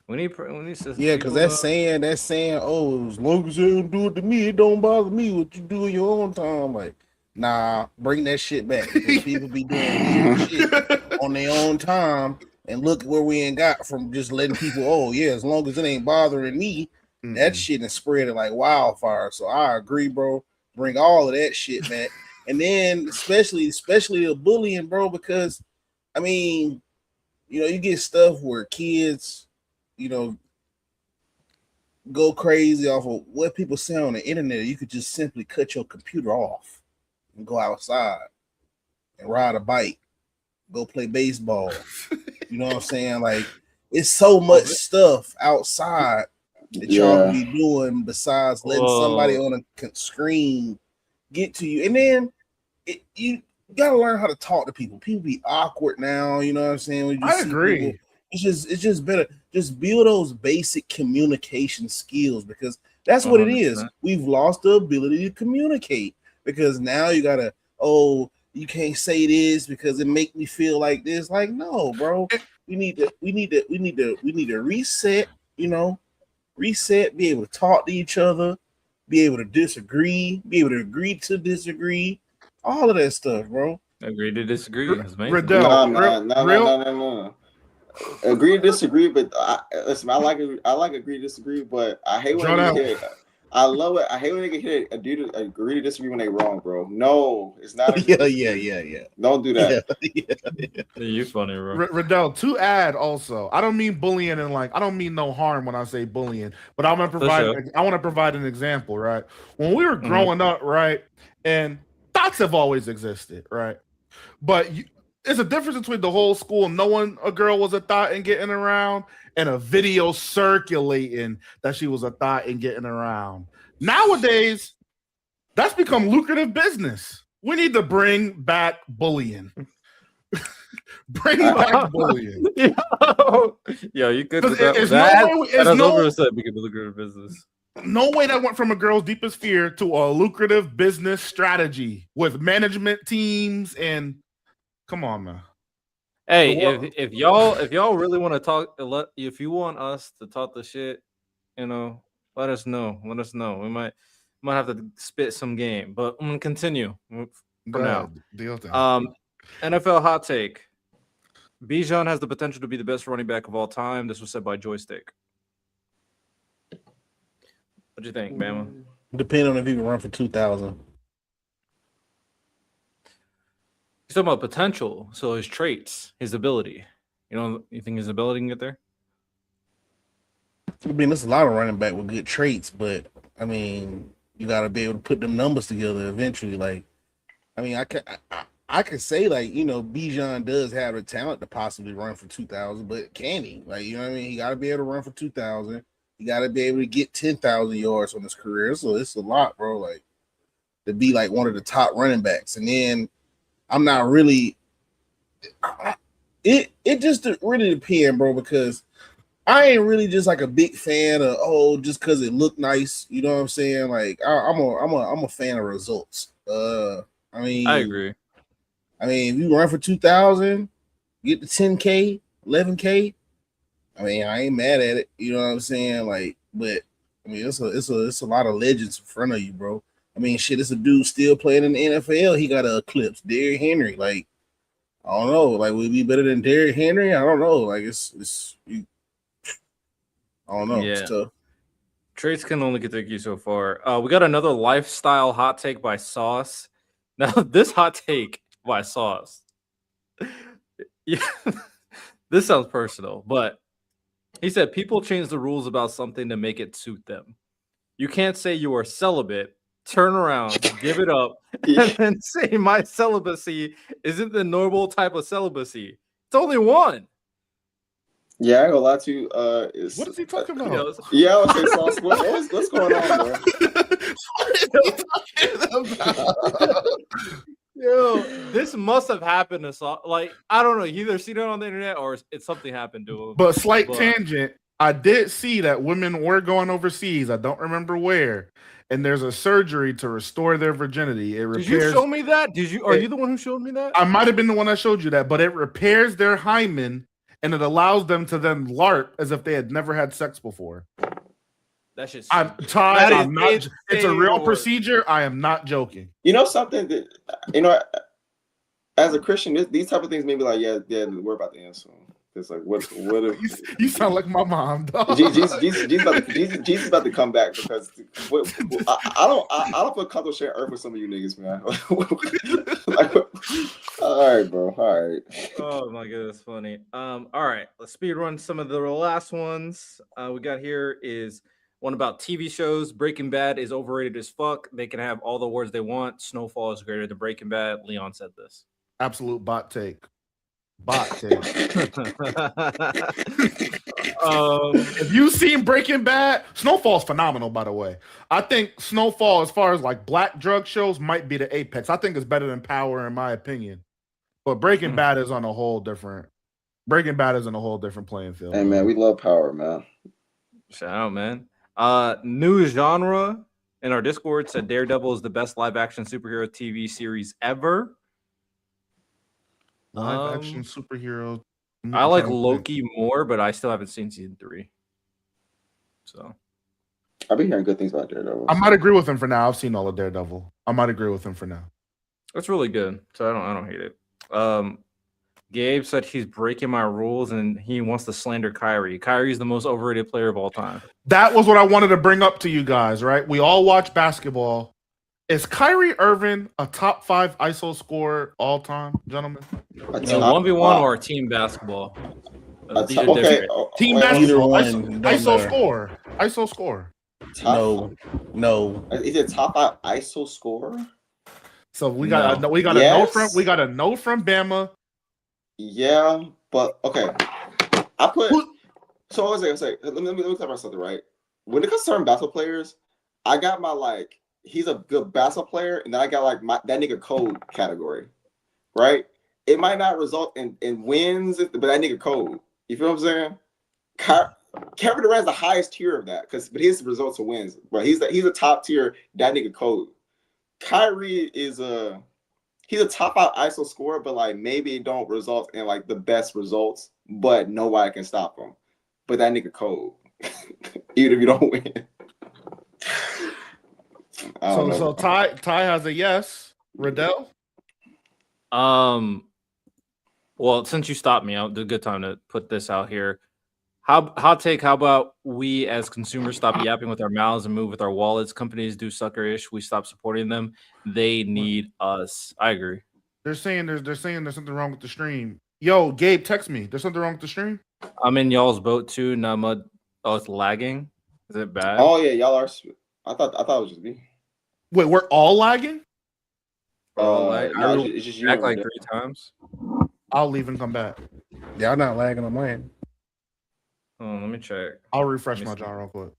We need to, because that's saying, oh, as long as you don't do it to me, it don't bother me what you do in your own time. Like, nah, bring that shit back. Because people be doing weird shit on their own time, and look where we ain't got from just letting people, oh yeah, as long as it ain't bothering me, that shit is spreading like wildfire. So I agree, bro. Bring all of that shit back. And then especially the bullying, bro, because I mean, you get stuff where kids, go crazy off of what people say on the internet. You could just simply cut your computer off and go outside and ride a bike, go play baseball. You know what I'm saying? Like, it's so much stuff outside that y'all can be doing besides letting somebody on a screen get to you. And then you gotta learn how to talk to people. People be awkward now, you know what I'm saying? When you I agree. People, it's just better. Just build those basic communication skills, because that's what 100%. It is. We've lost the ability to communicate because now you gotta, you can't say this because it make me feel like this. Like, no, bro. We need to reset, reset, be able to talk to each other, be able to disagree, be able to agree to disagree, all of that stuff, bro. Agree to disagree. No. Agree to disagree, but listen, I like agree to disagree, but I hate when they get hit. I love it. I hate when they get hit. Agree to disagree when they wrong, bro. No, it's not. Yeah. Don't do that. Yeah. You funny, bro. Riddell, to add also, I don't mean bullying and I don't mean no harm when I say bullying, but I want to provide an example, right? When we were growing up, right, and thoughts have always existed, right, but there's a difference between the whole school knowing a girl was a thought and getting around and a video circulating that she was a thought and getting around. Nowadays, that's become lucrative business. We need to bring back bullying. Bring back bullying. Yo, you could do that. That's over to say become a lucrative business. No way that went from a girl's deepest fear to a lucrative business strategy with management teams and come on, man. Hey, if y'all really want to talk, if you want us to talk the shit, let us know. Let us know. We might have to spit some game, but I'm gonna continue for now. NFL hot take: Bijan has the potential to be the best running back of all time. This was said by Joystick. What do you think, Bama? Depending on if he can run for 2,000. He's talking about potential, so his traits, his ability. You think his ability can get there? I mean, there's a lot of running back with good traits, but I mean, you got to be able to put them numbers together eventually. Like, I mean, I can say Bijan does have the talent to possibly run for 2,000, but can he? Like, you know what I mean? He got to be able to run for 2,000. He got to be able to get 10,000 yards on his career. So it's a lot, bro. Like, to be like one of the top running backs, and then I'm not really. It just really depends, bro, because I ain't really just like a big fan of just because it looked nice. You know what I'm saying? Like I'm a fan of results. I mean, I agree. if you run for 2,000, get the 10K, 11K. I mean, I ain't mad at it. You know what I'm saying? Like, but I mean, it's a lot of legends in front of you, bro. I mean, shit, it's a dude still playing in the NFL. He got to eclipse Derrick Henry. Like, I don't know. Like, would it be better than Derrick Henry? I don't know. Like, I don't know. Yeah. It's tough. Traits can only take you so far. We got another lifestyle hot take by Sauce. Now, this hot take by Sauce. Yeah, this sounds personal, but he said people change the rules about something to make it suit them. You can't say you are celibate, turn around, give it up, and then say my celibacy isn't the normal type of celibacy. It's only one. Yeah, I ain't gonna lie to you. What is he talking about? Yeah, I would say Sauce. What's going on, bro? What is he talking about? Yo, this must have happened to Sauce. Like, I don't know. You either seen it on the internet or it's something happened to him. But tangent, I did see that women were going overseas. I don't remember where. And there's a surgery to restore their virginity. It repairs. Did you show me that? Are you the one who showed me that? I might have been the one that showed you that, but it repairs their hymen and it allows them to then LARP as if they had never had sex before. That shit's it's a real procedure. I am not joking. You know something that as a Christian, these type of things may be like, yeah, we're about to end soon. It's like, what if you sound like my mom, dog. Jesus about to come back because I don't feel comfortable sharing earth with some of you niggas, man. Like, all right, bro. All right. Oh my god, that's funny. All right, let's speed run some of the last ones. We got here is one about TV shows. Breaking Bad is overrated as fuck. They can have all the awards they want. Snowfall is greater than Breaking Bad. Leon said this. Absolute bot take. If you've seen Breaking Bad, Snowfall's phenomenal, by the way. I think Snowfall, as far as like black drug shows, might be the apex. I think it's better than Power, in my opinion. But Breaking Bad is on a whole different. Breaking Bad is in a whole different playing field. Hey man, we love Power, man. Shout out, man. New genre in our Discord said Daredevil is the best live action superhero TV series ever. Live action superhero. I like Loki more, but I still haven't seen season 3. So I've been hearing good things about Daredevil. I might agree with him for now. I've seen all of Daredevil. I might agree with him for now. That's really good. So I don't hate it. Gabe said he's breaking my rules and he wants to slander Kyrie. Kyrie's the most overrated player of all time. That was what I wanted to bring up to you guys, right? We all watch basketball. Is Kyrie Irving a top 5 ISO scorer all time, gentlemen? No, 1v1 or team basketball. Team basketball. ISO scorer. No. Is it top 5 ISO scorer? So we got a no from Bama. Yeah, but okay. So I was gonna say, let me clarify something, right? When it comes to certain basketball players, I got my he's a good basketball player, and then I got that nigga code category, right? It might not result in wins, but that nigga code. You feel what I'm saying? Kevin Durant's the highest tier of that, but his results in wins. But he's a top tier that nigga code. Kyrie is he's a top 5 ISO scorer, but maybe it don't result in the best results, but nobody can stop him. But that nigga cold. Even if you don't win. So Ty has a yes. Riddell? Well, since you stopped me, it's a good time to put this out here. Hot take, how about we as consumers stop yapping with our mouths and move with our wallets? Companies do sucker-ish. We stop supporting them. They need us. I agree. They're saying there's something wrong with the stream. Yo, Gabe, text me. There's something wrong with the stream? I'm in y'all's boat too. Namud. Oh, it's lagging. Is it bad? Oh yeah, y'all are. I thought it was just me. Wait, we're all lagging? No, it's just you. Act like 3 times. I'll leave and come back. Y'all not lagging on my end. Oh, let me check. I'll refresh my jar real quick.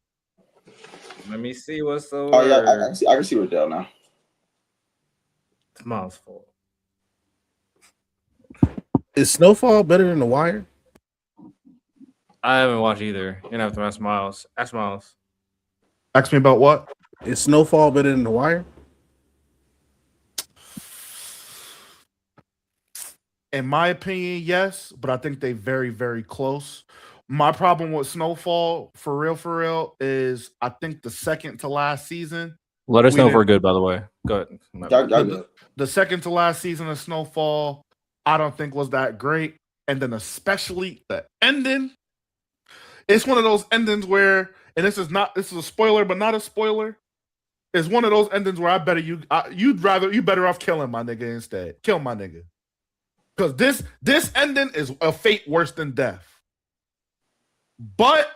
Let me see what's the Oh yeah, I can see Riddell now. It's Miles' fault. Is Snowfall better than The Wire? I haven't watched either. You're gonna have to ask Miles. Ask Miles. Ask me about what? Is Snowfall better than The Wire? In my opinion, yes, but I think they very, very close. My problem with Snowfall, for real, is I think the second to last season. Let us we know if we're didn't- good. By the way, go ahead. Y'all good. The second to last season of Snowfall, I don't think was that great. And then especially the ending. It's one of those endings where, and this is a spoiler, but not a spoiler. It's one of those endings where you better off killing my nigga instead. Kill my nigga. Because this ending is a fate worse than death. But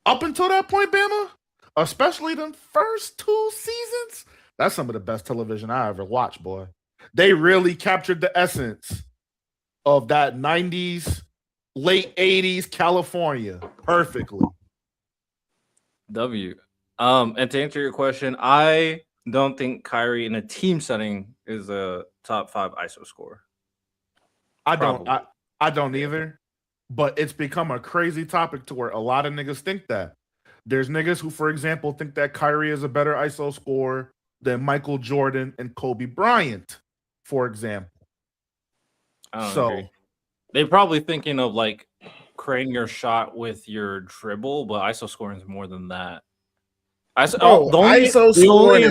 up until that point, Bama, especially the first 2 seasons, that's some of the best television I ever watched, boy. They really captured the essence of that 90s, late 80s California perfectly. W. And to answer your question, I don't think Kyrie in a team setting is a top 5 ISO scorer. I don't either. But it's become a crazy topic to where a lot of niggas think that. There's niggas who, for example, think that Kyrie is a better ISO scorer than Michael Jordan and Kobe Bryant, for example. I don't agree. They're probably thinking of like creating your shot with your dribble, but ISO scoring is more than that. ISO scoring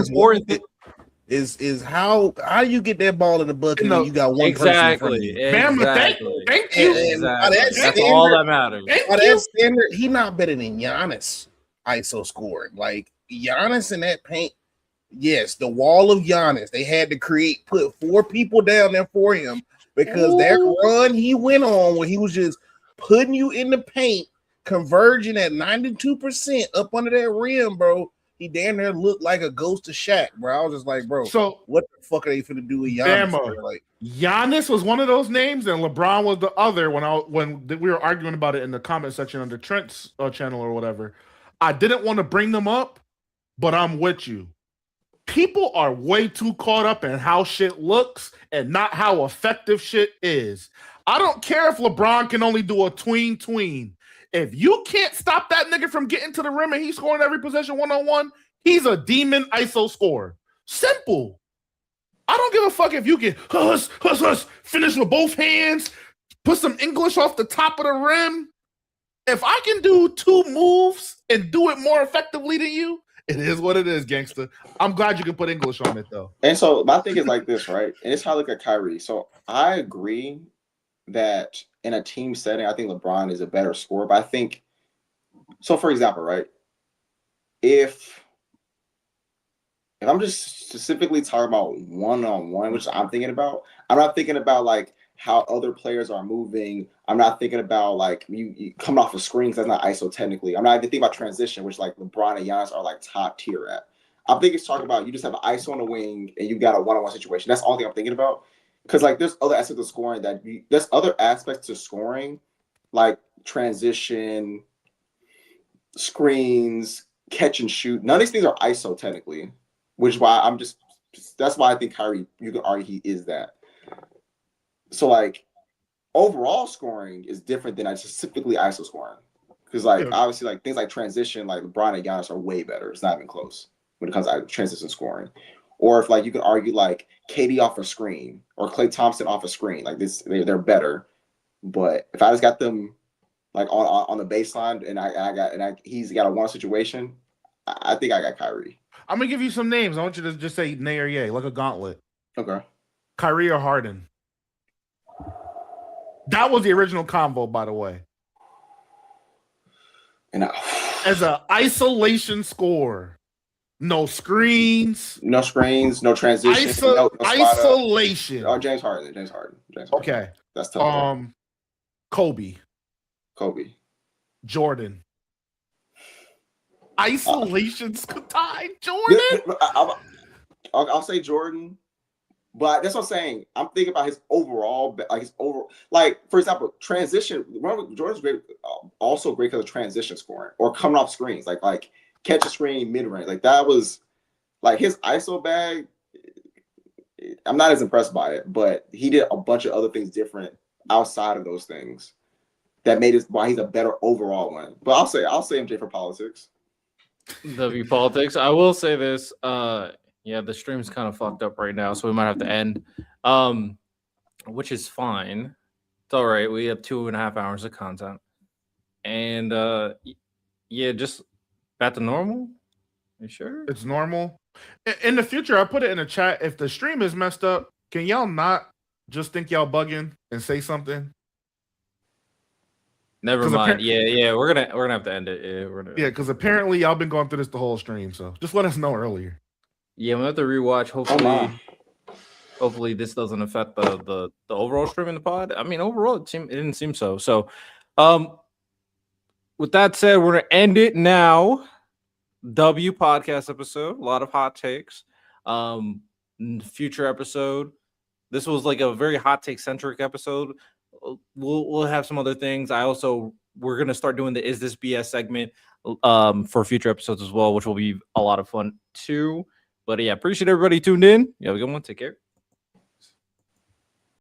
is how you get that ball in the bucket and you got one person in front of you. Exactly. Thank you. That's all that matters. By that standard, he not better than Giannis ISO scoring. Like Giannis in that paint, yes, the wall of Giannis, they had to put 4 people down there for him because that run he went on where he was just putting you in the paint, converging at 92% up under that rim, bro. He damn near looked like a ghost of Shaq, bro. I was just like, bro, so what the fuck are they finna do with Giannis? Like, Giannis was one of those names, and LeBron was the other. When we were arguing about it in the comment section under Trent's channel or whatever, I didn't want to bring them up, but I'm with you. People are way too caught up in how shit looks and not how effective shit is. I don't care if LeBron can only do a tween. If you can't stop that nigga from getting to the rim and he's scoring every possession 1-on-1, he's a demon ISO scorer. Simple. I don't give a fuck if you can finish with both hands, put some English off the top of the rim. If I can do 2 moves and do it more effectively than you, it is what it is, gangster. I'm glad you can put English on it, though. And so my thing is like this, right? And it's how I look at Kyrie. So I agree that in a team setting, I think LeBron is a better scorer. But I think, so for example, right? If I'm just specifically talking about 1-on-1, which I'm thinking about, I'm not thinking about like how other players are moving. I'm not thinking about like you coming off of screens. That's not ISO technically. I'm not even thinking about transition, which like LeBron and Giannis are like top tier at. I'm thinking talking about you just have an ISO on the wing and you got a 1-on-1 situation. That's the only thing I'm thinking about. Because like there's other aspects of scoring there's other aspects to scoring, like transition, screens, catch and shoot. None of these things are ISO technically, which is why that's why I think Kyrie, you can argue he is that. So like overall scoring is different than specifically ISO scoring. Because like obviously like things like transition, like LeBron and Giannis are way better. It's not even close when it comes to transition scoring. Or if like you can argue like KD off a screen or Klay Thompson off a screen, like this, they're better. But if I just got them like on the baseline and he's got a 1 situation, I think I got Kyrie. I'm gonna give you some names. I want you to just say nay or yay, like a gauntlet. Okay. Kyrie or Harden. That was the original convo, by the way. And as an isolation score. No screens. No transition. No isolation. Oh, James Harden. Okay. That's tough. Kobe. Jordan. Isolation time. Jordan. I'll say Jordan. But that's what I'm saying. I'm thinking about his overall, for example, transition. Remember, Jordan's great, also great because of transition scoring or coming off screens, like catch a screen mid range. Like that was like his ISO bag. I'm not as impressed by it, but he did a bunch of other things different outside of those things. that made it why he's a better overall one. But I'll say MJ for politics. W politics. I will say this. Yeah, the stream's kind of fucked up right now, so we might have to end. Which is fine. It's all right. We have 2.5 hours of content, and yeah, just back to normal. You sure? It's normal. In the future, I put it in the chat. If the stream is messed up, can y'all not just think y'all bugging and say something? Never 'Cause mind. Yeah, we're gonna have to end it. Yeah, we're gonna. Yeah, because apparently y'all been going through this the whole stream. So just let us know earlier. Yeah, we have to rewatch. Hopefully this doesn't affect the overall stream in the pod. I mean, overall it didn't seem so. So, with that said, we're gonna end it now. W podcast episode, a lot of hot takes. Future episode. This was like a very hot take centric episode. We'll have some other things. We're gonna start doing the Is This BS segment for future episodes as well, which will be a lot of fun too. But yeah, appreciate everybody tuned in. You have a good one. Take care.